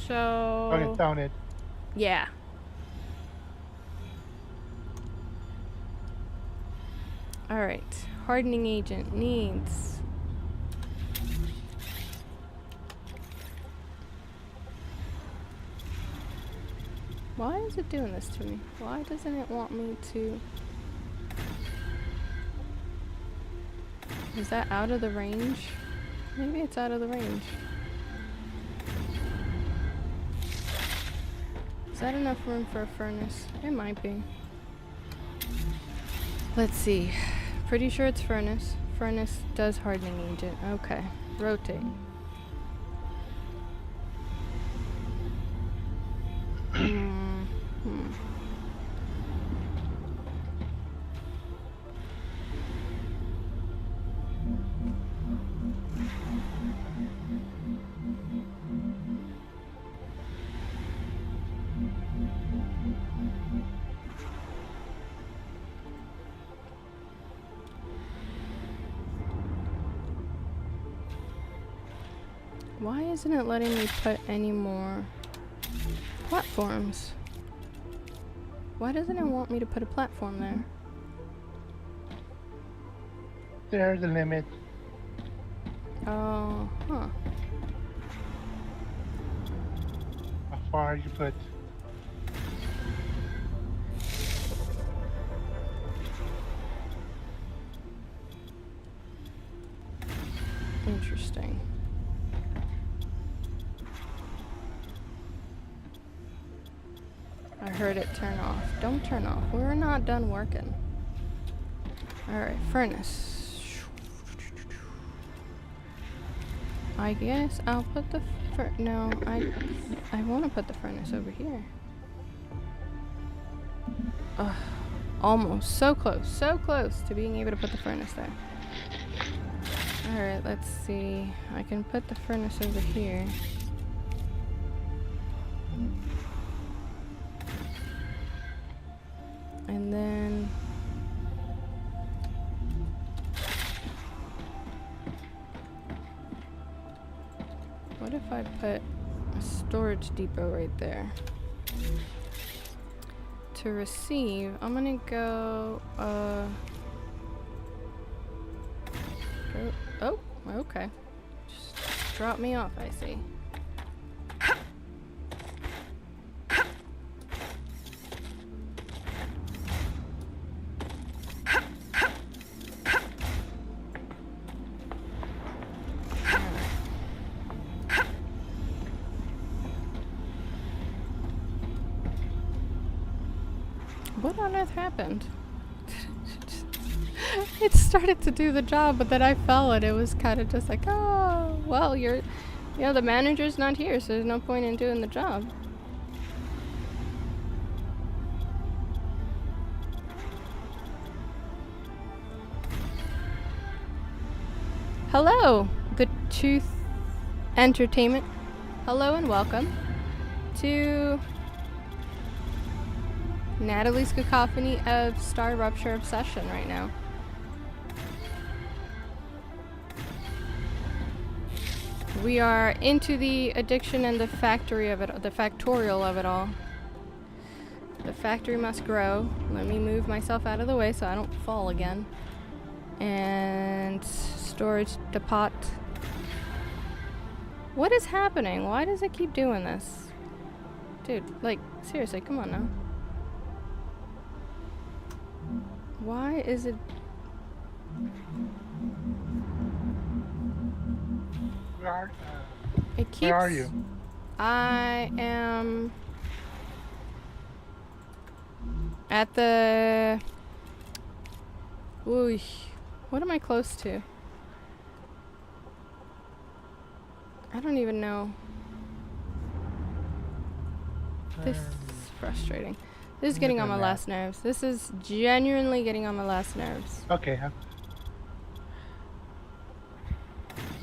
so... Okay, found it. Yeah. Alright. Hardening agent needs... Why is it doing this to me? Why doesn't it want me to... Is that out of the range? Maybe it's out of the range. Is that enough room for a furnace? It might be. Let's see. Pretty sure it's furnace. Furnace does hardening agent. Okay. Rotate. Why isn't it letting me put any more platforms? Why doesn't it want me to put a platform there? There's a limit. Oh, huh. How far you put. Interesting. I heard it turn off. Don't turn off. We're not done working. Alright, furnace. I guess I'll put the no, I want to put the furnace over here. Ugh, almost. So close to being able to put the furnace there. Alright, let's see. I can put the furnace over here. And then... What if I put a storage depot right there? To receive, I'm gonna go, oh, okay. Just drop me off, I see. What on earth happened? It started to do the job, but then I fell and it was kind of just like, oh, well, the manager's not here, so there's no point in doing the job. Hello, the Truth Entertainment. Hello and welcome to Nathaly's Cacophony of StarRupture Obsession right now. We are into the addiction and the factory of it, the factorial of it all. The factory must grow. Let me move myself out of the way so I don't fall again. And storage depot. What is happening? Why does it keep doing this? Dude, like, seriously, come on now. Why is it... Where are you? I am at the... Ooh, what am I close to? I don't even know. This is frustrating. This is getting on my last nerves. This is genuinely getting on my last nerves. Okay.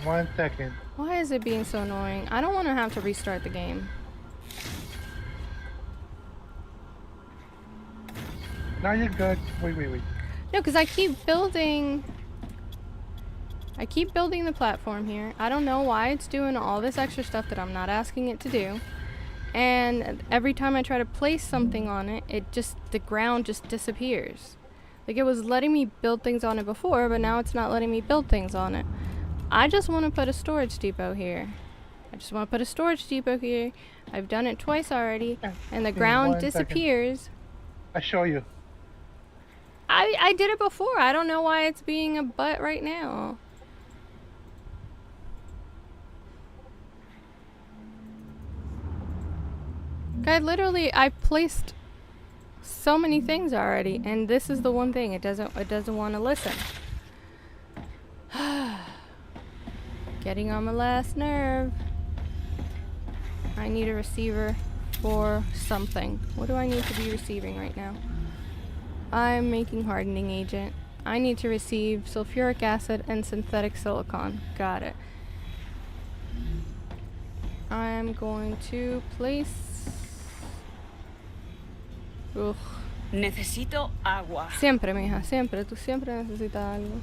1 second. Why is it being so annoying? I don't want to have to restart the game. No, you're good. Wait. No, because I keep building the platform here. I don't know why it's doing all this extra stuff that I'm not asking it to do. And every time I try to place something on it, the ground just disappears. Like, it was letting me build things on it before, but now it's not letting me build things on it. I just want to put a storage depot here. I've done it twice already, and the ground disappears. I show you. I did it before. I don't know why it's being a butt right now. I've placed so many things already, and this is the one thing it doesn't want to listen. Getting on my last nerve. I need a receiver for something. What do I need to be receiving right now? I'm making hardening agent. I need to receive sulfuric acid and synthetic silicon. Got it. I'm going to place... Ugh. Necesito agua. Siempre, mija, siempre. Tú siempre necesitas algo.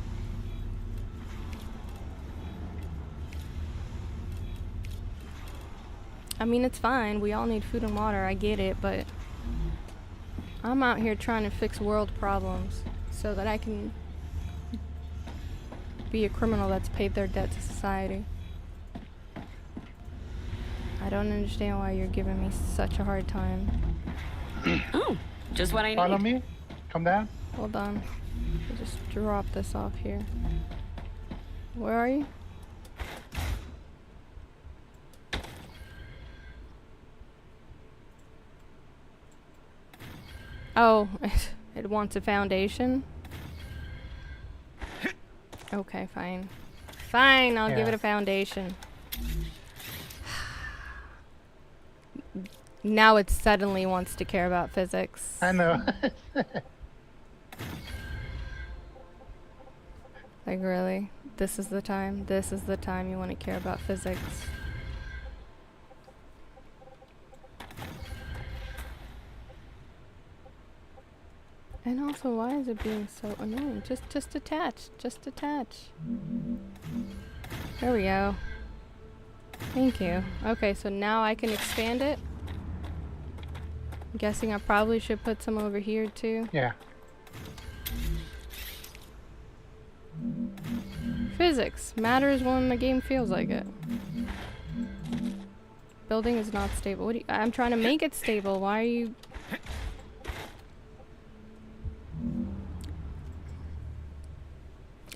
I mean, it's fine. We all need food and water. I get it, but I'm out here trying to fix world problems so that I can be a criminal that's paid their debt to society. I don't understand why you're giving me such a hard time. Oh, just what I need. Follow me. Come down. Hold on. I'll just drop this off here. Where are you? Oh, it wants a foundation? Okay, fine. Fine, I'll give it a foundation. Now it suddenly wants to care about physics. I know. Like, really? This is the time? This is the time you want to care about physics? And also, why is it being so annoying? Just attach. Just attach. There we go. Thank you. Okay, so now I can expand it. I'm guessing I probably should put some over here too. Yeah. Physics matters when the game feels like it. Building is not stable. What do you, I'm trying to make it stable. Why are you...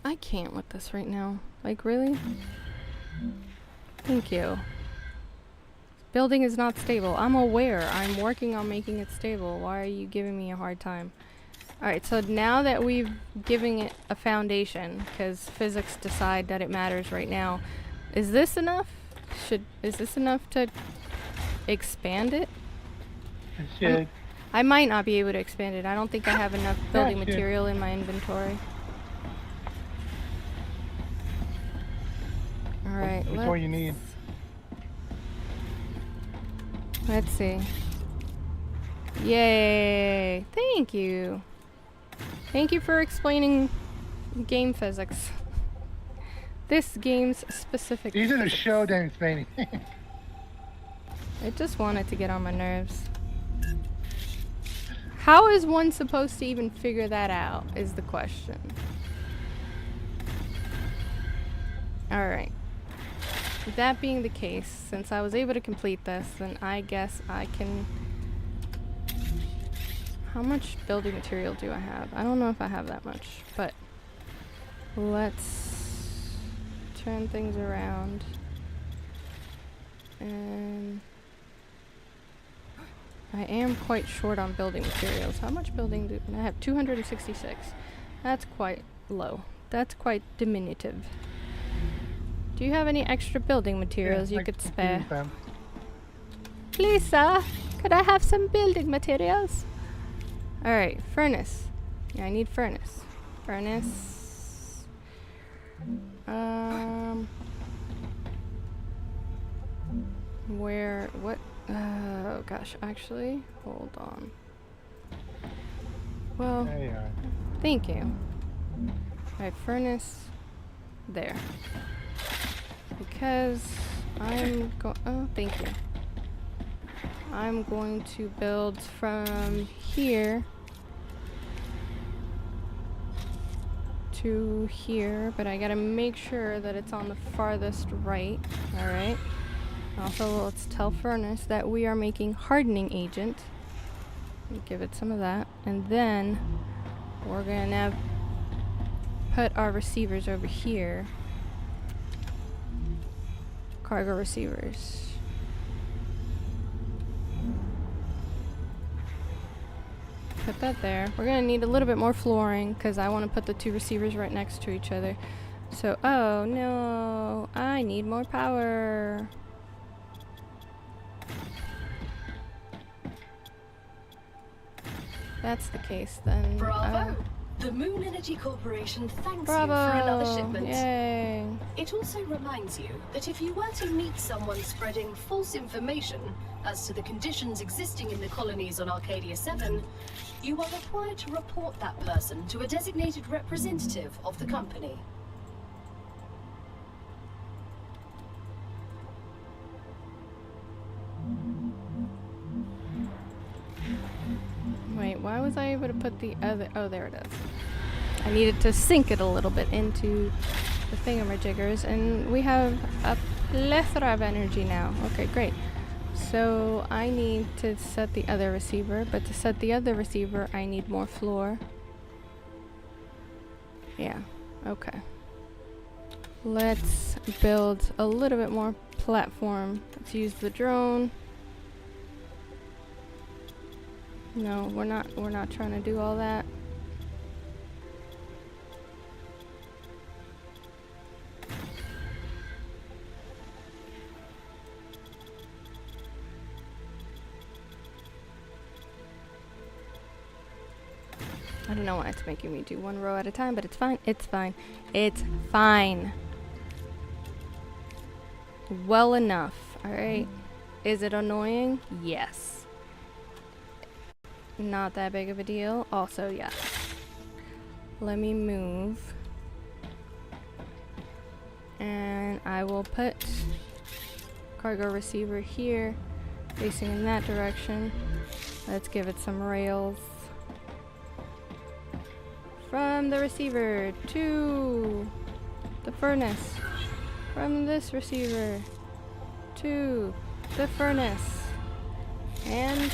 I can't with this right now. Like, really? Thank you. building is not stable. I'm aware. I'm working on making it stable. Why are you giving me a hard time? Alright, so now that we've given it a foundation, because physics decide that it matters right now, is this enough? Is this enough to expand it? It should. I might not be able to expand it. I don't think I have enough building Gotcha. material in my inventory. Alright, That's all you need. let's see. Yay! Thank you. Thank you for explaining game physics. This game's specific. These are the physics. show damn explaining. I just wanted to get on my nerves. How is one supposed to even figure that out, is the question. Alright. That being the case, since I was able to complete this, then I guess I can... How much building material do I have? I don't know if I have that much, but let's turn things around. And I am quite short on building materials. How much building do I have? 266. That's quite low. That's quite diminutive. Do you have any extra building materials you could spare? Please, sir, could I have some building materials? Alright, furnace. Yeah, I need furnace. Furnace. Where, what? Oh gosh, actually, hold on. Well, There you are. thank you. Alright, furnace. There. Because I'm oh, thank you. I'm going to build from here to here, but I gotta make sure that it's on the farthest right. Alright. Also, let's tell furnace that we are making hardening agent. Give it some of that. And then we're gonna put our receivers over here. Cargo receivers. Put that there. We're gonna need a little bit more flooring because I want to put the two receivers right next to each other. So, oh no, I need more power. That's the case then. Bravo! The Moon Energy Corporation thanks Bravo! you for another shipment. Yay! It also reminds you that if you were to meet someone spreading false information as to the conditions existing in the colonies on Arcadia 7, you are required to report that person to a designated representative of the company. Wait, why was I able to put the other... Oh, there it is. I needed to sink it a little bit into the thingamajiggers, and we have a plethora of energy now. Okay, great. So I need to set the other receiver, but to set the other receiver, I need more floor. Yeah, okay. Let's build a little bit more platform. Let's use the drone. No, we're not trying to do all that. I don't know why it's making me do one row at a time, but it's fine. It's fine. It's fine. Well enough. Alright. Is it annoying? Yes. Not that big of a deal. Also, yes. Let me move. And I will put cargo receiver here, facing in that direction. Let's give it some rails. From the receiver to the furnace. From this receiver to the furnace. And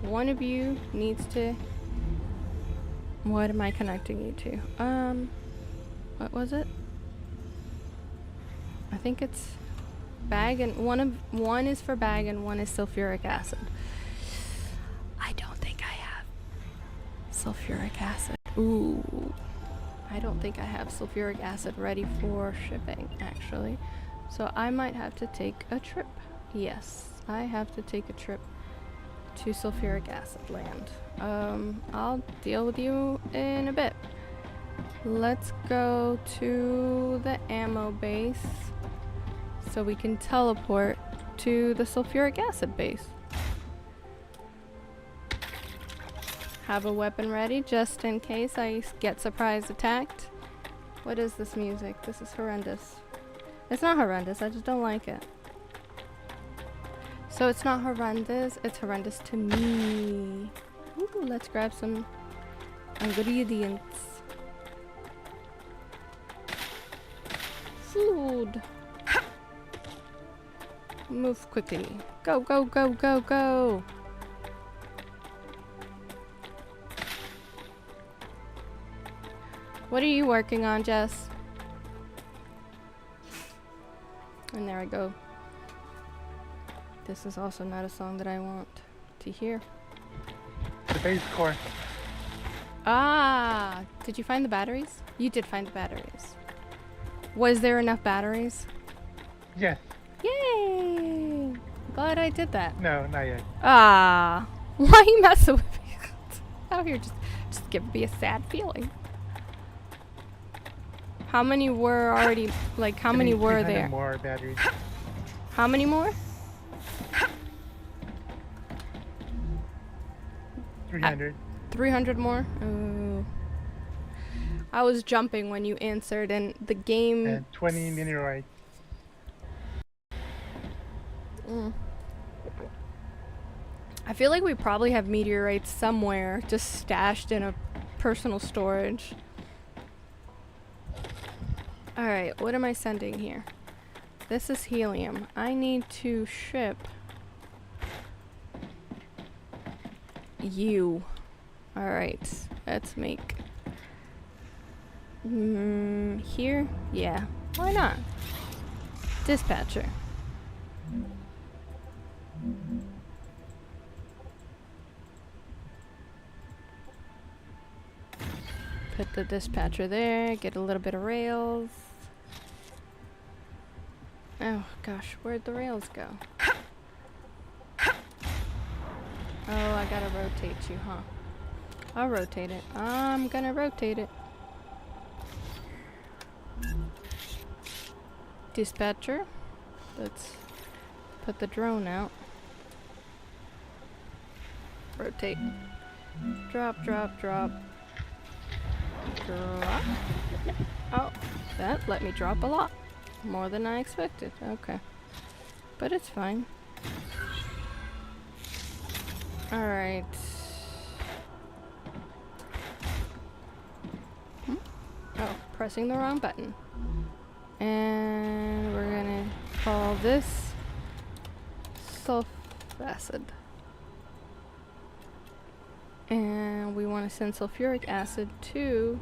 one of you needs to... What am I connecting you to? What was it? I think it's Bag and one is for bag and one is sulfuric acid. I don't think I have sulfuric acid. Ooh. I don't think I have sulfuric acid ready for shipping, actually. So I might have to take a trip. Yes, I have to take a trip to sulfuric acid land. I'll deal with you in a bit. Let's go to the ammo base so we can teleport to the sulfuric acid base. Have a weapon ready just in case I get surprise attacked. What is this music? This is horrendous. It's not horrendous, I just don't like it. So it's not horrendous, it's horrendous to me. Ooh, let's grab some ingredients. Food. Move quickly. Go, go, go, go, go. What are you working on, Jess? And there I go. This is also not a song that I want to hear. The base core. Ah! Did you find the batteries? You did find the batteries. Was there enough batteries? Yes. Yay! Glad I did that. No, not yet. Ah! Why you messing with me? Out here just give me a sad feeling. How many were already, like, how many were there? More batteries. How many more? 300. 300 more? Ooh. I was jumping when you answered and the game... And 20 meteorites. I feel like we probably have meteorites somewhere just stashed in a personal storage. Alright, what am I sending here? This is helium. I need to ship you. Alright, let's make here? Yeah, why not? Dispatcher. Put the dispatcher there, get a little bit of rails. Oh gosh, where'd the rails go? Oh, I gotta rotate you, huh? I'll rotate it. I'm gonna rotate it. Dispatcher. Let's put the drone out. Rotate. Drop, drop, drop. Drop. Oh, that let me drop a lot. More than I expected. Okay. But it's fine. Alright. Oh, pressing the wrong button. And we're gonna call this sulfuric acid. And we want to send sulfuric acid to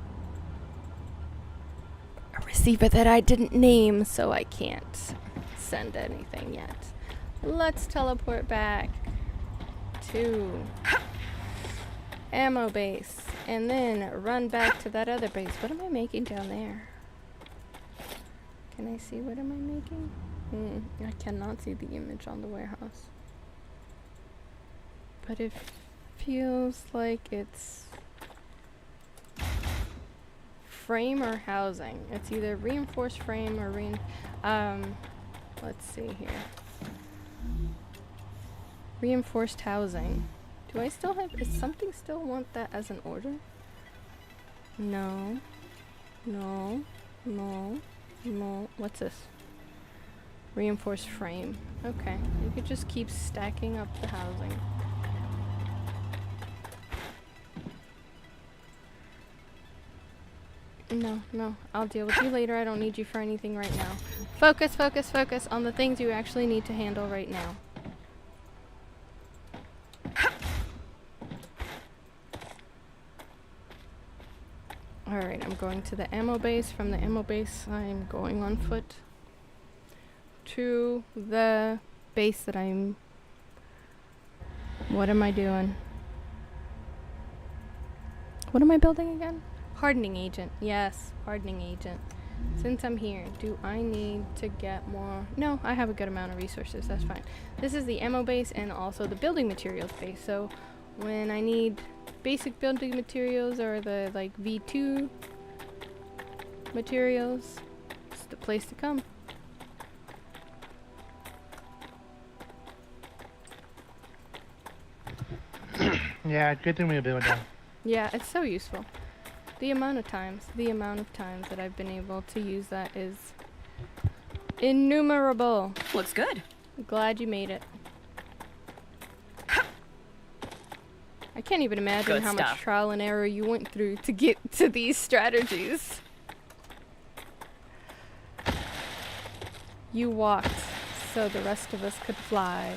a receiver that I didn't name, so I can't send anything yet. Let's teleport back to ammo base and then run back to that other base. What am I making down there? Can I see what am I making? I cannot see the image on the warehouse. But it feels like it's frame or housing. It's either reinforced frame or let's see here. Reinforced housing. Do I still have, does something still want that as an order? No. No. No. No. What's this? Reinforced frame. Okay. You could just keep stacking up the housing. No, no. I'll deal with you later. I don't need you for anything right now. Focus, focus, focus on the things you actually need to handle right now. Alright, I'm going to the ammo base. From the ammo base, I'm going on foot to the base that I'm... What am I doing? What am I building again? Hardening agent. Yes, hardening agent. Since I'm here, do I need to get more? No, I have a good amount of resources. That's fine. This is the ammo base and also the building materials base. So when I need basic building materials or the like V2 materials, it's the place to come. Yeah, good thing we built down. Yeah, it's so useful. The amount of times that I've been able to use that is innumerable. Looks good. Glad you made it. I can't even imagine Good how much stuff. trial and error you went through to get to these strategies. You walked so the rest of us could fly.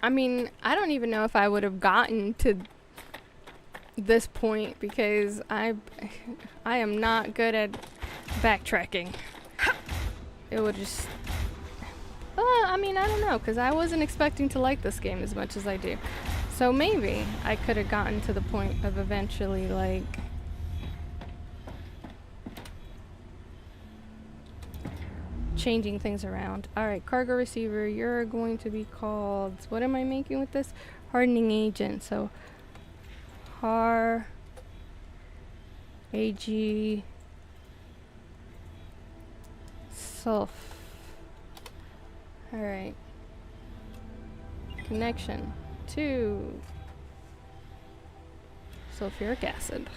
I mean, I don't even know if I would have gotten to this point because I am not good at backtracking. It would just... I mean, I don't know, because I wasn't expecting to like this game as much as I do. So maybe I could have gotten to the point of eventually, like... changing things around. Alright, cargo receiver, you're going to be called... What am I making with this? Hardening agent. So, AG... Sulf. Alright. Connection to sulfuric acid.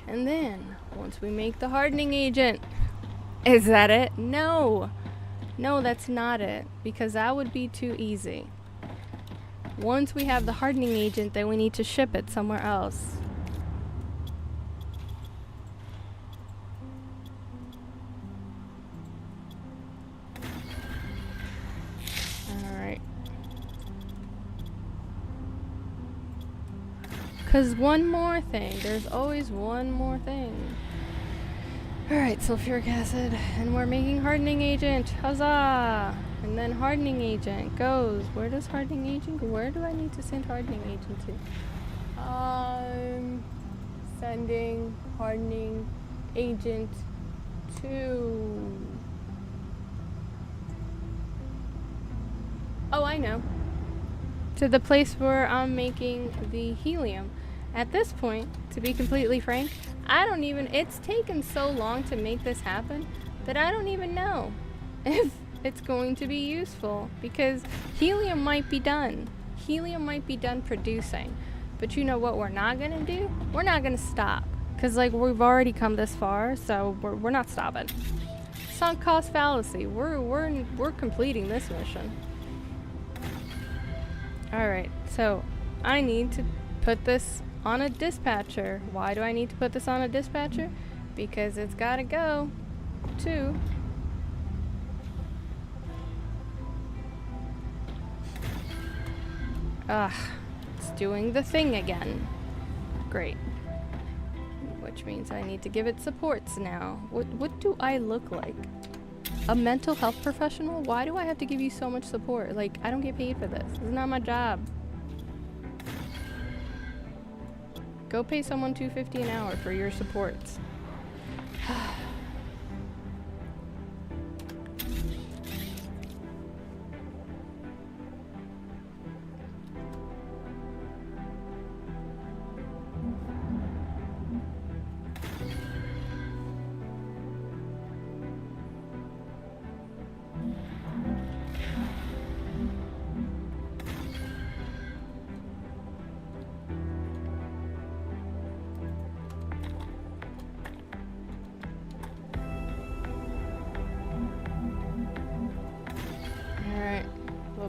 And then, once we make the hardening agent... Is that it? No! No, that's not it. Because that would be too easy. Once we have the hardening agent, then we need to ship it somewhere else. Alright. Because one more thing. There's always one more thing. Alright, sulfuric acid, and we're making hardening agent. Huzzah! And then hardening agent goes. Where does hardening agent go? Where do I need to send hardening agent to? I'm sending hardening agent to... Oh, I know. To the place where I'm making the helium. At this point, to be completely frank, I don't even... It's taken so long to make this happen that I don't even know if it's going to be useful. Because helium might be done. Helium might be done producing. But you know what we're not going to do? We're not going to stop. Because, like, we've already come this far, so we're not stopping. Sunk cost fallacy. We're completing this mission. Alright, so I need to put this on a dispatcher. Why do I need to put this on a dispatcher? Because it's gotta go to... it's doing the thing again. Great. Which means I need to give it supports now. What do I look like? A mental health professional? Why do I have to give you so much support? Like, I don't get paid for this. This is not my job. Go pay someone $2.50 an hour for your supports.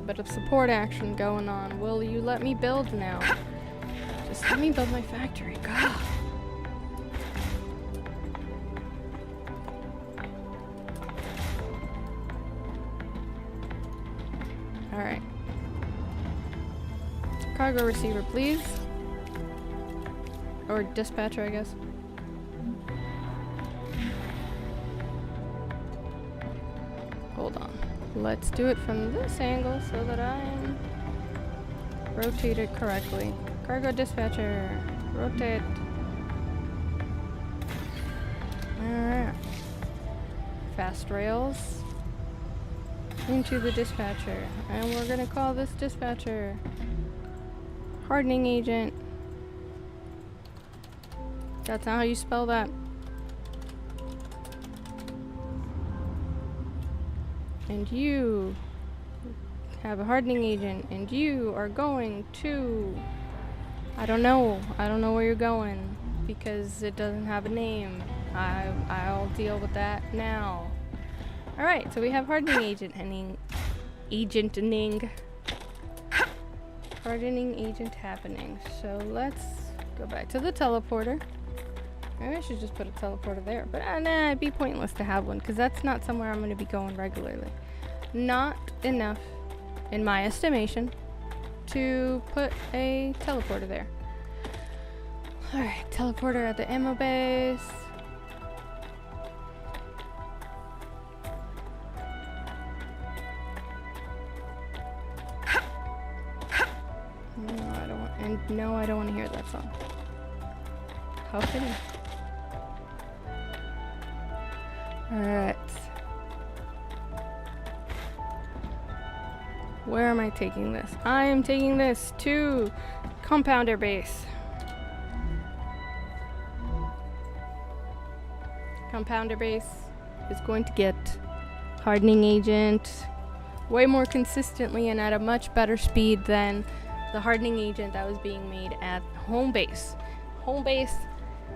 Bit of support action going on. Will you let me build now? Just let me build my factory. God. Alright. Cargo receiver, please. Or dispatcher, I guess. Hold on. Let's do it from this angle so that I'm rotated correctly. Cargo dispatcher, rotate. Alright. Fast rails into the dispatcher. And we're gonna call this dispatcher hardening agent. That's not how you spell that. And you have a hardening agent, and you are going to... I don't know where you're going, because it doesn't have a name. I'll deal with that now. Alright, so we have hardening agenting. Hardening agent happening. So let's go back to the teleporter. Maybe I should just put a teleporter there, but nah, it'd be pointless to have one, because that's not somewhere I'm going to be going regularly. Not enough, in my estimation, to put a teleporter there. Alright, teleporter at the ammo base. No, I don't want to hear that song. How fitting. Alright. Where am I taking this? I am taking this to compounder base. Compounder base is going to get hardening agent way more consistently and at a much better speed than the hardening agent that was being made at home base. Home base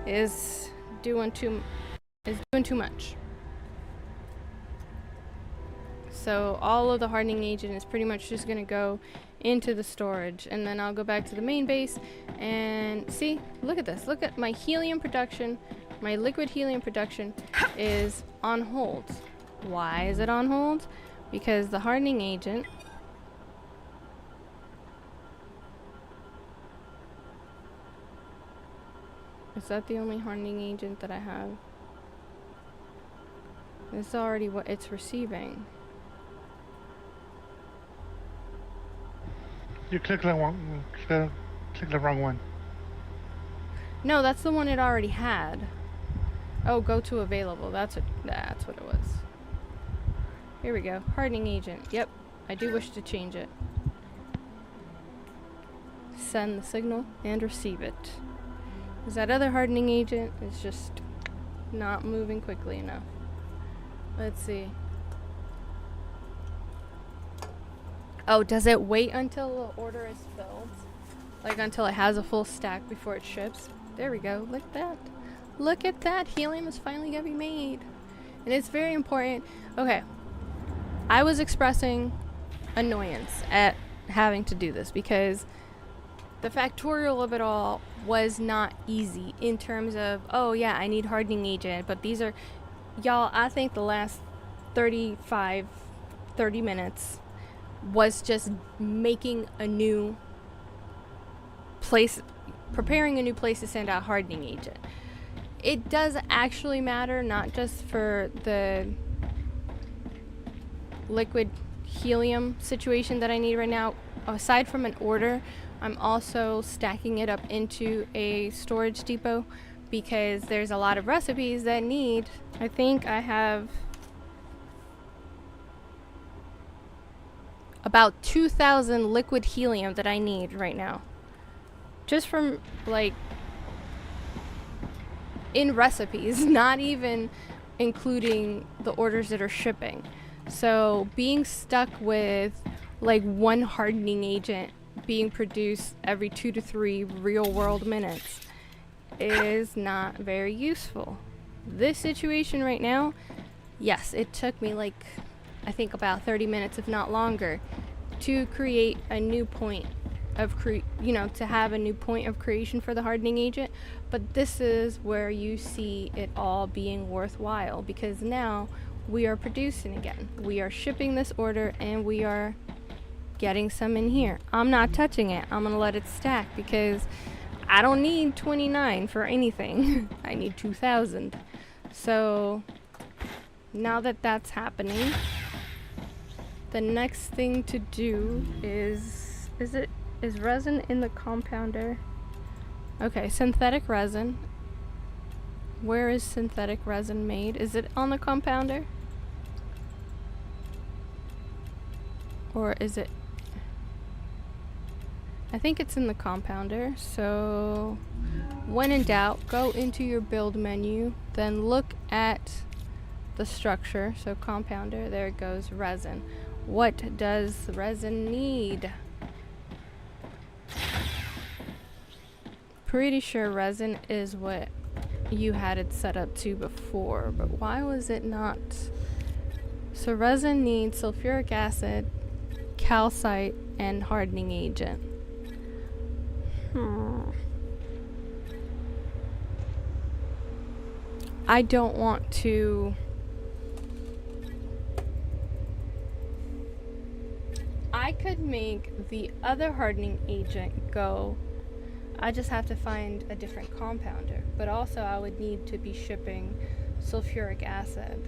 is doing too much. So all of the hardening agent is pretty much just gonna go into the storage, and then I'll go back to the main base and see, look at this. Look at my helium production. My liquid helium production is on hold. Why is it on hold? Because the hardening agent is that the only hardening agent that I have? This is already what it's receiving. You click the wrong, click the wrong one. No, that's the one it already had. Oh, go to available. That's what it was. Here we go. Hardening agent. Yep, I do wish to change it. Send the signal and receive it. Because that other hardening agent is just not moving quickly enough. Let's see. Oh, does it wait until the order is filled? Like until it has a full stack before it ships? There we go. Look at that. Look at that. Helium is finally going to be made. And it's very important. Okay. I was expressing annoyance at having to do this because the factorial of it all was not easy in terms of, oh yeah, I need hardening agent, but these are, y'all, I think the last 30 minutes was just making a new place, preparing a new place to send out hardening agent. It does actually matter, not just for the liquid helium situation that I need right now. Aside from an order, I'm also stacking it up into a storage depot because there's a lot of recipes that need, I think I have about 2,000 liquid helium that I need right now. Just from, like, in recipes, not even including the orders that are shipping. So being stuck with, like, one hardening agent being produced every 2 to 3 real world minutes is not very useful. This situation right now, yes, it took me, like, I think about 30 minutes, if not longer, to create a new point of to have a new point of creation for the hardening agent. But this is where you see it all being worthwhile, because now we are producing again. We are shipping this order and we are getting some in here. I'm not touching it. I'm gonna let it stack because I don't need 29 for anything. I need 2,000. So now that that's happening, the next thing to do is resin in the compounder? Okay, synthetic resin. Where is synthetic resin made? Is it on the compounder? Or is it? I think it's in the compounder. So when in doubt, go into your build menu, then look at the structure. So compounder, there it goes, resin. What does resin need? Pretty sure resin is what you had it set up to before, but why was it not? So resin needs sulfuric acid, calcite, and hardening agent. I don't want to. I could make the other hardening agent go. I just have to find a different compounder, but also I would need to be shipping sulfuric acid.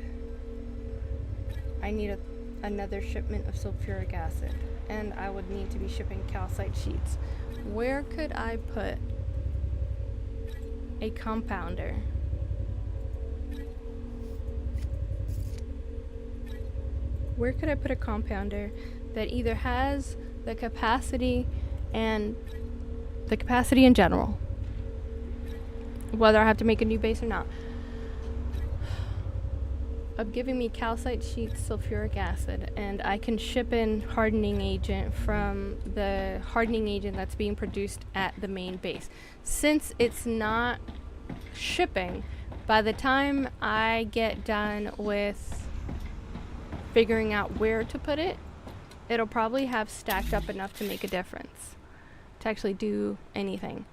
I need another shipment of sulfuric acid, and I would need to be shipping calcite sheets. Where could I put a compounder? Where could I put a compounder that either has the capacity and the capacity in general, whether I have to make a new base or not, of giving me calcite sheets, sulfuric acid, and I can ship in hardening agent from the hardening agent that's being produced at the main base. Since it's not shipping, by the time I get done with figuring out where to put it, it'll probably have stacked up enough to make a difference, to actually do anything.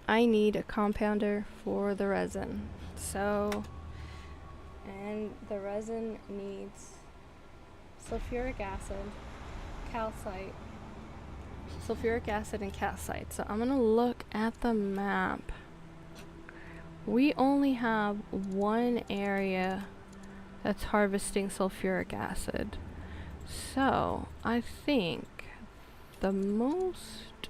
I need a compounder for the resin. So, and the resin needs sulfuric acid, calcite, sulfuric acid and calcite. So I'm gonna look at the map. We only have one area that's harvesting sulfuric acid. So I think the most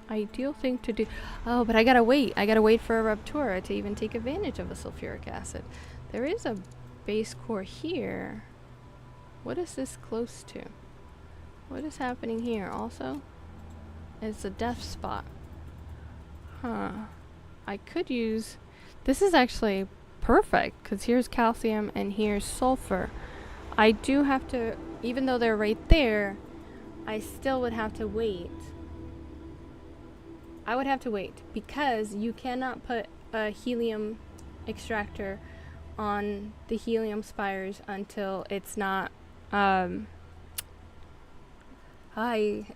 ideal thing to do. Oh, but I gotta wait. I gotta wait for a Raptura to even take advantage of the sulfuric acid. There is a base core here. What is this close to? What is happening here also? It's a death spot. Huh. I could use. This is actually perfect because here's calcium and here's sulfur. I do have to, even though they're right there, I still would have to wait. I would have to wait because you cannot put a helium extractor on the helium spires until it's not. Ay,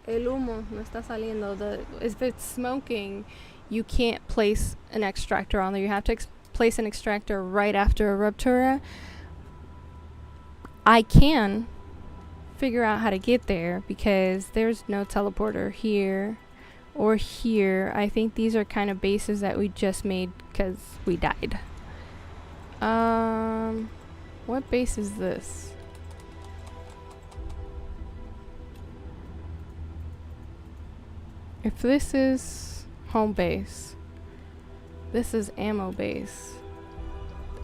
el humo no está saliendo. If it's smoking, you can't place an extractor on there. You have to place an extractor right after a Raptura. I can figure out how to get there because there's no teleporter here or here. I think these are kind of bases that we just made because we died. What base is this? If this is home base, this is ammo base.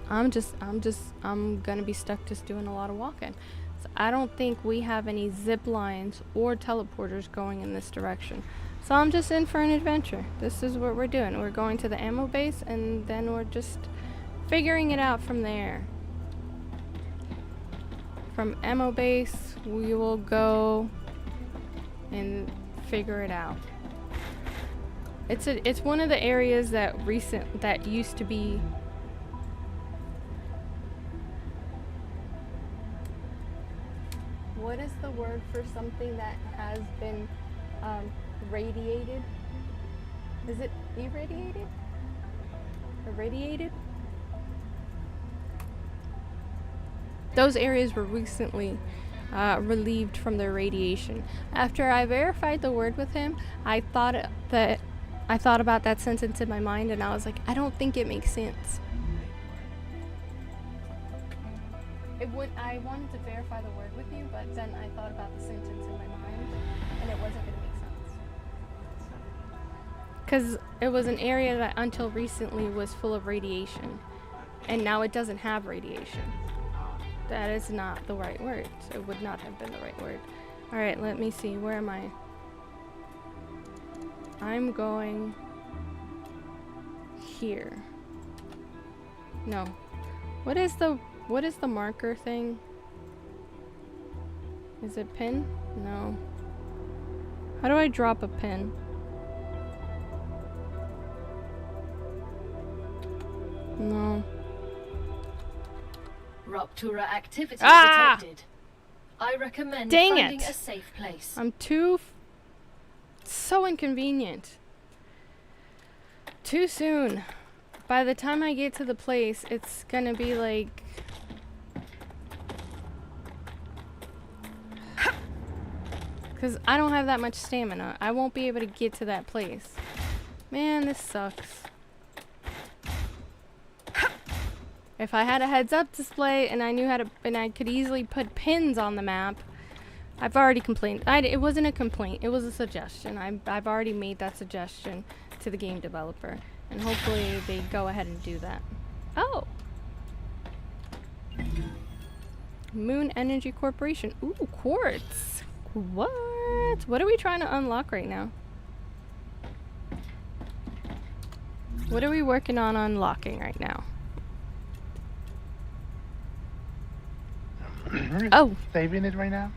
I'm gonna be stuck just doing a lot of walking. So I don't think we have any zip lines or teleporters going in this direction. So I'm just in for an adventure. This is what we're doing. We're going to the ammo base and then we're just figuring it out from there. From ammo base, we will go and figure it out. It's one of the areas that used to be. What is the word for something that has been radiated? Is it irradiated? Irradiated? those areas were recently relieved from their radiation. After I verified the word with him, I thought about that sentence in my mind, and I was like, I don't think it makes sense. I wanted to verify the word with you, but then I thought about the sentence in my mind, and it wasn't going to make sense. Because it was an area that until recently was full of radiation, and now it doesn't have radiation. That is not the right word. It would not have been the right word. Alright, let me see. Where am I? I'm going here. No. What is the marker thing? Is it pin? No. How do I drop a pin? No. Ruptura activity Ah! detected. I recommend Dang finding it. a safe place. I'm too... so inconvenient. Too soon. By the time I get to the place, it's gonna be like... because I don't have that much stamina. I won't be able to get to that place. Man, this sucks. If I had a heads-up display and I knew how to, and I could easily put pins on the map, I've already complained. It wasn't a complaint. It was a suggestion. I've already made that suggestion to the game developer, and hopefully they go ahead and do that. Oh, Moon Energy Corporation. Ooh, quartz. What? What are we trying to unlock right now? What are we working on unlocking right now? Oh. Saving it right now?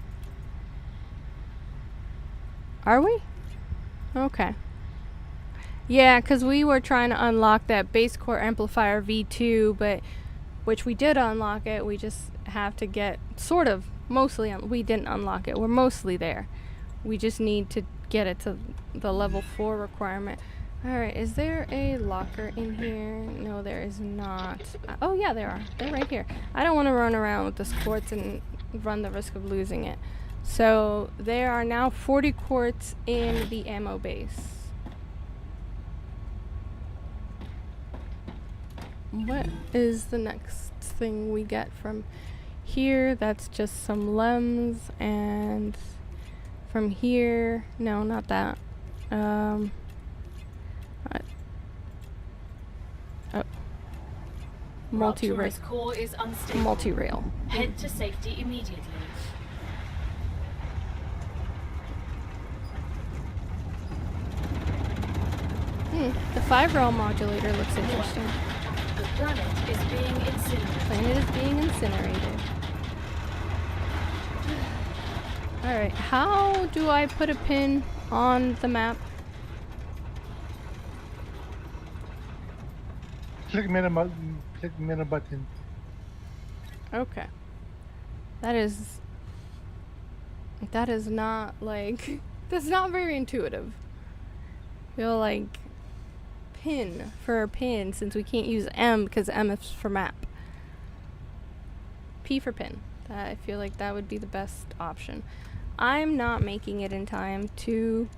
Are we? Okay. Yeah, because we were trying to unlock that base core amplifier V2, but which we did unlock it. We just have to get sort of mostly we didn't unlock it. We're mostly there. We just need to get it to the level 4 requirement. Alright, is there a locker in here? No, there is not. Oh yeah, there are. They're right here. I don't want to run around with this quartz and run the risk of losing it. So there are now 40 quartz in the ammo base. What is the next thing we get from here? That's just some lems, and from here, no, not that. Oh. Multi-rail. Ruptura's core is unstable. Multi-rail. Head to safety immediately. The 5-rail modulator looks interesting. The planet is being incinerated. Planet is being incinerated. Alright, how do I put a pin on the map? Click middle button. Okay. That is not like that's not very intuitive. Feel like pin for a pin, since we can't use M because M is for map. P for pin. I feel like that would be the best option. I'm not making it in time to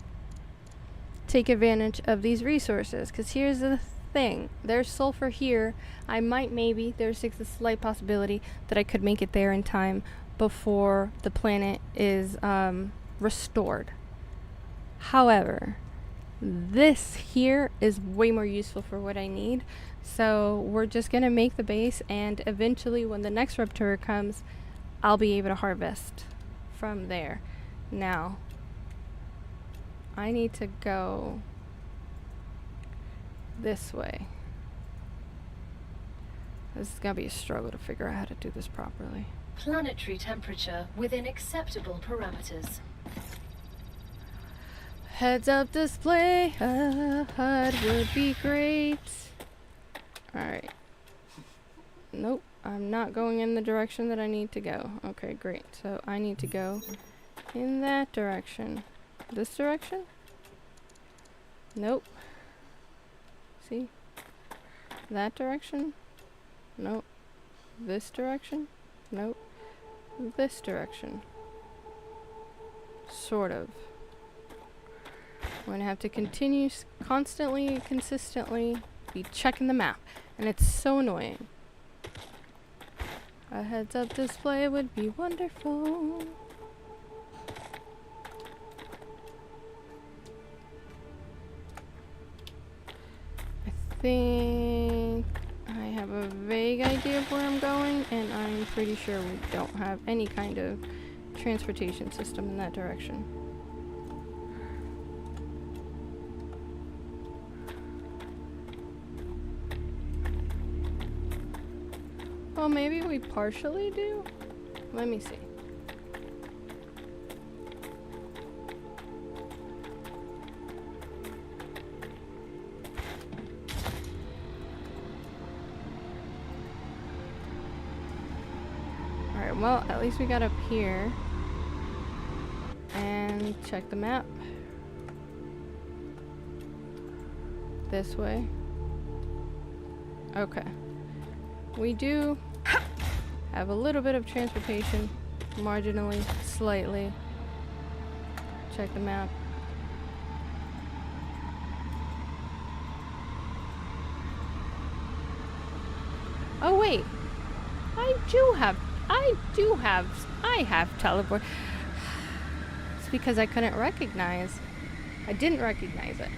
take advantage of these resources, because here's the thing. There's sulfur here. There's a slight possibility that I could make it there in time before the planet is restored. However, this here is way more useful for what I need. So we're just gonna make the base, and eventually when the next Rupture comes, I'll be able to harvest from there. Now, I need to go this way. This is gonna be a struggle to figure out how to do this properly. Planetary temperature within acceptable parameters. Heads up display, HUD would be great. Alright. Nope, I'm not going in the direction that I need to go. Okay, great. So I need to go in that direction. This direction? Nope. See? That direction? Nope. This direction? Nope. this direction. Sort of. I'm gonna have to continue constantly, consistently be checking the map, and it's so annoying. A heads-up display would be wonderful. I think I have a vague idea of where I'm going, and I'm pretty sure we don't have any kind of transportation system in that direction. Well, maybe we partially do? Let me see. Alright, well, at least we got up here. And check the map. This way. Okay. We do have a little bit of transportation, marginally, slightly. Check the map. Oh wait, I have teleport. It's because I didn't recognize it.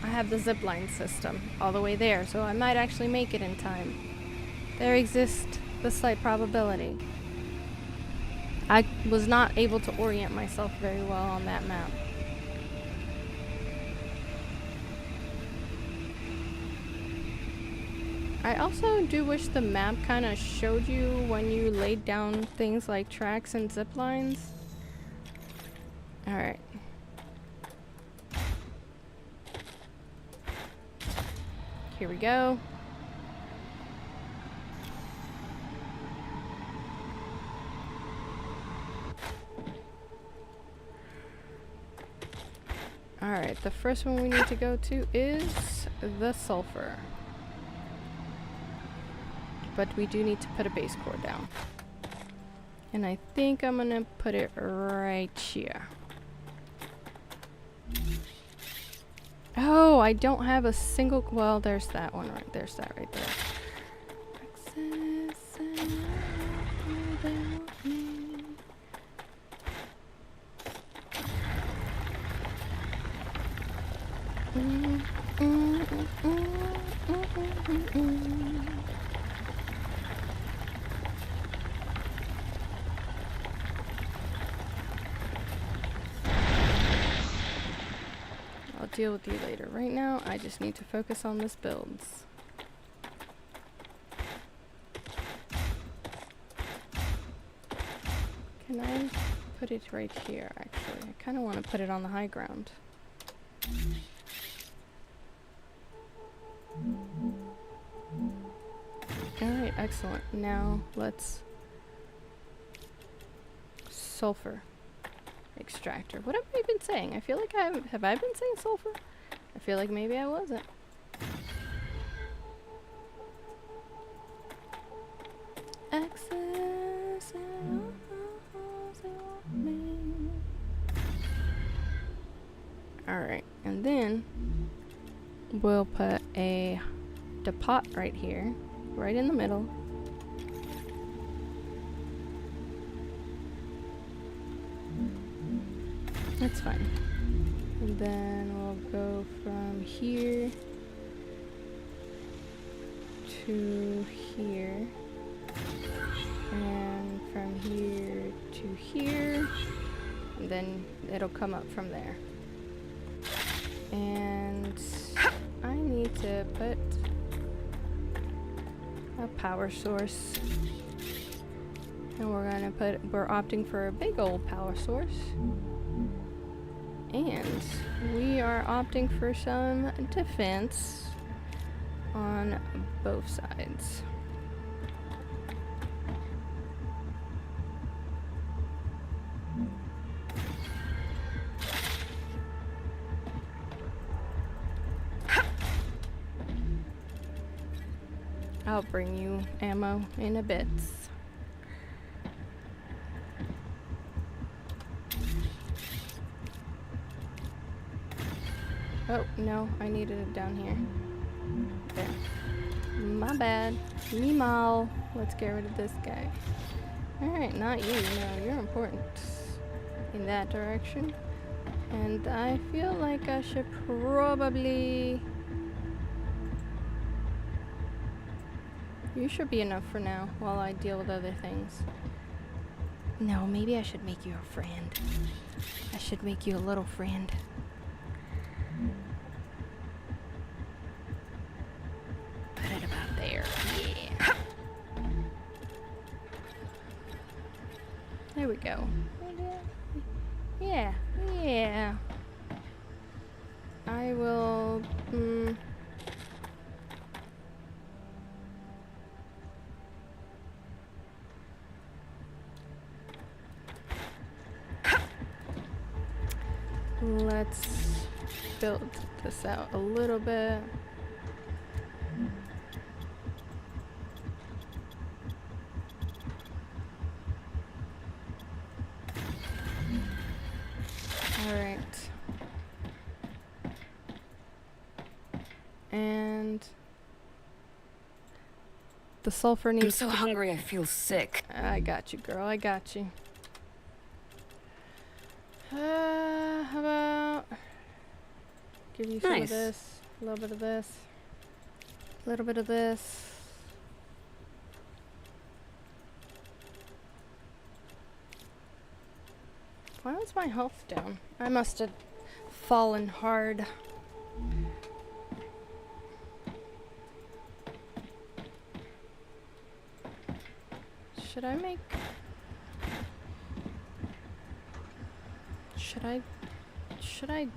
I have the zipline system all the way there, so I might actually make it in time. There exists the slight probability. I was not able to orient myself very well on that map. I also do wish the map kind of showed you when you laid down things like tracks and zip lines. Alright. Here we go. Alright, the first one we need to go to is the sulfur. But we do need to put a base core down. And I think I'm gonna put it right here. Oh, I don't have a single, well, there's that one right, there's that right there. I'll deal with you later. Right now, I just need to focus on this builds. Can I put it right here, actually? I kind of want to put it on the high ground. Alright, excellent. Now, let's... Sulfur. Extractor. What have I been saying? I feel like have I been saying sulfur? I feel like maybe I wasn't. Access. Alright, and then we'll put a depot right here, right in the middle. That's fine. And then we'll go from here to here. And from here to here. And then it'll come up from there. And I need to put a power source. And we're opting for a big old power source. And we are opting for some defense on both sides. I'll bring you ammo in a bit. Oh, no, I needed it down here. There. My bad. Me mal. Let's get rid of this guy. Alright, not you. No, you're important. In that direction. And I feel like I should probably... You should be enough for now while I deal with other things. No, maybe I should make you a friend. I should make you a little friend. Put it about there. Yeah. There we go. Yeah, yeah. I will... Let's build this out a little bit. Alright. And the sulfur needs I'm so hungry I feel sick. I got you, girl. I got you. How about give you some of this, a little bit of this, a little bit of this. Why was my health down? I must have fallen hard. Should I make... Should I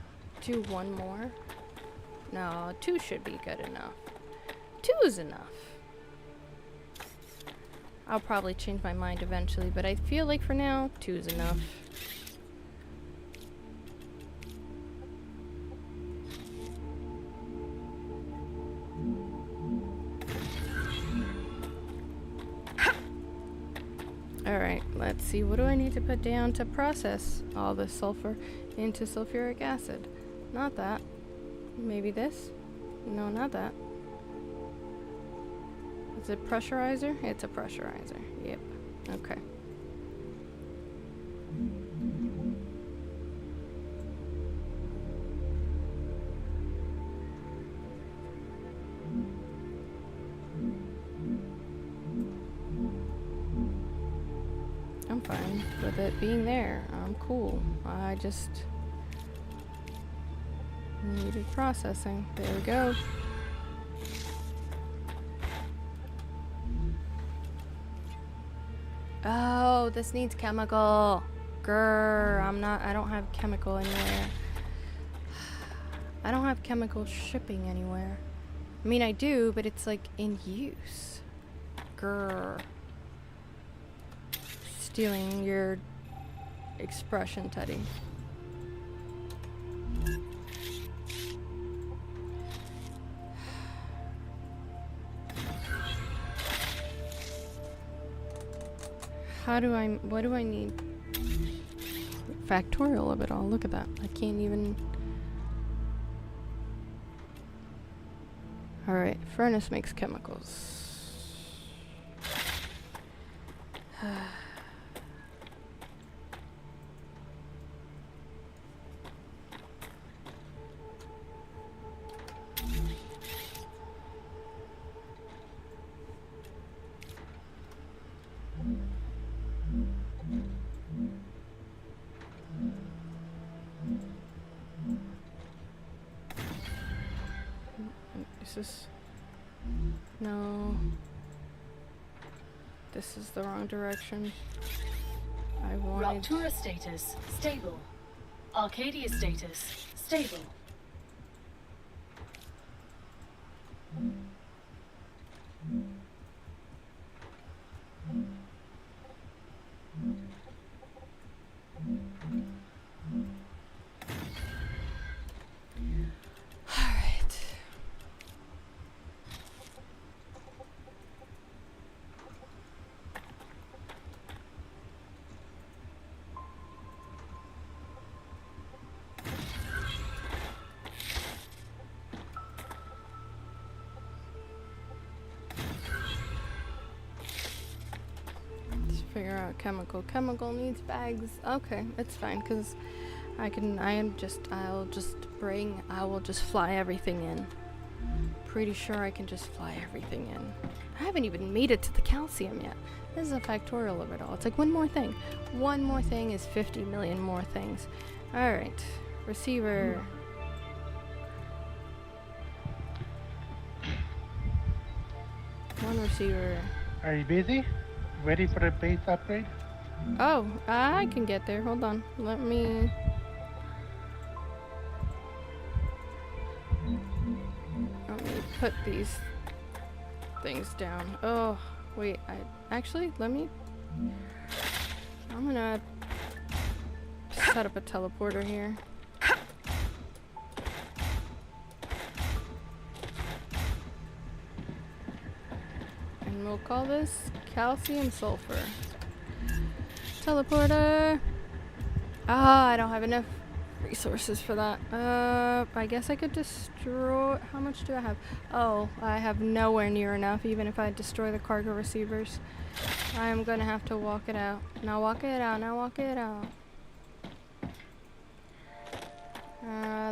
do one more? No, 2 should be good enough. 2 is enough. I'll probably change my mind eventually, but I feel like for now, 2 is enough. Alright, let's see. What do I need to put down to process all the sulfur into sulfuric acid? Not that. Maybe this? No, not that. Is it pressurizer? It's a pressurizer. Yep. Okay. I'm fine with it being there. I'm cool. I just needed processing. There we go. Oh, this needs chemical. Grr, I don't have chemical anywhere. I don't have chemical shipping anywhere. I mean, I do, but it's like in use. Grr. Stealing your expression, Teddy. What do I need? Factorial of it all. Look at that. I can't even. Alright, furnace makes chemicals. Is this... No. This is the wrong direction. I wanted... Ruptura status, stable. Arcadia status, stable. chemical. Chemical needs bags. Okay, it's fine, because I will just fly everything in. Pretty sure I can just fly everything in. I haven't even made it to the calcium yet. This is a factorial of it all. It's like one more thing. One more thing is 50 million more things. Alright. Receiver. One receiver. Are you busy? Ready for the base upgrade? Oh, I can get there. Hold on. Let me put these things down. Oh, wait. I'm gonna set up a teleporter here. And we'll call this calcium sulfur. Teleporter. Ah, I don't have enough resources for that. I guess I could destroy... How much do I have? Oh, I have nowhere near enough, even if I destroy the cargo receivers. I'm gonna have to walk it out. Now walk it out, now walk it out.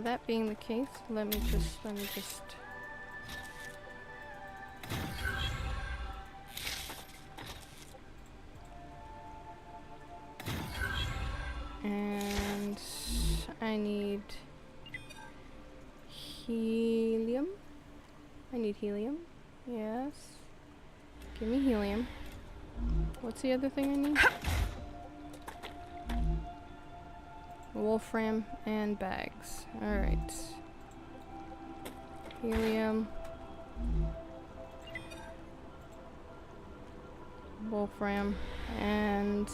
That being the case, let me just... And I need helium. I need helium. Yes. Give me helium. What's the other thing I need? Wolfram and bags. Alright. Helium. Wolfram. And...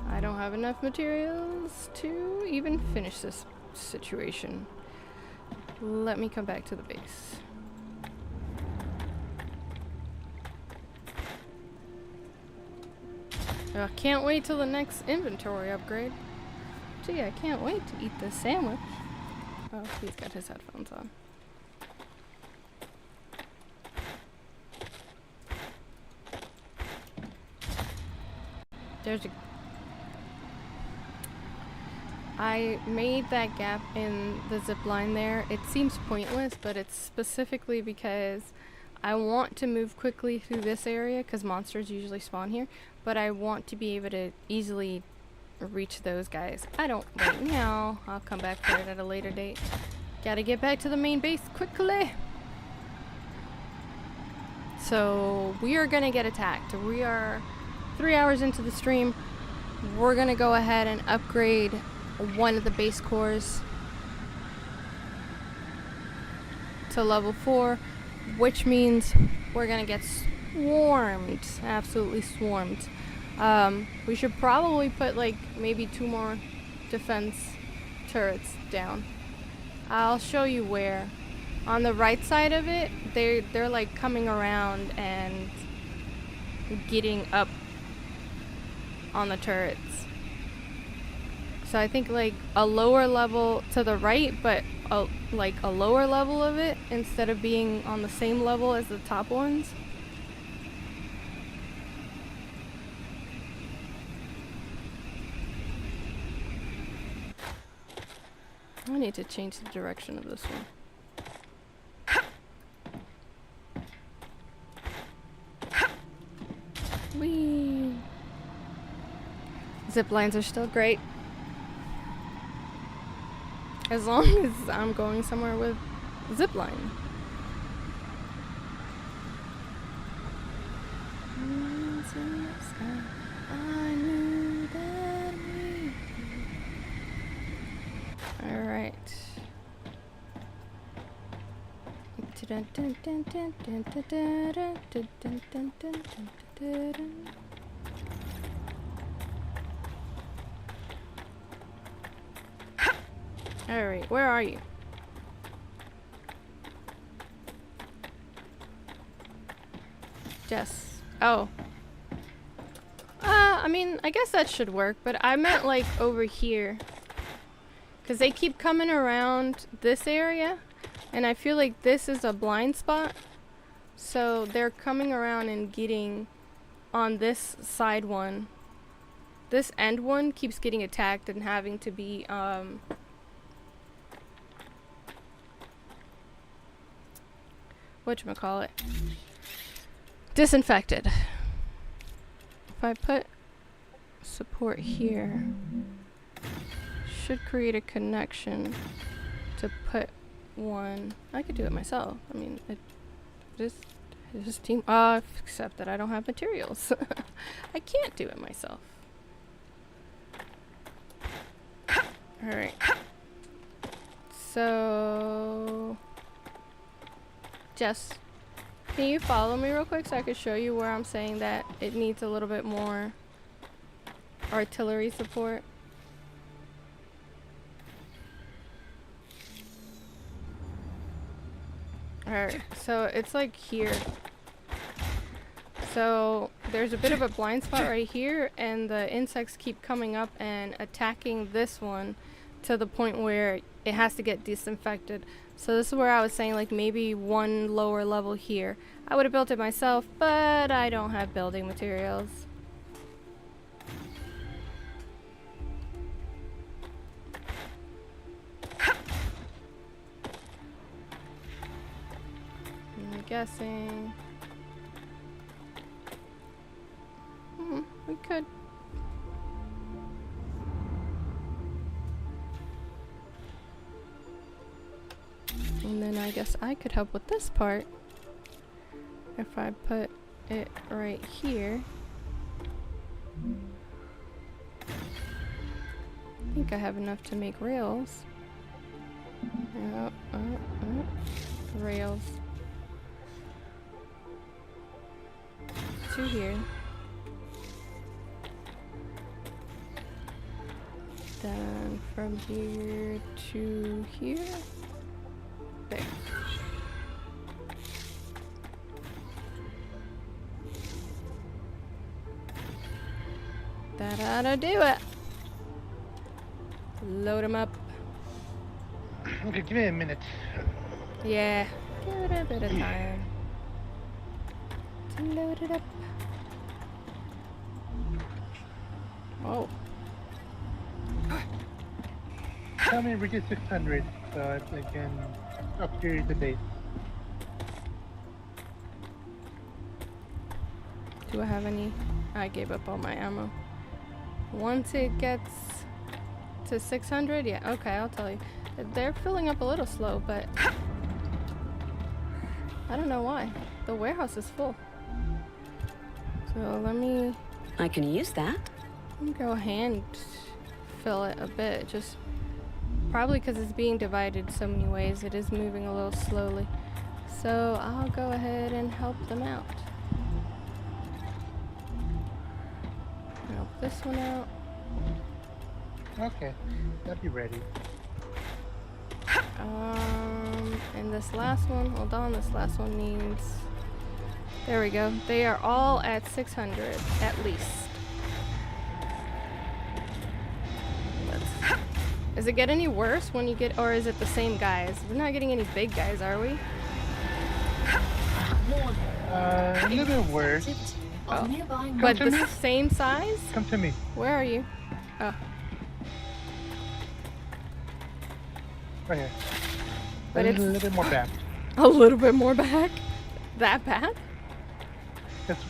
I don't have enough materials to even finish this situation. Let me come back to the base. I can't wait till the next inventory upgrade. Gee, I can't wait to eat this sandwich. Oh, he's got his headphones on. There's a... I made that gap in the zip line there. It seems pointless, but it's specifically because I want to move quickly through this area because monsters usually spawn here, but I want to be able to easily reach those guys. I don't right now. I'll come back for it at a later date. Gotta get back to the main base quickly. So we are gonna get attacked. We are 3 hours into the stream. We're gonna go ahead and upgrade one of the base cores to level 4, which means we're gonna get swarmed, absolutely swarmed. We should probably put like maybe 2 more defense turrets down. I'll show you where. On the right side of it, they're like coming around and getting up on the turrets. So I think like a lower level to the right, but like a lower level of it instead of being on the same level as the top ones. I need to change the direction of this one. Whee! Zip lines are still great. As long as I'm going somewhere with zip line. Alright. Alright, where are you? Jess. Oh. I mean, I guess that should work, but I meant like over here. Because they keep coming around this area, and I feel like this is a blind spot. So they're coming around and getting on this side one. This end one keeps getting attacked and having to be, whatchamacallit? Disinfected. If I put support here, should create a connection to put one. I could do it myself. I mean, this team, except that I don't have materials. I can't do it myself. Alright. So, Jess, can you follow me real quick so I can show you where I'm saying that it needs a little bit more artillery support? Alright, so it's like here. So there's a bit of a blind spot right here, and the insects keep coming up and attacking this one to the point where it has to get disinfected. So this is where I was saying like maybe one lower level here. I would have built it myself, but I don't have building materials. I'm guessing. We could. And then I guess I could help with this part if I put it right here. I think I have enough to make rails. Rails. 2 here. Then from here to here. There. That ought to do it. Load them up. Okay, give me a minute. Yeah, give it a bit of time to load it up. Oh. Tell me reach 600 so I can upgrade the base. Do I have any? I gave up all my ammo. Once it gets to 600, yeah, okay, I'll tell you. They're filling up a little slow, but I don't know why. The warehouse is full. So let me I can use that. go hand fill it a bit. Just probably because it's being divided so many ways, it is moving a little slowly. So I'll go ahead and help them out. Help this one out. Okay, I'll be ready. And this last one, hold on, this last one needs, there we go. They are all at 600 at least. Does it get any worse when you get, or is it the same guys? We're not getting any big guys, are we? A little bit worse. Oh. But the same size? Come to me. Where are you? Oh. Right here. But a it's little bit more back. A little bit more back? That bad? That's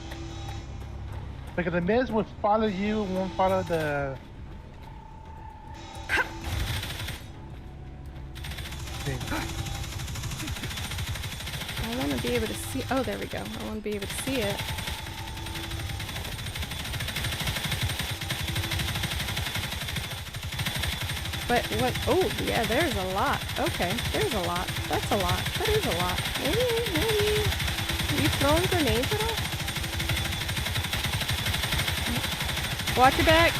because the mids will follow you and won't follow the thing. I want to be able to see. Oh, there we go. I want to be able to see it. But what? Oh, yeah, there's a lot. Okay, there's a lot. That's a lot. That is a lot. Maybe. Are you throwing grenades at all? Watch your back.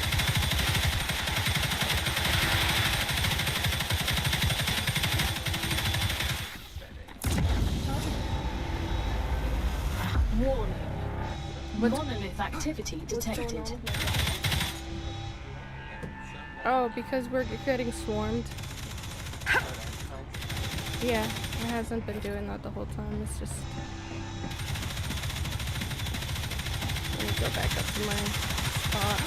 Warning. Monolith activity detected. Oh, because we're getting swarmed. Yeah, it hasn't been doing that the whole time. It's just... go back up to my spot.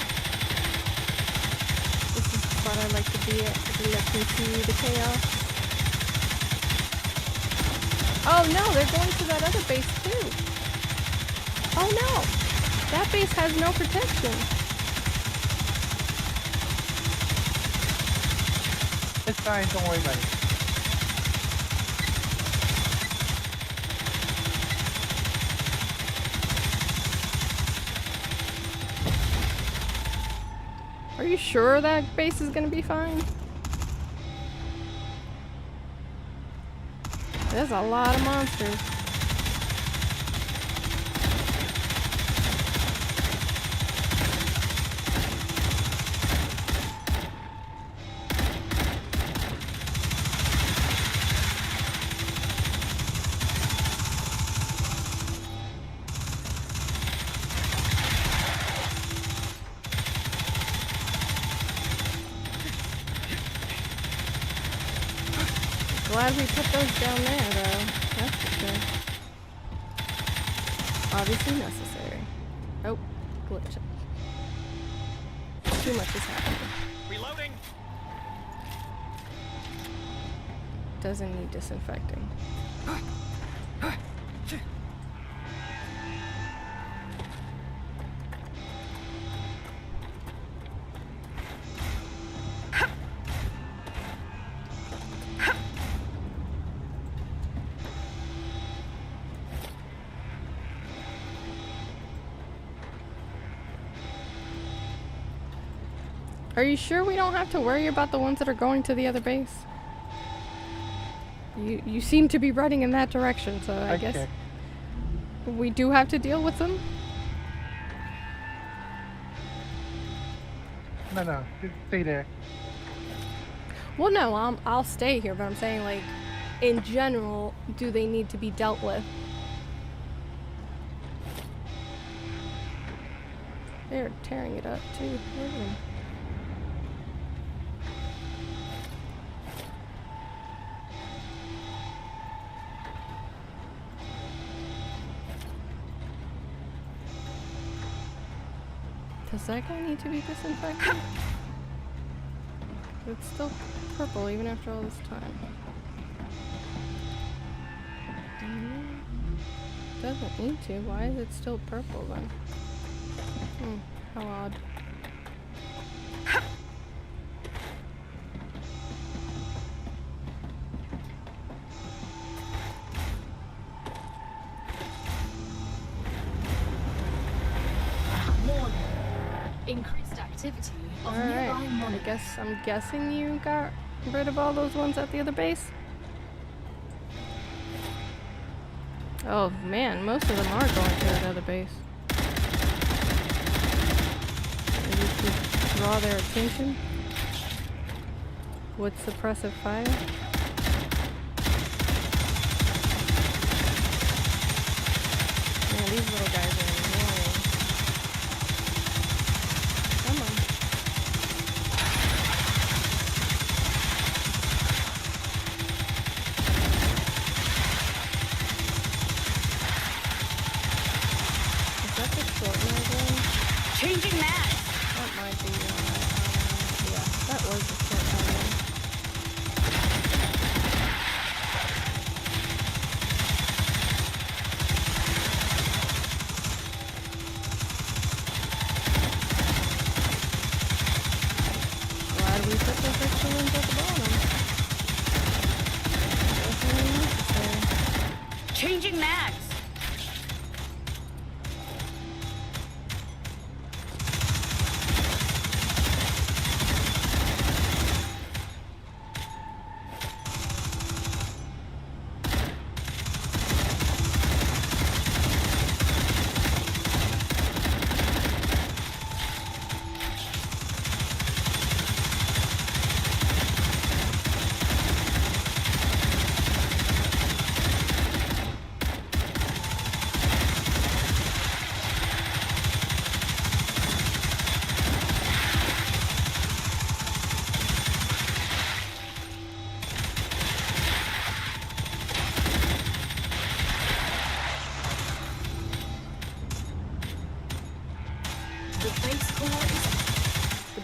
This is the spot I like to be at, because it lets me see the chaos. Oh no, they're going to that other base too. Oh no, that base has no protection. It's fine, don't worry about it. Are you sure that base is gonna be fine? There's a lot of monsters. Glad we put those down there, though. That's for sure. Obviously necessary. Oh, glitch. Too much is happening. Reloading. Doesn't need disinfecting. Are you sure we don't have to worry about the ones that are going to the other base? You seem to be running in that direction, so I guess checked. we do have to deal with them. No, just stay there. Well, no, I'll stay here, but I'm saying, like, in general, do they need to be dealt with? They're tearing it up, too. Look at them. Does that guy need to be disinfected? It's still purple even after all this time. Doesn't need to. Why is it still purple then? How odd. Increased activity of Alright, nearby monitors. I'm guessing you got rid of all those ones at the other base? Oh man, most of them are going to that other base. Maybe to draw their attention with suppressive fire. Man, these little guys are annoying. Come on. Is that the short mag one? Changing mag! That might be yeah, that was the short mag one. Glad we put those extra ones at the bottom. Definitely necessary. Changing mags!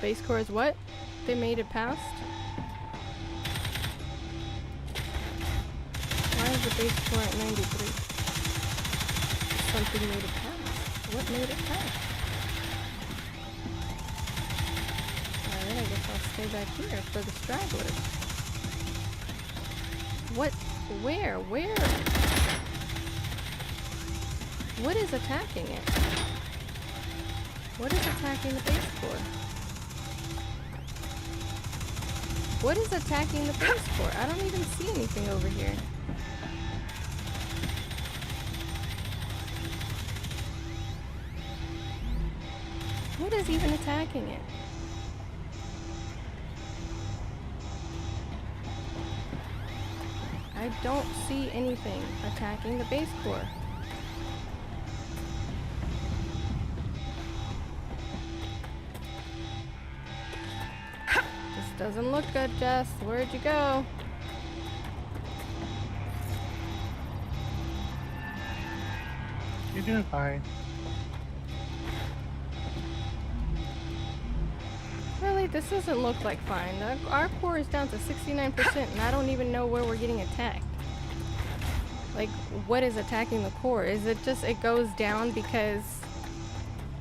base core is what? They made it past? Why is the base core at 93? Something made it past. What made it past? Alright, I guess I'll stay back here for the stragglers. What? Where? Where? What is attacking it? What is attacking the base core? What is attacking the base core? I don't even see anything over here. What is even attacking it? I don't see anything attacking the base core. This doesn't look good, Jess. Where'd you go? You're doing fine. Really? This doesn't look like fine. Our core is down to 69% and I don't even know where we're getting attacked. Like, what is attacking the core? Is it just it goes down because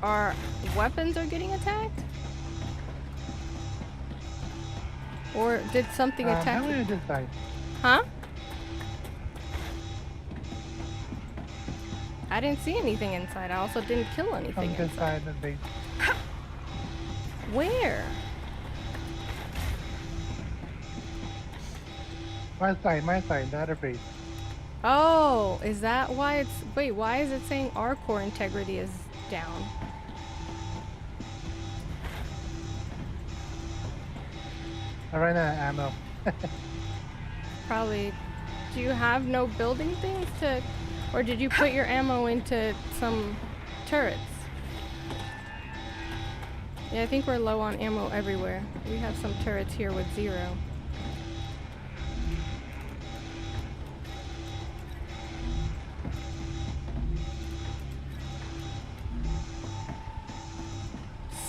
our weapons are getting attacked? Or did something attack How many on this side? Huh? I didn't see anything inside. I also didn't kill anything On this inside. side of the base. Where? My side, the other base. Oh, is that why it's... Wait, why is it saying our core integrity is down? I ran out of ammo. Probably... Do you have no building things to... Or did you put your ammo into some turrets? Yeah, I think we're low on ammo everywhere. We have some turrets here with 0.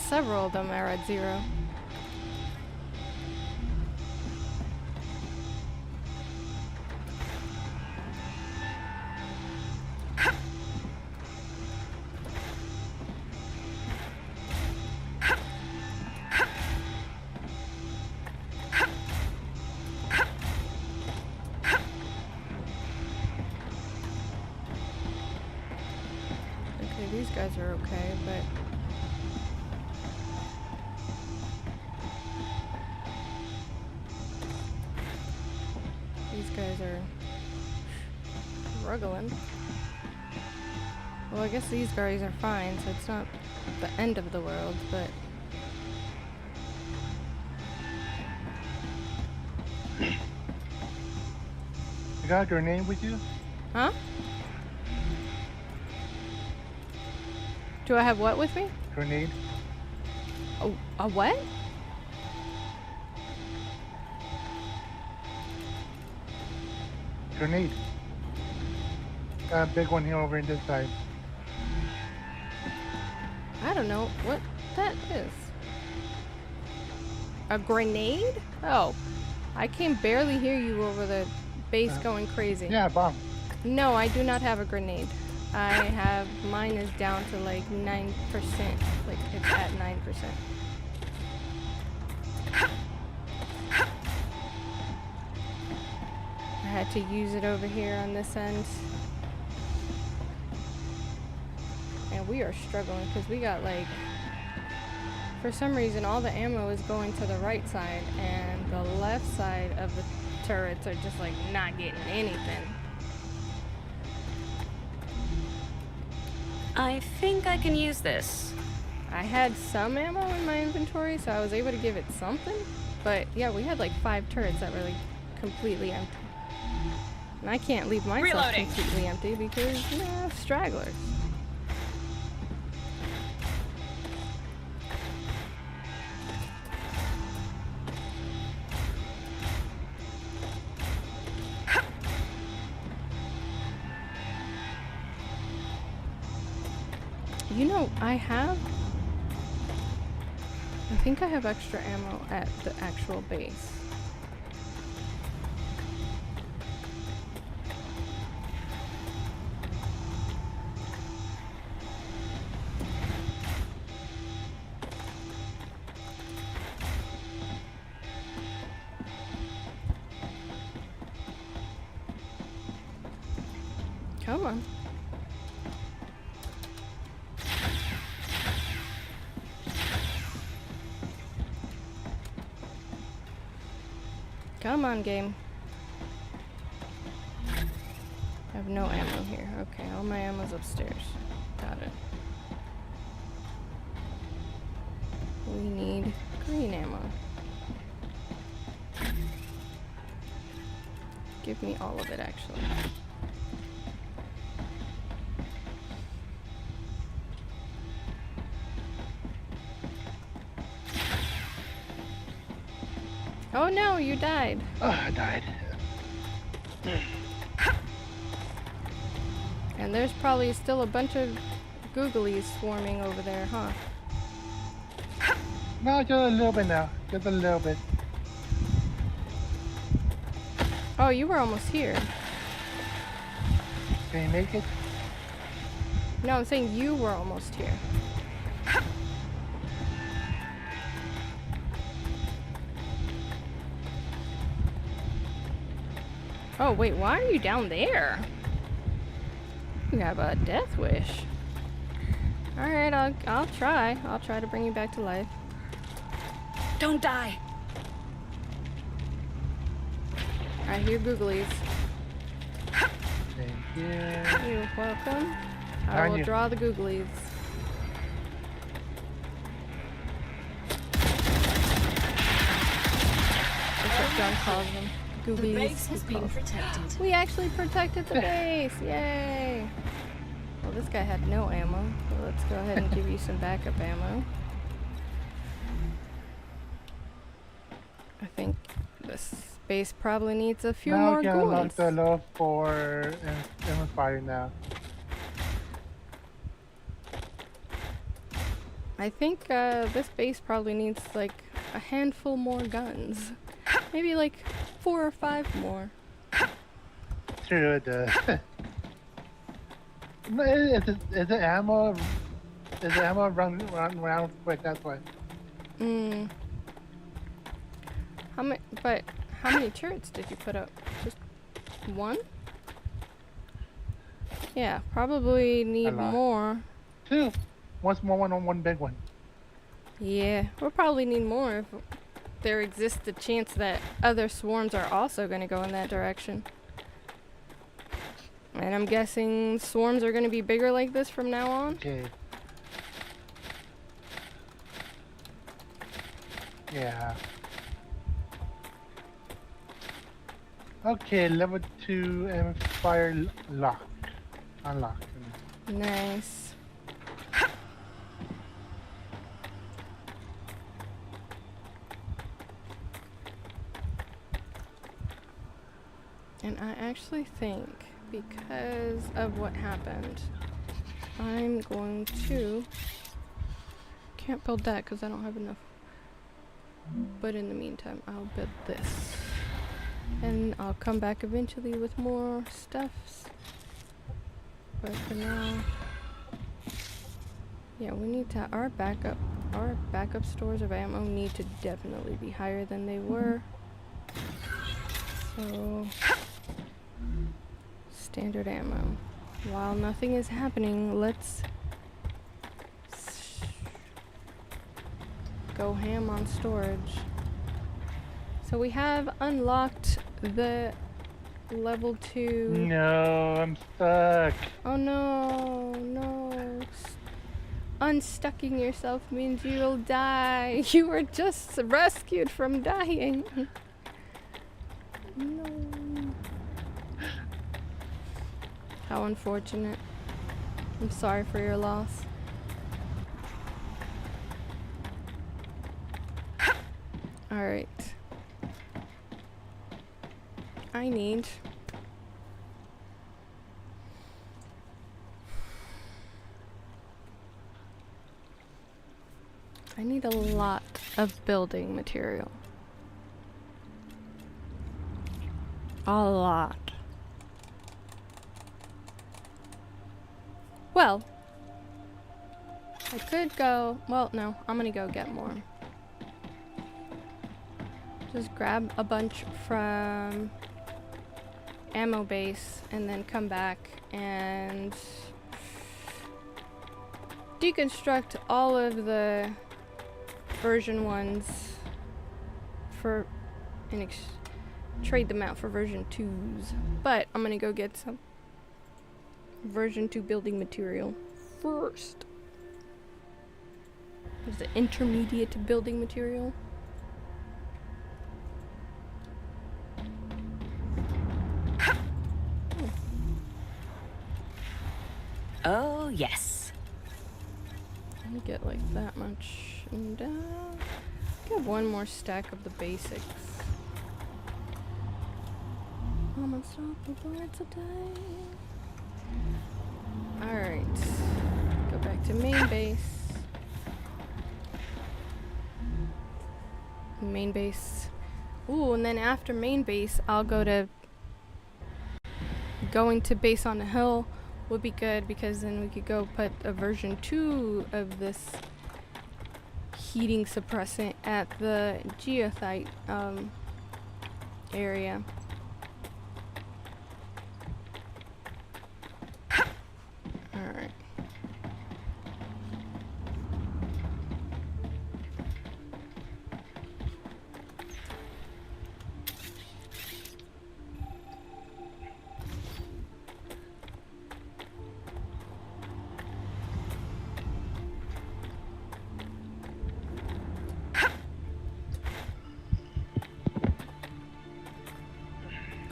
Several of them are at 0. Okay, these guys are okay, but... These guys are struggling. Well, I guess these guys are fine, so it's not the end of the world, but... You got a grenade with you? Huh? Do I have what with me? Grenade? A what? Grenade. Got a big one here over in this side. I don't know what that is. A grenade? Oh, I can barely hear you over the bass going crazy. Yeah, bomb. No, I do not have a grenade. I have, mine is down to like 9%. Like it's at 9%. I had to use it over here on this end. And we are struggling because we got like, for some reason all the ammo is going to the right side and the left side of the turrets are just like not getting anything. I think I can use this. I had some ammo in my inventory, so I was able to give it something. But yeah, we had like 5 turrets that were like completely empty. And I can't leave myself Reloading. completely empty because, stragglers. You know, I have a think I have extra ammo at the actual base. Come on. Come on, game. I have no ammo here. Okay, all my ammo's upstairs. Got it. We need green ammo. Give me all of it, actually. Oh no, you died. Oh, I died. And there's probably still a bunch of googlies swarming over there, huh? No, just a little bit now. Just a little bit. Oh, you were almost here. Can you make it? No, I'm saying you were almost here. Oh, wait, why are you down there? You have a death wish. Alright, I'll try. I'll try to bring you back to life. Don't die. I hear googlies. Thank you. You're welcome. I Behind will you. draw the googlies. That's what John calls them. The Googlies. base has been protected. We actually protected the base! Yay! Well, this guy had no ammo, so let's go ahead and give you some backup ammo. I think this base probably needs a few Now more we can unlock ghouls. the level 4 and fire now. I think this base probably needs like a handful more guns. Maybe like 4 or 5 more. True, it does. No, is it ammo? Is the ammo run quick? That's why. Hmm. How many turrets did you put up? Just one? Yeah, probably need lot. more. 2. One small one and one big one. Yeah, we'll probably need more if there exists a chance that other swarms are also going to go in that direction. And I'm guessing swarms are going to be bigger like this from now on. Okay. Yeah. Okay, level 2 and fire lock. Unlocked. Nice. And I actually think, because of what happened, I'm going to... Can't build that because I don't have enough. But in the meantime, I'll build this. And I'll come back eventually with more stuffs. But for now... Yeah, we need to... Our backup stores of ammo need to definitely be higher than they were. So... Standard ammo. While nothing is happening, let's go ham on storage. So we have unlocked the level 2. No, I'm stuck. Oh no, no. Unstucking yourself means you'll die. You were just rescued from dying. No. How unfortunate. I'm sorry for your loss. Alright. I need... I need a lot of building material. A lot. Well, I could go, well, no, I'm gonna go get more. Just grab a bunch from ammo base and then come back and deconstruct all of the version 1s for trade them out for version 2s. But I'm gonna go get some version 2 building material first. There's the intermediate building material. Oh, yes. Let me get like that much. And get one more stack of the basics. I'm unstoppable today. Alright. Go back to main base. Main base. Ooh, and then after main base, I'll go to... Going to base on the hill would be good because then we could go put a version 2 of this heating suppressant at the geothite area. Alright.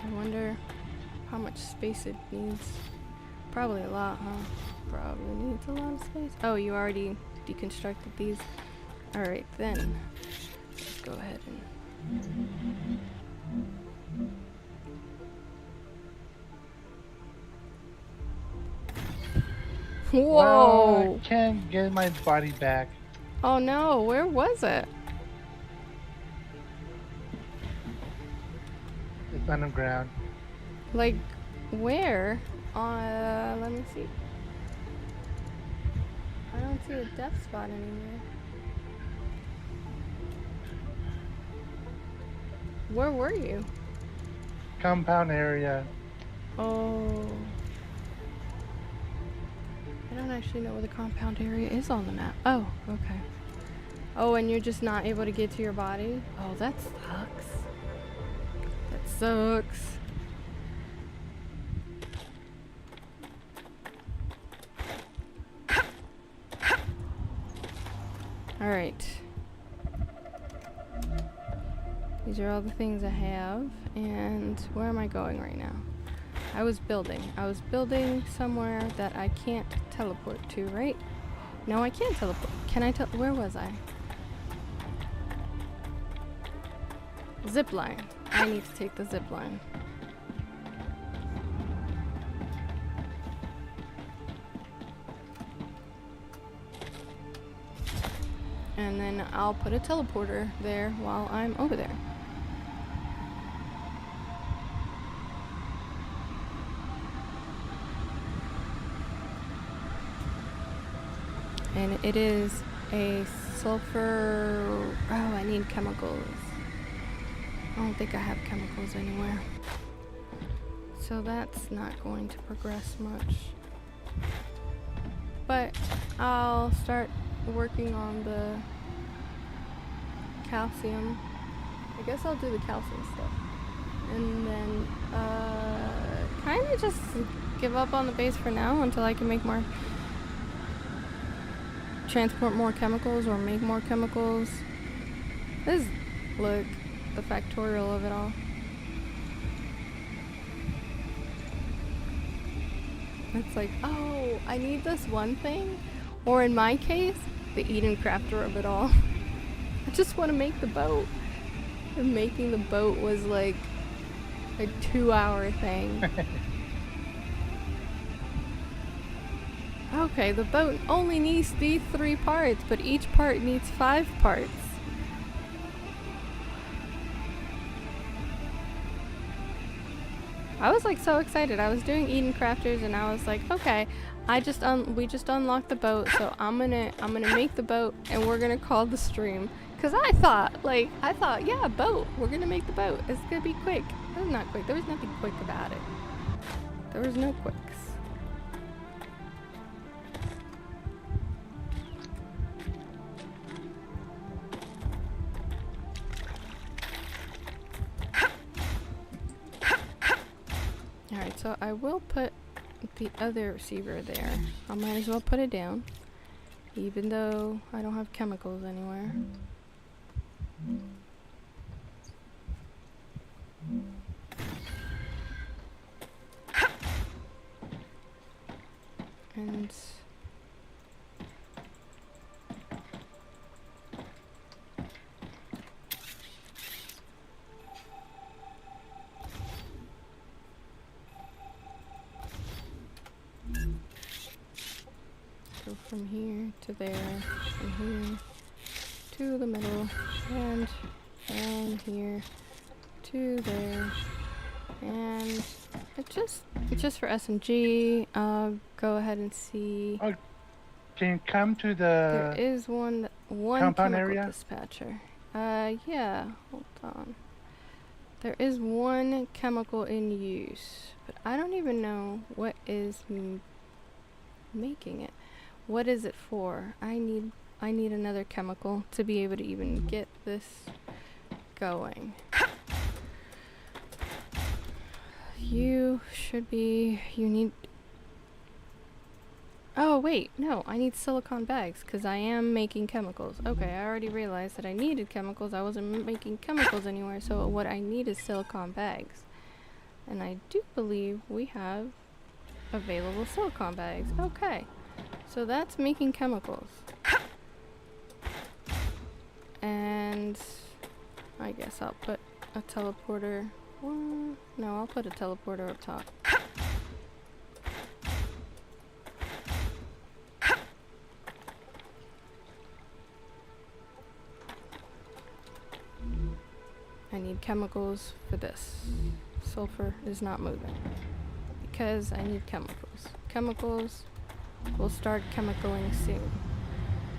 I wonder how much space it needs. Probably a lot, huh? Probably needs a lot of space. Oh, you already deconstructed these? Alright, then. Let's go ahead and... Whoa! I can't get my body back. Oh no, where was it? It's underground. Like, where? Let me see. I don't see a death spot anywhere. Where were you? Compound area. Oh. I don't actually know where the compound area is on the map. Oh, okay. Oh, and you're just not able to get to your body? Oh, that sucks. That sucks. Alright. These are all the things I have. And where am I going right now? I was building somewhere that I can't teleport to, right? No, I can't teleport. Can I where was I? Zip line. I need to take the zip line. And then I'll put a teleporter there while I'm over there. And it is a sulfur... Oh, I need chemicals. I don't think I have chemicals anywhere. So that's not going to progress much. But I'll start working on the calcium. I guess I'll do the calcium stuff. And then kind of just give up on the base for now until I can make more... transport more chemicals or make more chemicals. This is, look, the factorial of it all. It's like, oh, I need this one thing. Or in my case, the Eden crafter of it all. I just want to make the boat. And making the boat was like a 2-hour thing. Okay, the boat only needs these 3 parts, but each part needs 5 parts. I was like so excited. I was doing Eden Crafters and I was like, okay, we just unlocked the boat, so I'm gonna make the boat and we're gonna call the stream. Cause I thought, yeah, boat. We're gonna make the boat. It's gonna be quick. It was not quick. There was nothing quick about it. There was no quicks. Alright, so I will put the other receiver there. I might as well put it down, even though I don't have chemicals anywhere. And go from here to there, from here to the middle, and down here to there, and it's just for S&G. Go ahead and see. Oh, can you come to There the is one compound chemical area? dispatcher. Yeah, hold on. There is one chemical in use, but I don't even know what is making it. What is it for? I need another chemical to be able to even get this going. You need. Oh wait, no, I need silicone bags because I am making chemicals. Okay, I already realized that I needed chemicals. I wasn't making chemicals anywhere, so what I need is silicone bags. And I do believe we have available silicone bags. Okay, so that's making chemicals. And I guess I'll put a teleporter. No, I'll put a teleporter up top. I need chemicals for this. Sulfur is not moving because I need chemicals. Chemicals will start chemicaling soon.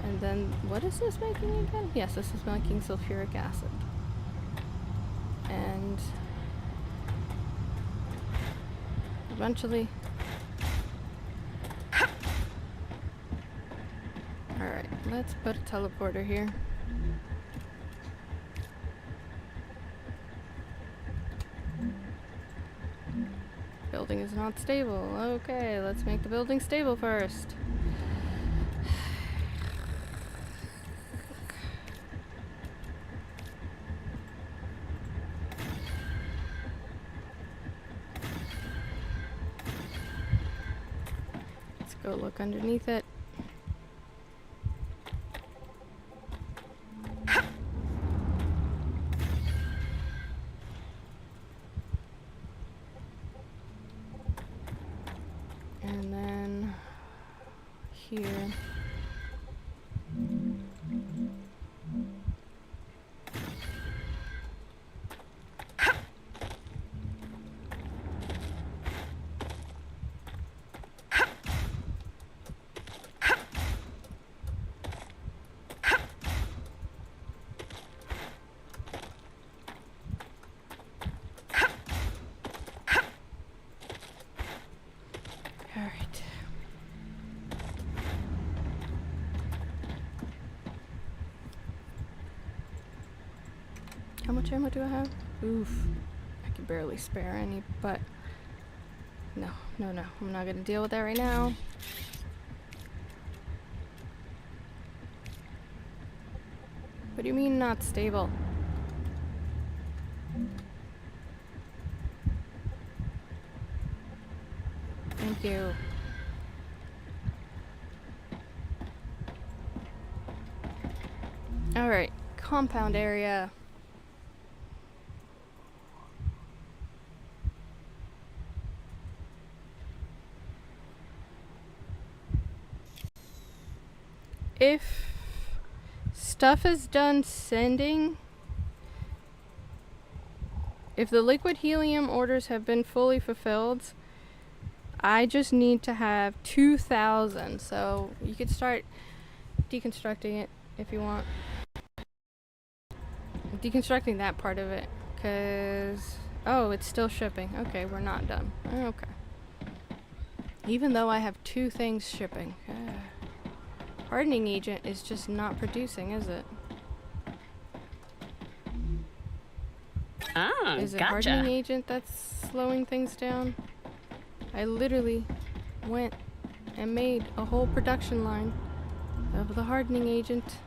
And then, what is this making again? Yes, this is making sulfuric acid. And eventually. Alright, let's put a teleporter here. Building is not stable. Okay, let's make the building stable first. Let's go look underneath it. And then here. Alright. How much ammo do I have? Oof. I can barely spare any, but no. I'm not gonna deal with that right now. What do you mean not stable? Thank you. Alright, compound area. if stuff is done sending, if the liquid helium orders have been fully fulfilled, I just need to have 2,000. So you could start deconstructing it if you want. Deconstructing that part of it, because oh, it's still shipping. Okay, we're not done. Okay. Even though I have 2 things shipping. Hardening agent is just not producing, is it? Ah, Is it gotcha. hardening agent that's slowing things down? I literally went and made a whole production line of the hardening agent.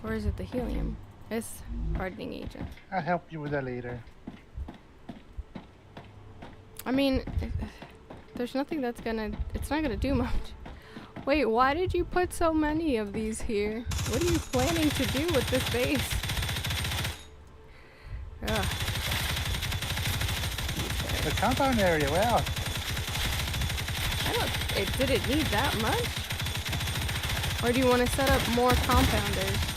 Or is it the helium? It's hardening agent. I'll help you with that later. I mean, there's nothing that's gonna... It's not gonna do much. Wait, why did you put so many of these here? What are you planning to do with this base? Ugh. The compound area, well. Did it need that much? Or do you want to set up more compounders?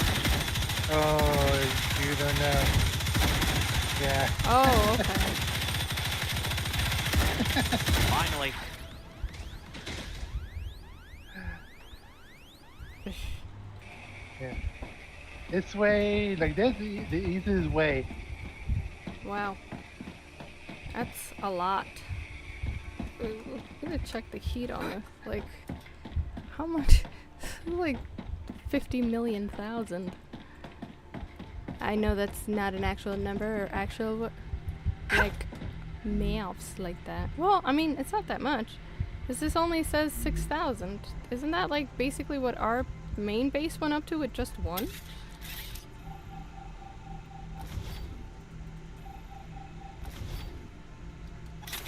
Oh, you don't know. Yeah. Oh, okay. Finally. Yeah. This way, like this, the easiest way. Wow. That's a lot. Ooh, I'm gonna check the heat on it. Like, how much? Like 50 million thousand. I know that's not an actual number or actual, like, maths like that. Well, I mean, it's not that much. This only says 6,000. Isn't that, like, basically what our main base went up to with just one?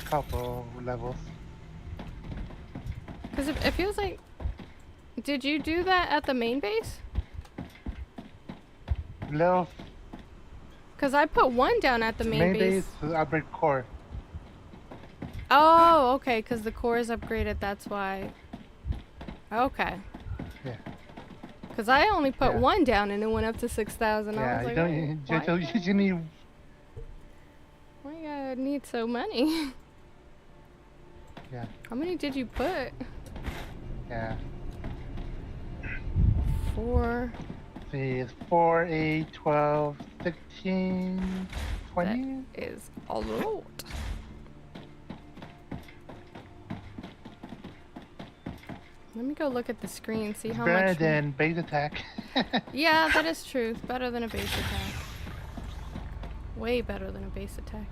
Couple levels. Because it feels like... Did you do that at the main base? Level Because I put 1 down at the main base. is upgrade core. Oh, okay, because the core is upgraded, that's why. Okay. Yeah. Because I only put Yeah. 1 down and it went up to 6,000. I Yeah, was you like, don't. oh, You need. why you gotta need so many? Yeah. How many did you put? Yeah. 4. See, it's 4, 8, 12, 16, 20. That is a lot. Let me go look at the screen, see how Better much. than base attack. Yeah, that is true. It's better than a base attack. Way better than a base attack.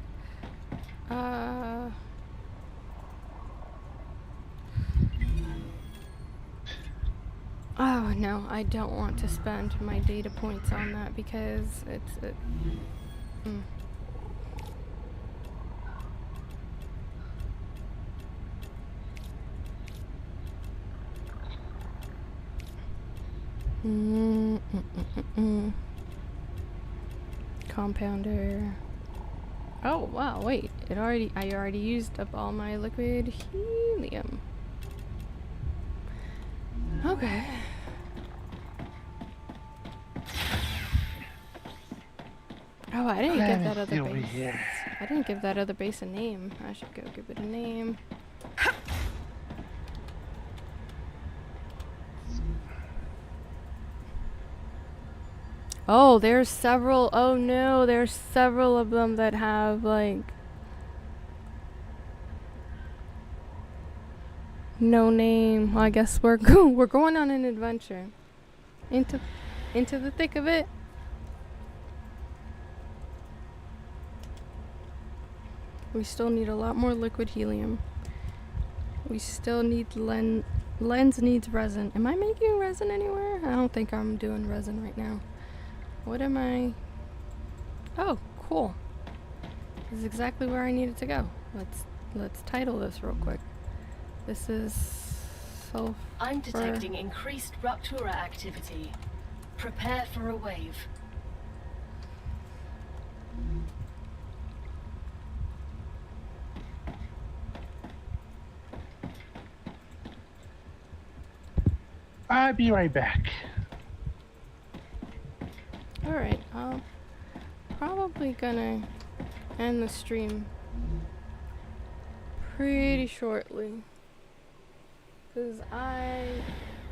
Oh no, I don't want to spend my data points on that because it's Compounder. Oh wow, wait. I already used up all my liquid helium. Okay. Oh, I didn't give that other base. I didn't give that other base a name. I should go give it a name. Oh, there's several. Oh no, there's several of them that have like no name. Well, I guess we're going on an adventure into the thick of it. We still need a lot more liquid helium. We still need lens needs resin. Am I making resin anywhere? I don't think I'm doing resin right now. What am I? Oh, cool. This is exactly where I needed to go. Let's title this real quick. This is sulfur. I'm detecting increased Ruptura activity. Prepare for a wave. I'll be right back. Alright, I'm probably gonna end the stream pretty shortly. Because I'm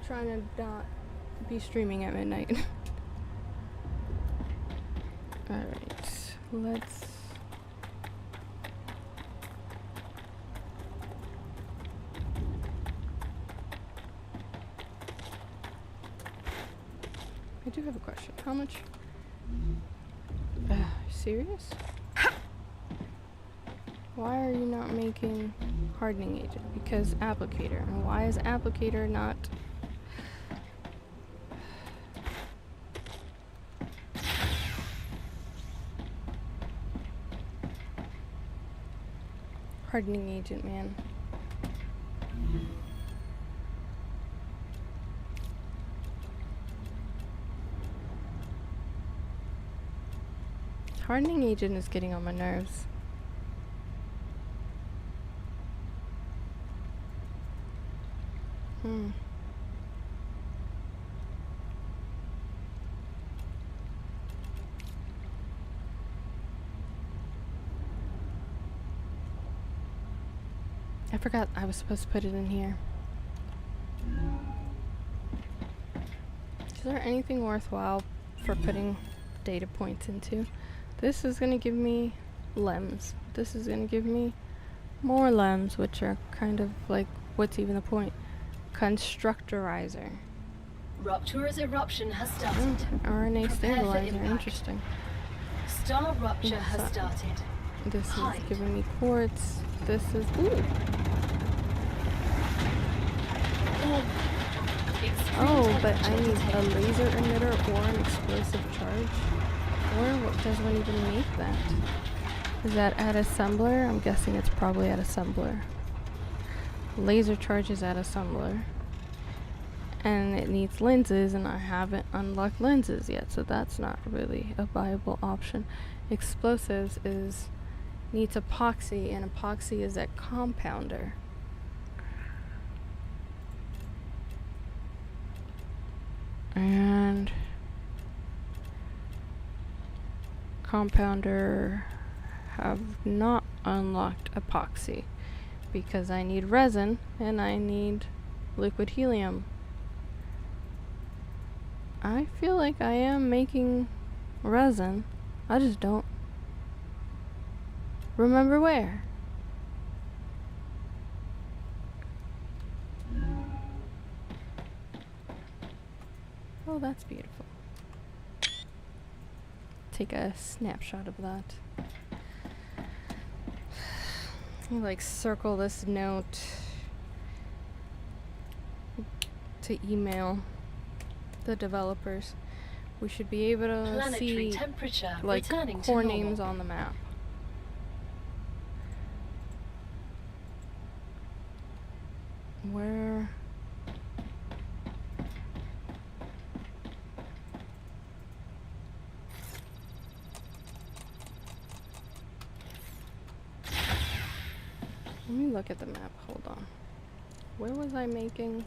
trying to not be streaming at midnight. Alright, let's... I do have a question. How much... serious? Why are you not making hardening agent? Because applicator. And why is applicator not... hardening agent, man. Hardening agent is getting on my nerves. I forgot I was supposed to put it in here. Is there anything worthwhile for putting data points into? This is gonna give me lems. This is gonna give me more lems, which are kind of like, what's even the point? Constructorizer. Rupture's eruption has started. RNA Prepare for stabilizer, impact. interesting. StarRupture has started. This Hide. is giving me quartz. This is, ooh. Oh, but I need a laser emitter or an explosive charge. Or what, does one even make that? Is that at assembler? I'm guessing it's probably at assembler. Laser charge is at assembler. And it needs lenses, and I haven't unlocked lenses yet, so that's not really a viable option. Explosives is needs epoxy, and epoxy is at compounder. And compounder have not unlocked epoxy because I need resin and I need liquid helium. I feel like I am making resin. I just don't remember where. Oh, that's beautiful. Take a snapshot of that. You like circle this note to email the developers. We should be able to Planetary see temperature like returning core to names normal. on the map. Where? Let me look at the map. Hold on. Where was I making?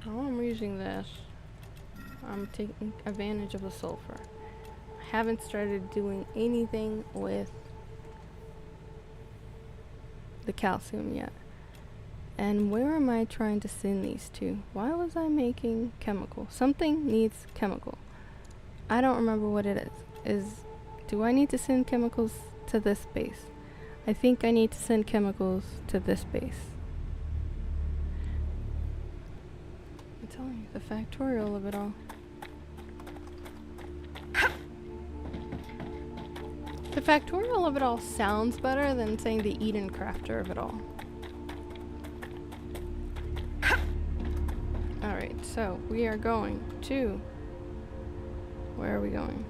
Oh, I'm using this. I'm taking advantage of the sulfur. I haven't started doing anything with the calcium yet. And where am I trying to send these to? Why was I making chemical? Something needs chemical. I don't remember what it is. Do I need to send chemicals to this base? I think I need to send chemicals to this base. I'm telling you, the factorial of it all. The factorial of it all sounds better than saying the Eden crafter of it all. Alright, so we are going to... Where are we going?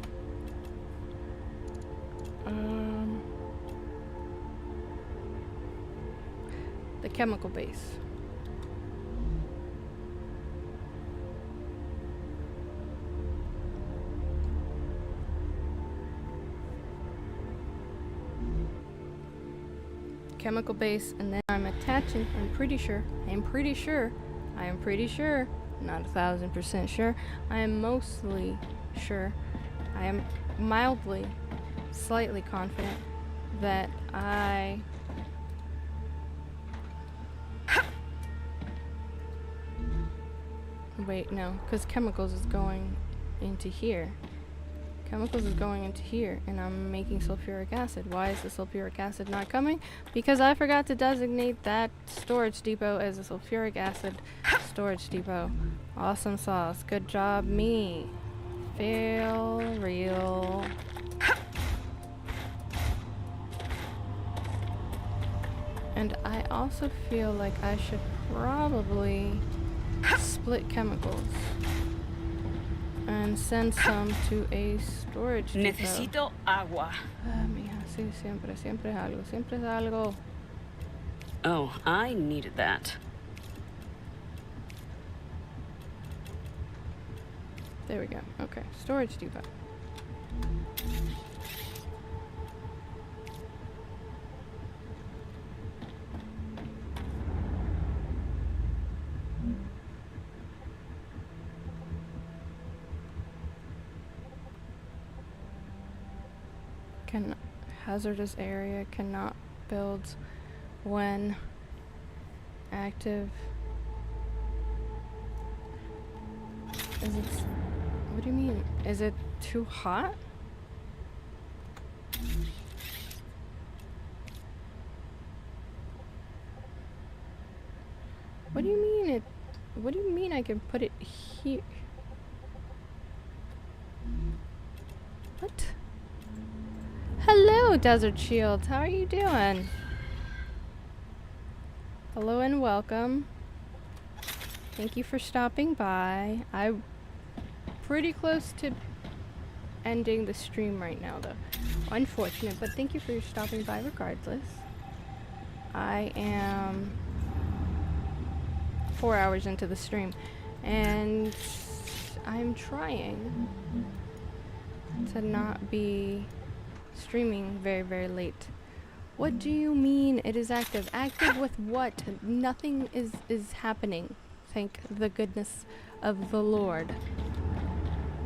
The chemical base. Chemical base, and then I'm attaching, I'm pretty sure I am pretty sure, not 1,000% sure, I am mostly sure, I am mildly, slightly confident that I... Wait, no, because chemicals is going into here. Chemicals is going into here, and I'm making sulfuric acid. Why is the sulfuric acid not coming? Because I forgot to designate that storage depot as a sulfuric acid storage depot. Awesome sauce. Good job, me. Fail real. And I also feel like I should probably split chemicals and send some to a storage depot. Necesito agua. Mija, sí, siempre es algo, siempre es algo. Oh, I needed that. There we go. Okay, storage depot. Hazardous area cannot build when active. Is it? What do you mean? Is it too hot? What do you mean it? What do you mean I can put it here? What? Hello, Desert Shield. How are you doing? Hello and welcome. Thank you for stopping by. I'm pretty close to ending the stream right now, though. Unfortunate, but thank you for stopping by regardless. I am 4 hours into the stream, and I'm trying to not be streaming very, very late. What do you mean it is active? Active with what? Nothing is happening. Thank the goodness of the Lord.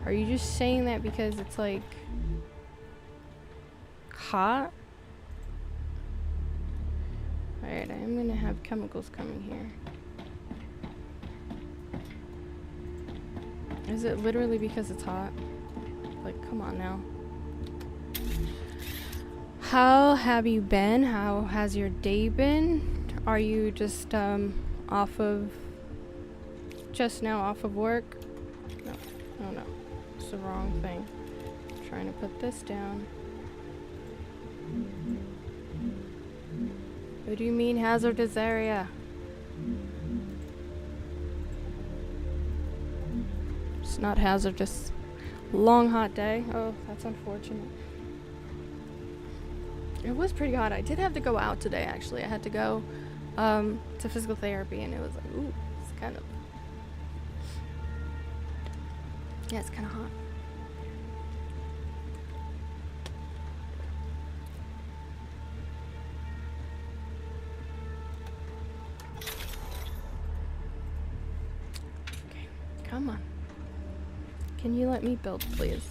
Are you just saying that because it's like hot? Alright, I'm gonna have chemicals coming here. Is it literally because it's hot? Like, come on now. How have you been? How has your day been? Are you just off of work? No. Oh no. It's the wrong thing. I'm trying to put this down. What do you mean hazardous area? It's not hazardous. Long hot day. Oh, that's unfortunate. It was pretty hot. I did have to go out today, actually. I had to go to physical therapy, and it was like, ooh, it's kind of... Yeah, it's kind of hot. Okay, come on. Can you let me build, please?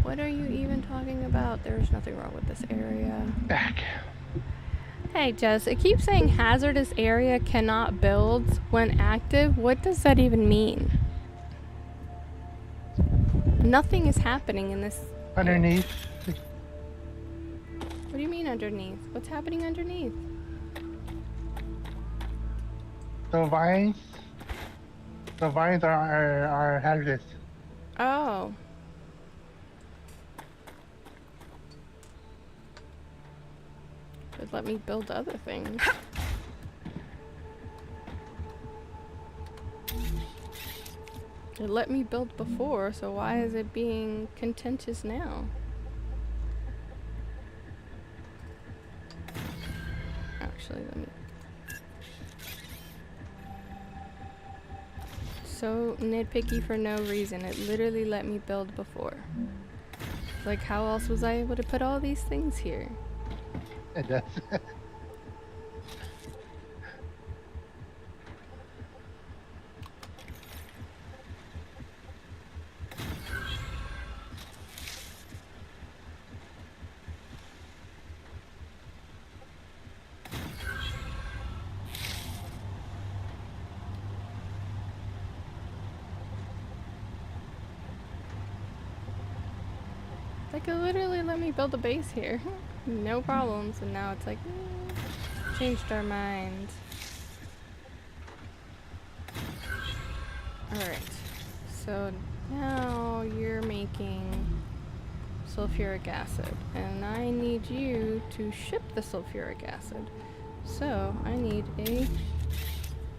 What are you even talking about? There's nothing wrong with this area. Back. Hey, Jess, it keeps saying hazardous area cannot build when active. What does that even mean? Nothing is happening in this... Underneath. What do you mean underneath? What's happening underneath? The vines. The vines are hazardous. Oh. Could let me build other things. It let me build before, so why is it being contentious now? Actually, let me... So nitpicky for no reason. It literally let me build before. Like, how else was I able to put all these things here? It does. They could literally let me build a base here. No problems. And now it's like, changed our minds. Alright. So now you're making sulfuric acid. And I need you to ship the sulfuric acid. So I need a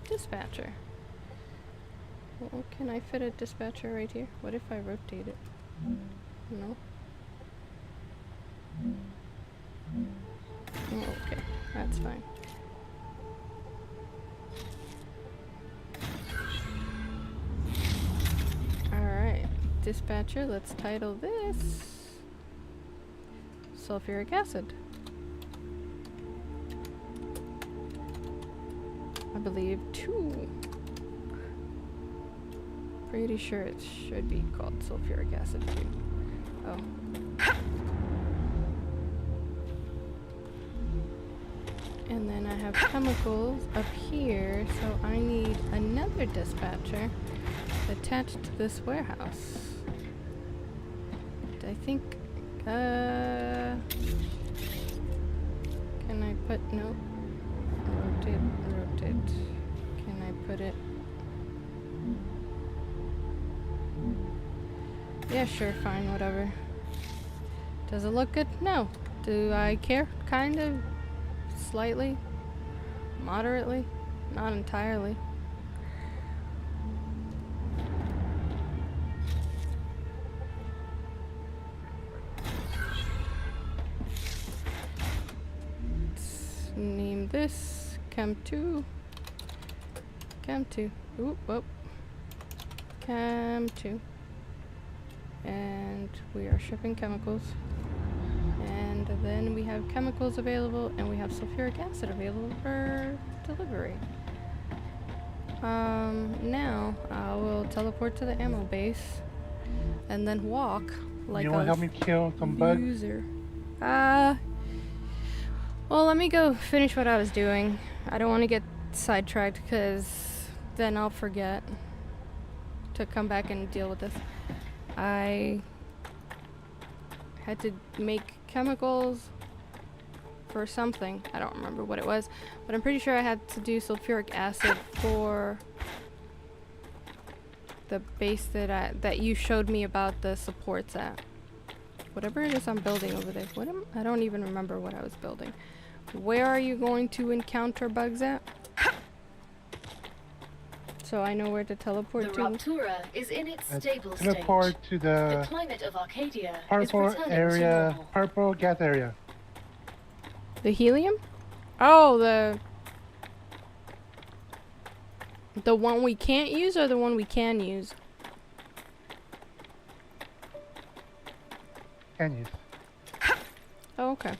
dispatcher. Well, can I fit a dispatcher right here? What if I rotate it? No? Oh, okay, that's fine. Alright, dispatcher, let's title this sulfuric acid. I believe 2. Pretty sure it should be called sulfuric acid 2. Oh. And then I have chemicals up here, so I need another dispatcher attached to this warehouse. I think, can I put, no. Rotate. Can I put it? Yeah, sure, fine, whatever. Does it look good? No. Do I care? Kind of. Slightly. Moderately. Not entirely. Let's name this Chem 2. Chem 2. Oop, whoop. Chem 2. And we are shipping chemicals. And then we have chemicals available, and we have sulfuric acid available for delivery. Now I will teleport to the ammo base, and then walk like you wanna help me kill some bugs? user. Well, let me go finish what I was doing. I don't want to get sidetracked, because then I'll forget to come back and deal with this. I had to make chemicals for something. I don't remember what it was, but I'm pretty sure I had to do sulfuric acid for the base that you showed me about the supports at. Whatever it is I'm building over there. I don't even remember what I was building. Where are you going to encounter bugs at? So I know where to teleport The to. Raptura is in its stable state. Teleport to The the climate of Arcadia is purple returning to area, normal. purple gas area. The helium? Oh, the one we can't use, or the one we can use? Can use. Oh, okay.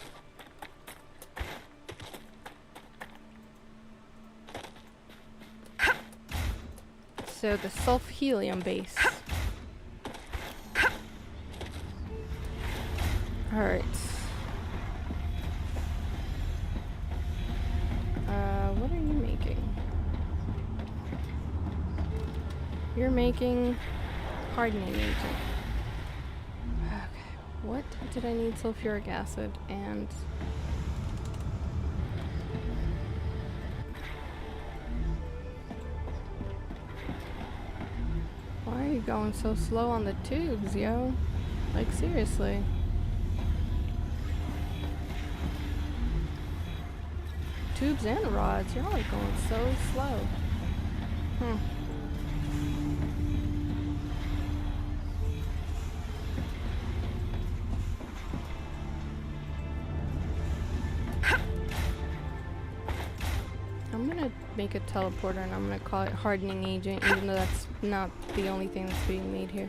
So the sulf-helium base. Alright. What are you making? You're making hardening agent. Okay. What did I need sulfuric acid and... Why are you going so slow on the tubes, yo? Like, seriously. Tubes and rods, y'all are going so slow. I'm gonna make a teleporter and I'm gonna call it hardening agent, even though that's not the only thing that's being made here.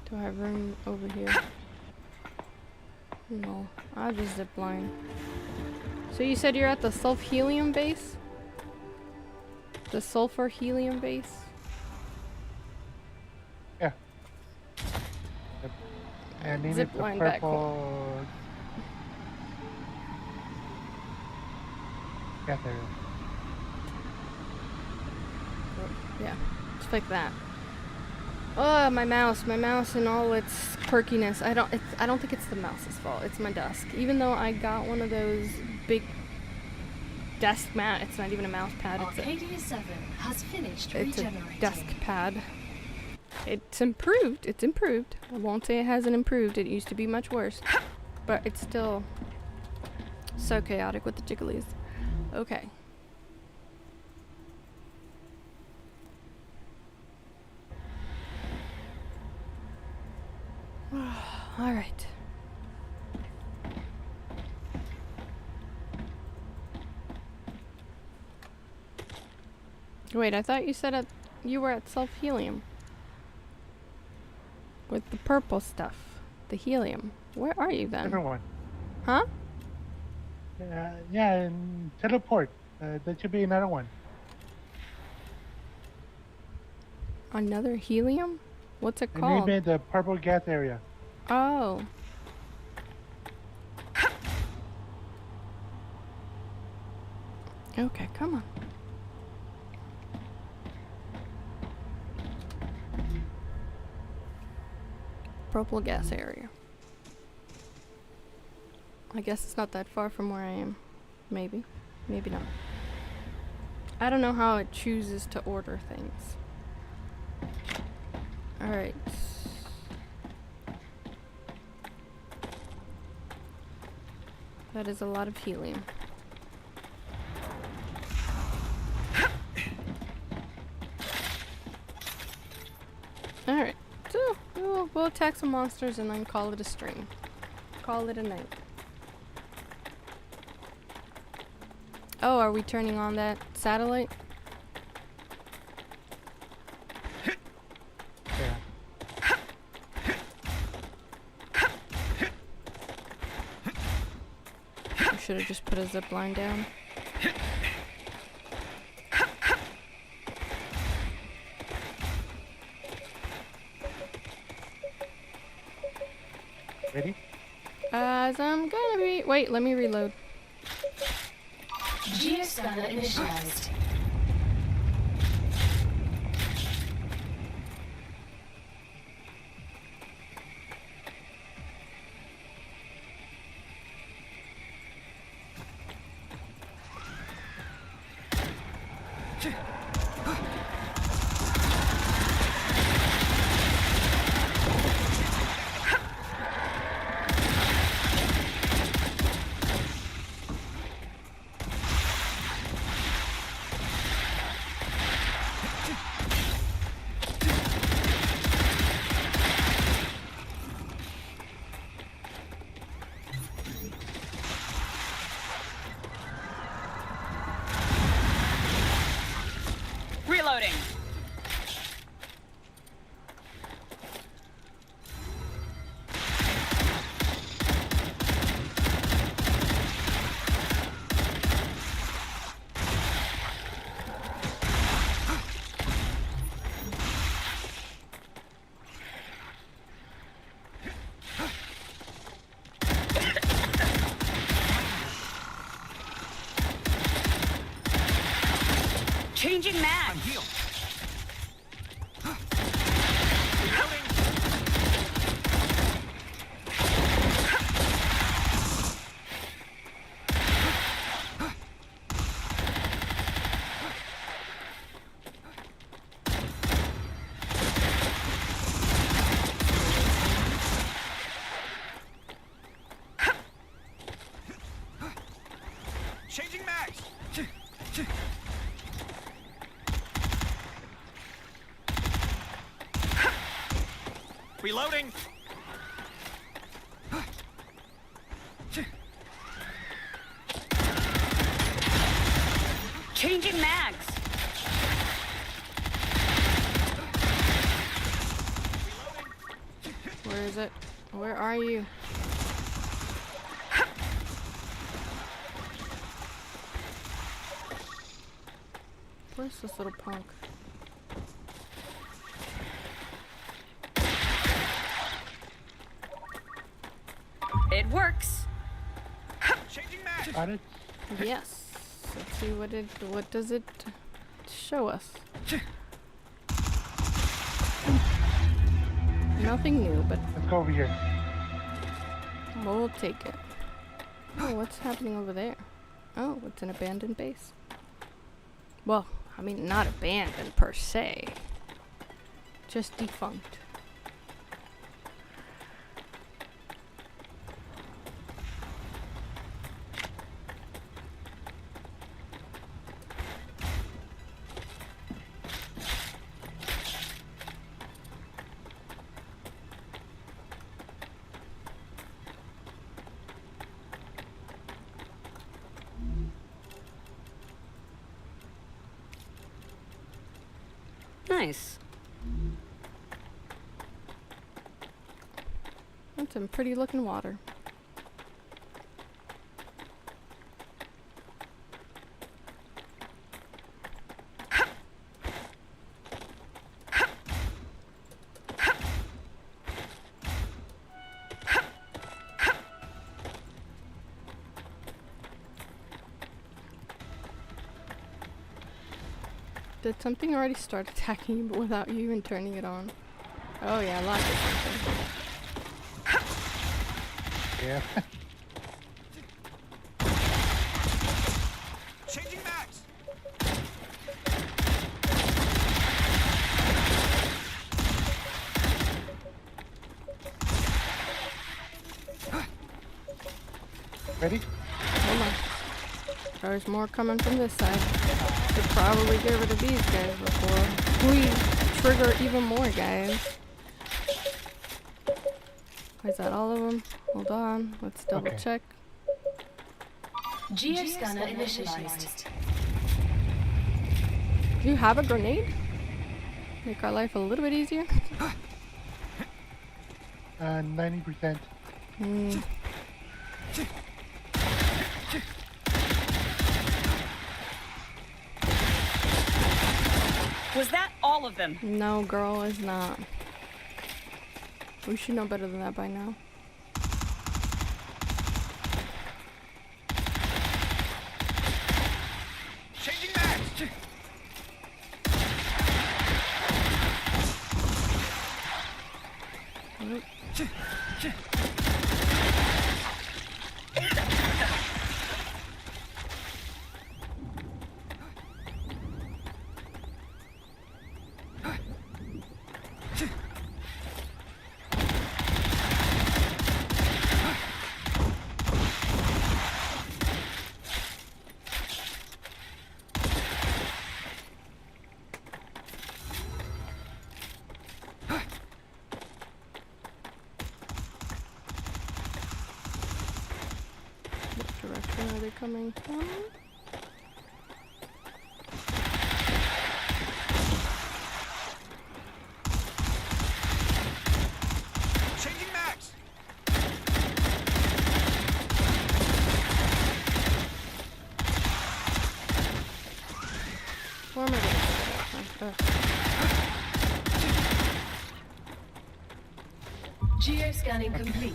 Do I have room over here? No, I'll just zip line. So you said you're at the sulf-helium base? The sulfur-helium base? Yeah. Yep. And name Zip it the line back purple gas area. Yeah, just like that. Oh, my mouse and all its quirkiness. I don't think it's the mouse's fault. It's my desk. Even though I got one of those big desk mat, it's not even a mouse pad. Arcadia 7 has finished It's a regenerating. desk pad. It's improved. It's improved. I won't say it hasn't improved. It used to be much worse, but it's still so chaotic with the jigglies. Okay. All right. Wait, I thought you said you were at self-helium. With the purple stuff. The helium. Where are you then? Different one. Huh? Yeah, and teleport. That should be another one. Another helium? What's it And called? maybe the purple gas area. Oh. Okay, come on. Purple gas area. I guess it's not that far from where I am. Maybe. Maybe not. I don't know how it chooses to order things. Alright. That is a lot of helium. Alright. So, we'll attack some monsters and then call it a stream. Call it a night. Oh, are we turning on that satellite? Yeah. I should have just put a zip line down. Ready? As I'm gonna be. Wait, let me reload. Geoscanner initialized. Reloading. Changing mag. I'm healed. Changing mags. Reloading. Changing mags. Where is it? Where are you? Where's this little punk? It works. Changing mags. Got it? Yes. Let's see what does it show us? Nothing new, but Let's go over here. we'll take it. Oh, what's happening over there? Oh, it's an abandoned base. Well, I mean, not abandoned per se. Just defunct. Nice. That's some pretty looking water. Did something already start attacking you but without you even turning it on? Oh yeah, lots of something. Yeah. Changing mags. Ready? Hold on. There's more coming from this side. Should probably get rid of these guys before we trigger even more guys. Is that all of them? Hold on. Let's double Okay. check. Geoscanner initialized. Do you have a grenade? Make our life a little bit easier. 90%. Hmm. Was that all of them? No, girl, it's not. We should know better than that by now. Changing mags. Nope. What direction are they coming from? Changing mags. Where am I going? Geoscanning complete.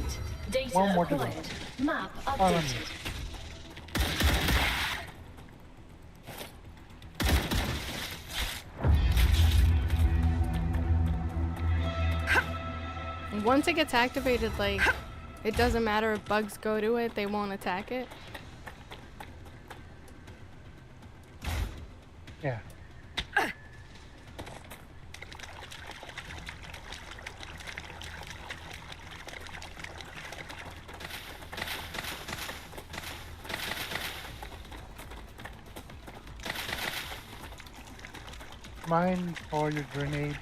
Data One more to go. acquired. Map Follow me. updated. Once it gets activated, like, it doesn't matter if bugs go to it, they won't attack it. Yeah. Mine for your grenade.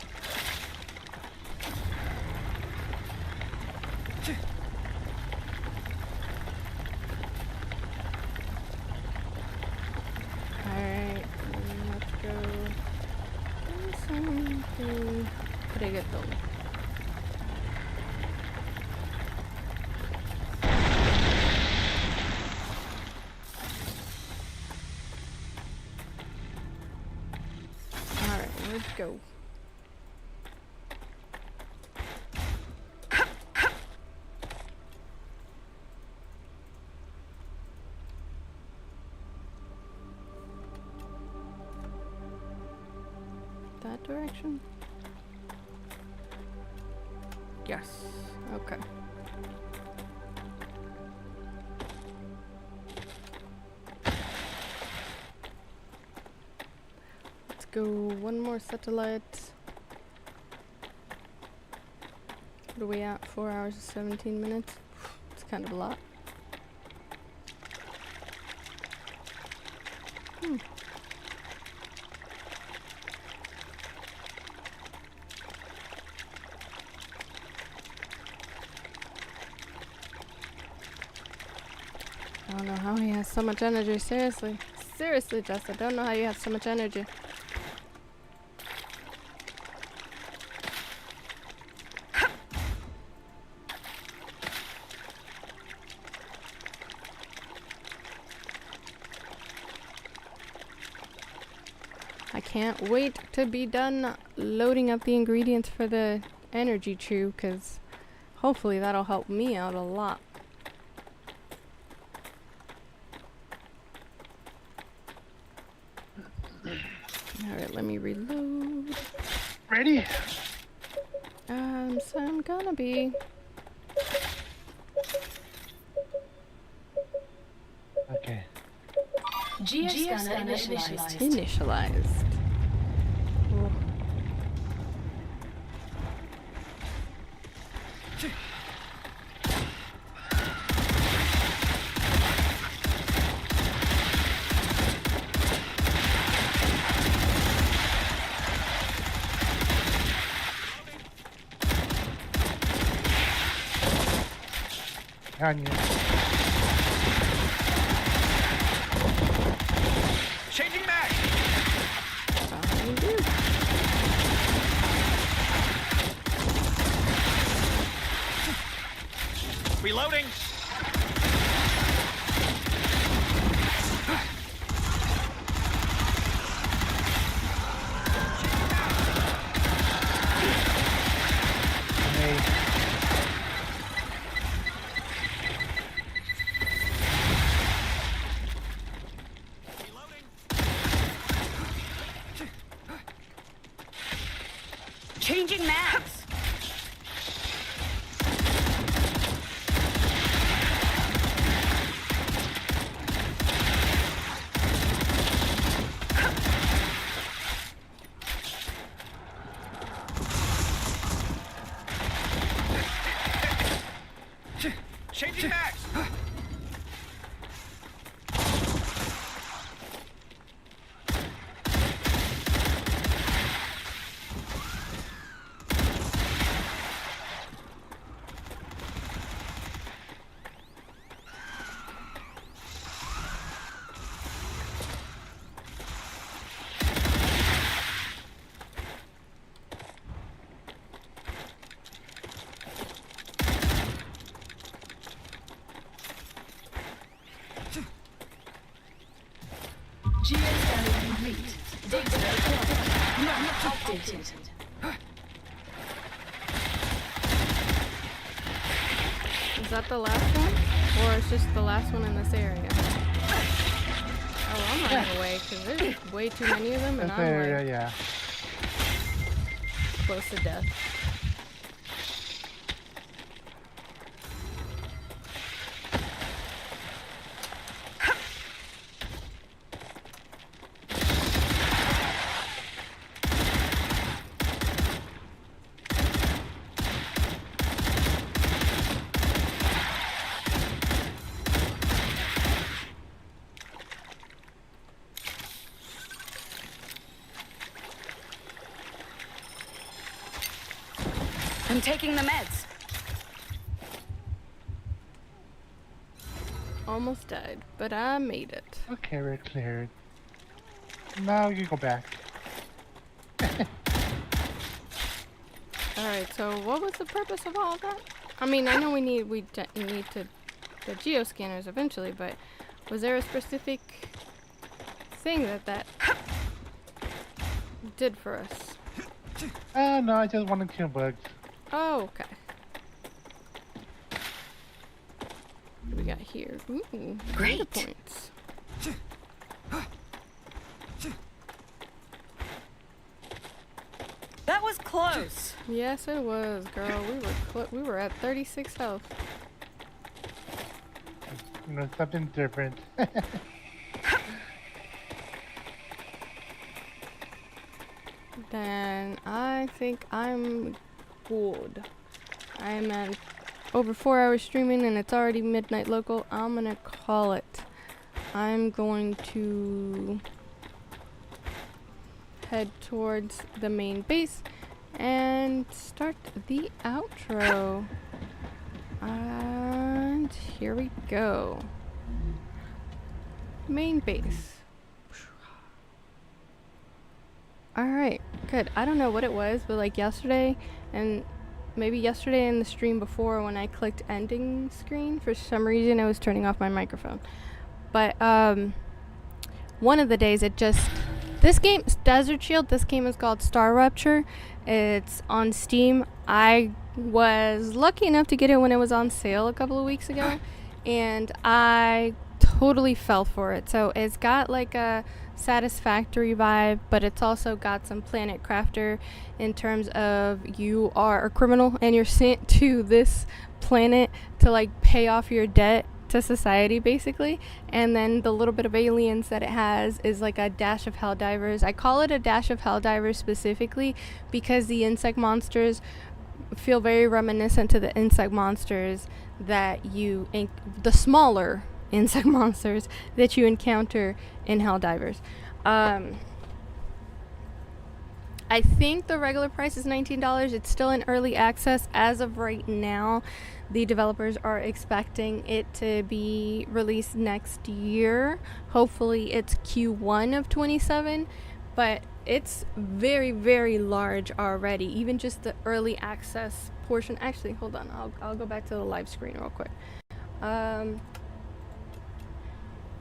Alright, let's go. Something reggaeton. Alright, let's go. That direction? Yes. Okay. Let's go one more satellite. What are we at? 4 hours and 17 minutes? It's kind of a lot. I don't know how he has so much energy. Seriously. Seriously, Jess, I don't know how you have so much energy. I can't wait to be done loading up the ingredients for the energy chew, because hopefully that'll help me out a lot. Alright, let me reload. Ready? So I'm gonna be. Okay. Geoscanner initialized. Initialized. Oh. On you. Changing mag. How do you do? Reloading. Hey. Changing mags. Changing mags. Geoscanner complete. Data not updated. Is that the last one? Or it's just the last one in this area? Oh, I'm running away because there's way too many of them and That's I'm area, like yeah. close to death. I'm taking the meds. Almost died, but I made it. Okay, we're cleared. Now you go back. Alright, so what was the purpose of all of that? I mean, I know we need to the geoscanners eventually, but was there a specific thing that did for us? No, I just wanted to kill bugs. Oh, okay. What do we got here? Ooh, data Great. points. That was close. Yes, it was, girl. We were at 36 health. You know, something different. Then I think I'm good. I'm at over 4 hours streaming and it's already midnight local. I'm gonna call it. I'm going to head towards the main base and start the outro. And here we go. Main base. Alright, good. I don't know what it was, but like yesterday, and maybe yesterday in the stream before when I clicked ending screen, for some reason I was turning off my microphone. But one of the days it just, this game, Desert Shield, this game is called StarRupture. It's on Steam. I was lucky enough to get it when it was on sale a couple of weeks ago, and I totally fell for it. So it's got like a Satisfactory vibe, but it's also got some Planet Crafter in terms of you are a criminal and you're sent to this planet to like pay off your debt to society basically, and then the little bit of aliens that it has is like a dash of Helldivers. I call it a dash of Helldivers specifically because the insect monsters feel very reminiscent to the insect monsters that the smaller insect monsters that you encounter in Helldivers. I think the regular price is $19. It's still in early access as of right now. The developers are expecting it to be released next year. Hopefully it's Q1 of 27, but it's very, very large already. Even just the early access portion. Actually, hold on. I'll go back to the live screen real quick.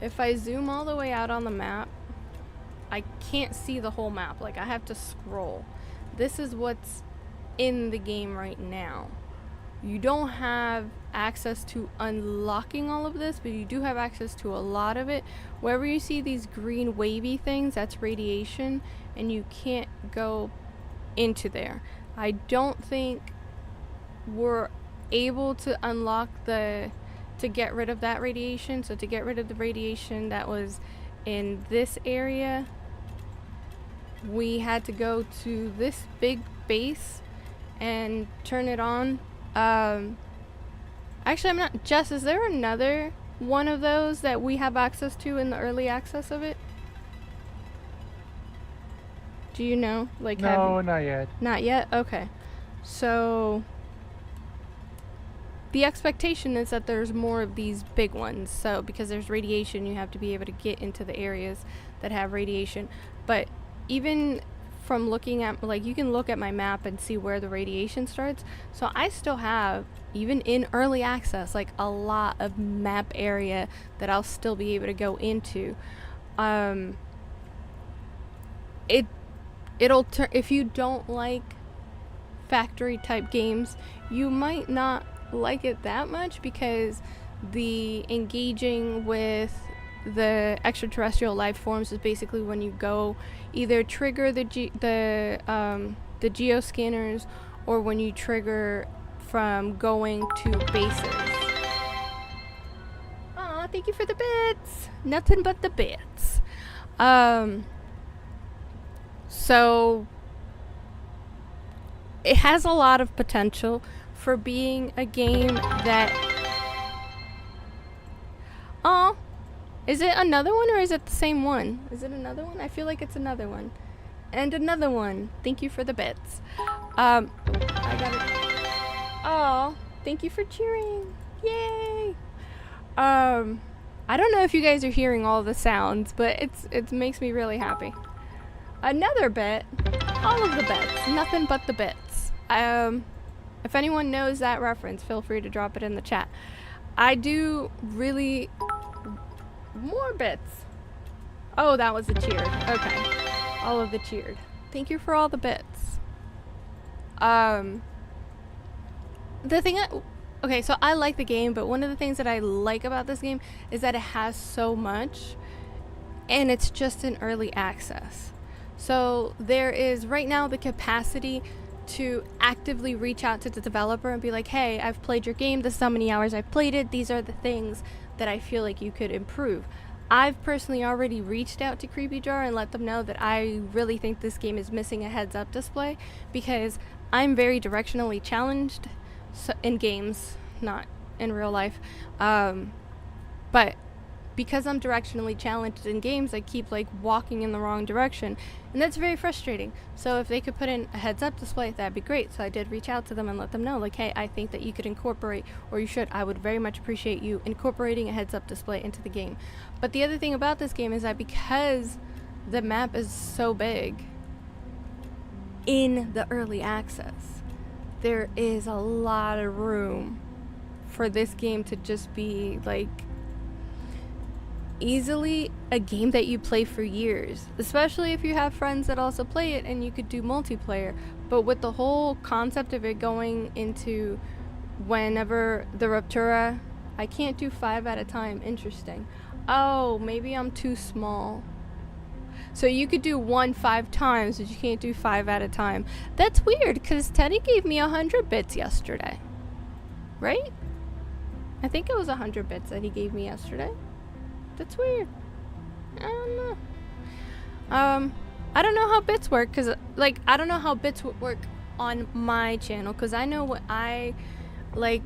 If I zoom all the way out on the map, I can't see the whole map. Like, I have to scroll. This is what's in the game right now. You don't have access to unlocking all of this, but you do have access to a lot of it. Wherever you see these green wavy things, that's radiation, and you can't go into there. I don't think we're able to unlock to get rid of that radiation. So to get rid of the radiation that was in this area, we had to go to this big base and turn it on. Actually, I'm not. Jess, is there another one of those that we have access to in the early access of it? Do you know? Like, no, not yet. Not yet? Okay. So the expectation is that there's more of these big ones. So because there's radiation, you have to be able to get into the areas that have radiation. But even from looking at, like, you can look at my map and see where the radiation starts. So I still have, even in early access, like a lot of map area that I'll still be able to go into. It'll turn, if you don't like factory type games, you might not like it that much, because the engaging with the extraterrestrial life forms is basically when you go either trigger the geoscanners, or when you trigger from going to bases. Aw, thank you for the bits. Nothing but the bits. So it has a lot of potential for being a game that... Oh, is it another one, or is it the same one? Is it another one? I feel like it's another one. And another one. Thank you for the bits. I got it. Oh, thank you for cheering. Yay. I don't know if you guys are hearing all the sounds, but it makes me really happy. Another bit. All of the bits. Nothing but the bits. If anyone knows that reference, feel free to drop it in the chat. I do really... More bits. Oh, that was the cheered. Okay. All of the cheered. Thank you for all the bits. The thing okay, so I like the game, but one of the things that I like about this game is that it has so much, and it's just in early access. So there is right now the capacity to actively reach out to the developer and be like, hey, I've played your game, this is how many hours I've played it, these are the things that I feel like you could improve. I've personally already reached out to CreepyJar and let them know that I really think this game is missing a heads-up display, because I'm very directionally challenged in games, not in real life. But because I'm directionally challenged in games, I keep like walking in the wrong direction, and that's very frustrating. So if they could put in a heads-up display, that'd be great. So I did reach out to them and let them know, like, hey, I think that you could incorporate, or you should, I would very much appreciate you incorporating a heads-up display into the game. But the other thing about this game is that because the map is so big in the early access, there is a lot of room for this game to just be like easily a game that you play for years, especially if you have friends that also play it and you could do multiplayer. But with the whole concept of it going into whenever the Ruptura, I can't do 5 at a time. Interesting. Oh, maybe I'm too small. So you could do 1 5 times, but you can't do 5 at a time. That's weird, because Teddy gave me 100 bits yesterday. Right? I think it was 100 bits that he gave me yesterday. That's weird. I don't know. I don't know how bits work, because, like, I don't know how bits would work on my channel, because I know what I, like,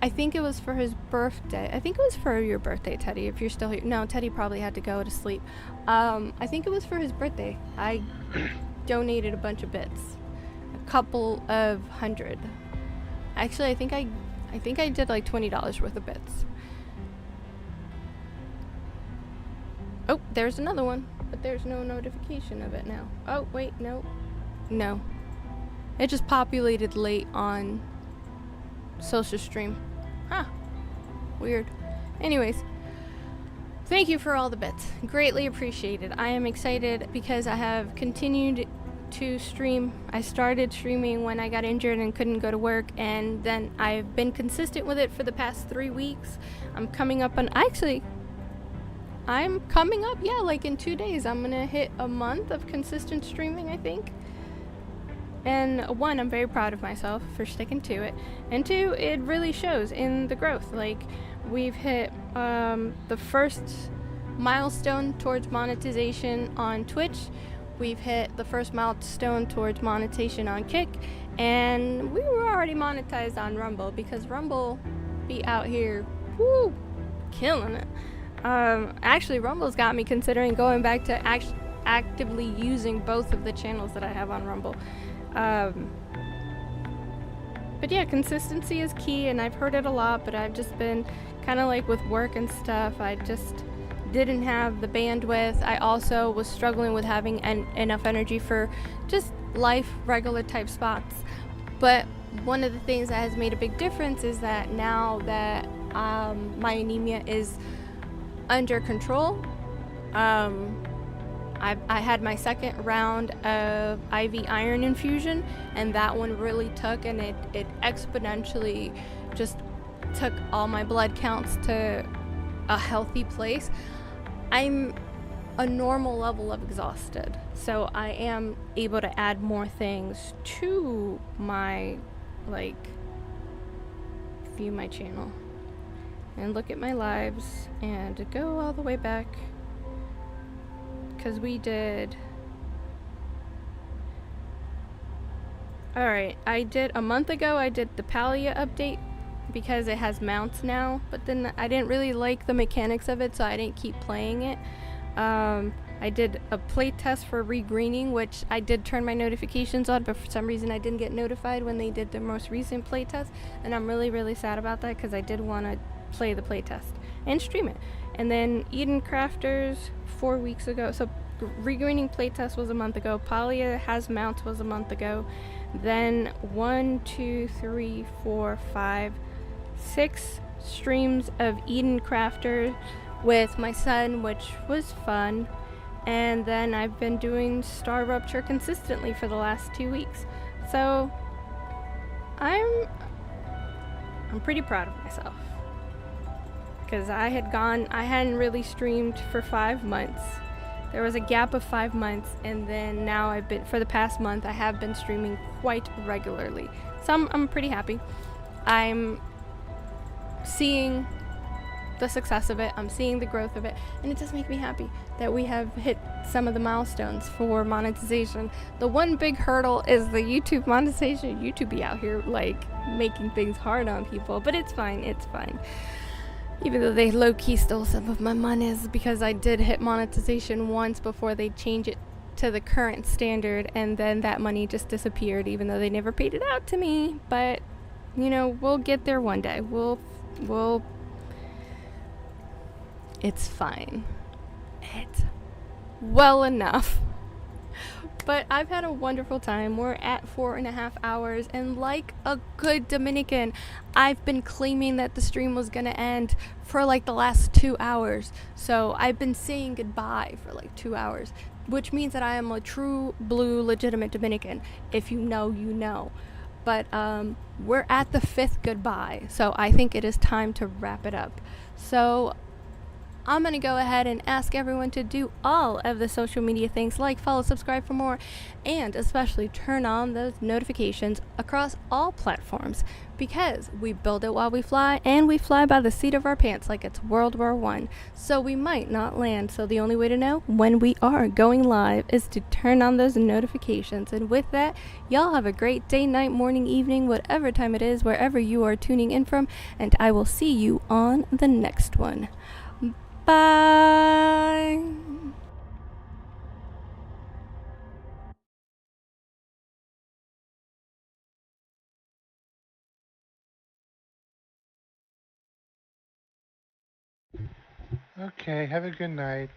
I think it was for his birthday. I think it was for your birthday, Teddy, if you're still here. No, Teddy probably had to go to sleep. I think it was for his birthday. I donated a bunch of bits. A couple of 100. Actually, I think I did like $20 worth of bits. Oh, there's another one, but there's no notification of it now. Oh, wait, no. No. It just populated late on social stream. Huh. Weird. Anyways, thank you for all the bits. Greatly appreciated. I am excited because I have continued to stream. I started streaming when I got injured and couldn't go to work, and then I've been consistent with it for the past 3 weeks. I'm coming up, yeah, like in 2 days, I'm gonna hit a month of consistent streaming, I think. And 1, I'm very proud of myself for sticking to it. And 2, it really shows in the growth. Like, we've hit the first milestone towards monetization on Twitch. We've hit the first milestone towards monetization on Kick. And we were already monetized on Rumble, because Rumble be out here, woo, killing it. Actually, Rumble's got me considering going back to actively using both of the channels that I have on Rumble. But yeah, consistency is key, and I've heard it a lot, but I've just been kind of like with work and stuff, I just didn't have the bandwidth. I also was struggling with having enough energy for just life, regular type spots. But one of the things that has made a big difference is that now that my anemia is under control, I had my second round of IV iron infusion, and that one really took, and it exponentially just took all my blood counts to a healthy place. I'm a normal level of exhausted, so I am able to add more things to my, like, view my channel and look at my lives and go all the way back, because we did, alright, a month ago I did the Palia update because it has mounts now, but then I didn't really like the mechanics of it, so I didn't keep playing it. I did a playtest for regreening, which I did turn my notifications on, but for some reason I didn't get notified when they did the most recent playtest, and I'm really, really sad about that, because I did want to play the playtest and stream it. And then Eden Crafters 4 weeks ago, so regreening playtest was a month ago, Palia has mounts was a month ago, then 1, 2, 3, 4, 5, 6 streams of Eden Crafters with my son, which was fun. And then I've been doing StarRupture consistently for the last 2 weeks. So I'm pretty proud of myself, because I hadn't really streamed for 5 months. There was a gap of 5 months, and then now for the past month, I have been streaming quite regularly. So I'm pretty happy. I'm seeing the success of it, I'm seeing the growth of it, and it does make me happy that we have hit some of the milestones for monetization. The one big hurdle is the YouTube monetization. YouTube be out here like making things hard on people, but it's fine, it's fine. Even though they low-key stole some of my monies, because I did hit monetization once before they change it to the current standard, and then that money just disappeared, even though they never paid it out to me. But you know, we'll get there one day. We'll it's fine. It's well enough. But I've had a wonderful time. We're at 4.5 hours, and like a good Dominican, I've been claiming that the stream was gonna end for like the last 2 hours. So I've been saying goodbye for like 2 hours, which means that I am a true blue legitimate Dominican. If you know, you know. But we're at the 5th goodbye, so I think it is time to wrap it up. So I'm going to go ahead and ask everyone to do all of the social media things, like, follow, subscribe for more, and especially turn on those notifications across all platforms, because we build it while we fly, and we fly by the seat of our pants like it's World War I. So we might not land, so the only way to know when we are going live is to turn on those notifications. And with that, y'all have a great day, night, morning, evening, whatever time it is, wherever you are tuning in from, and I will see you on the next one. Bye. Okay, have a good night.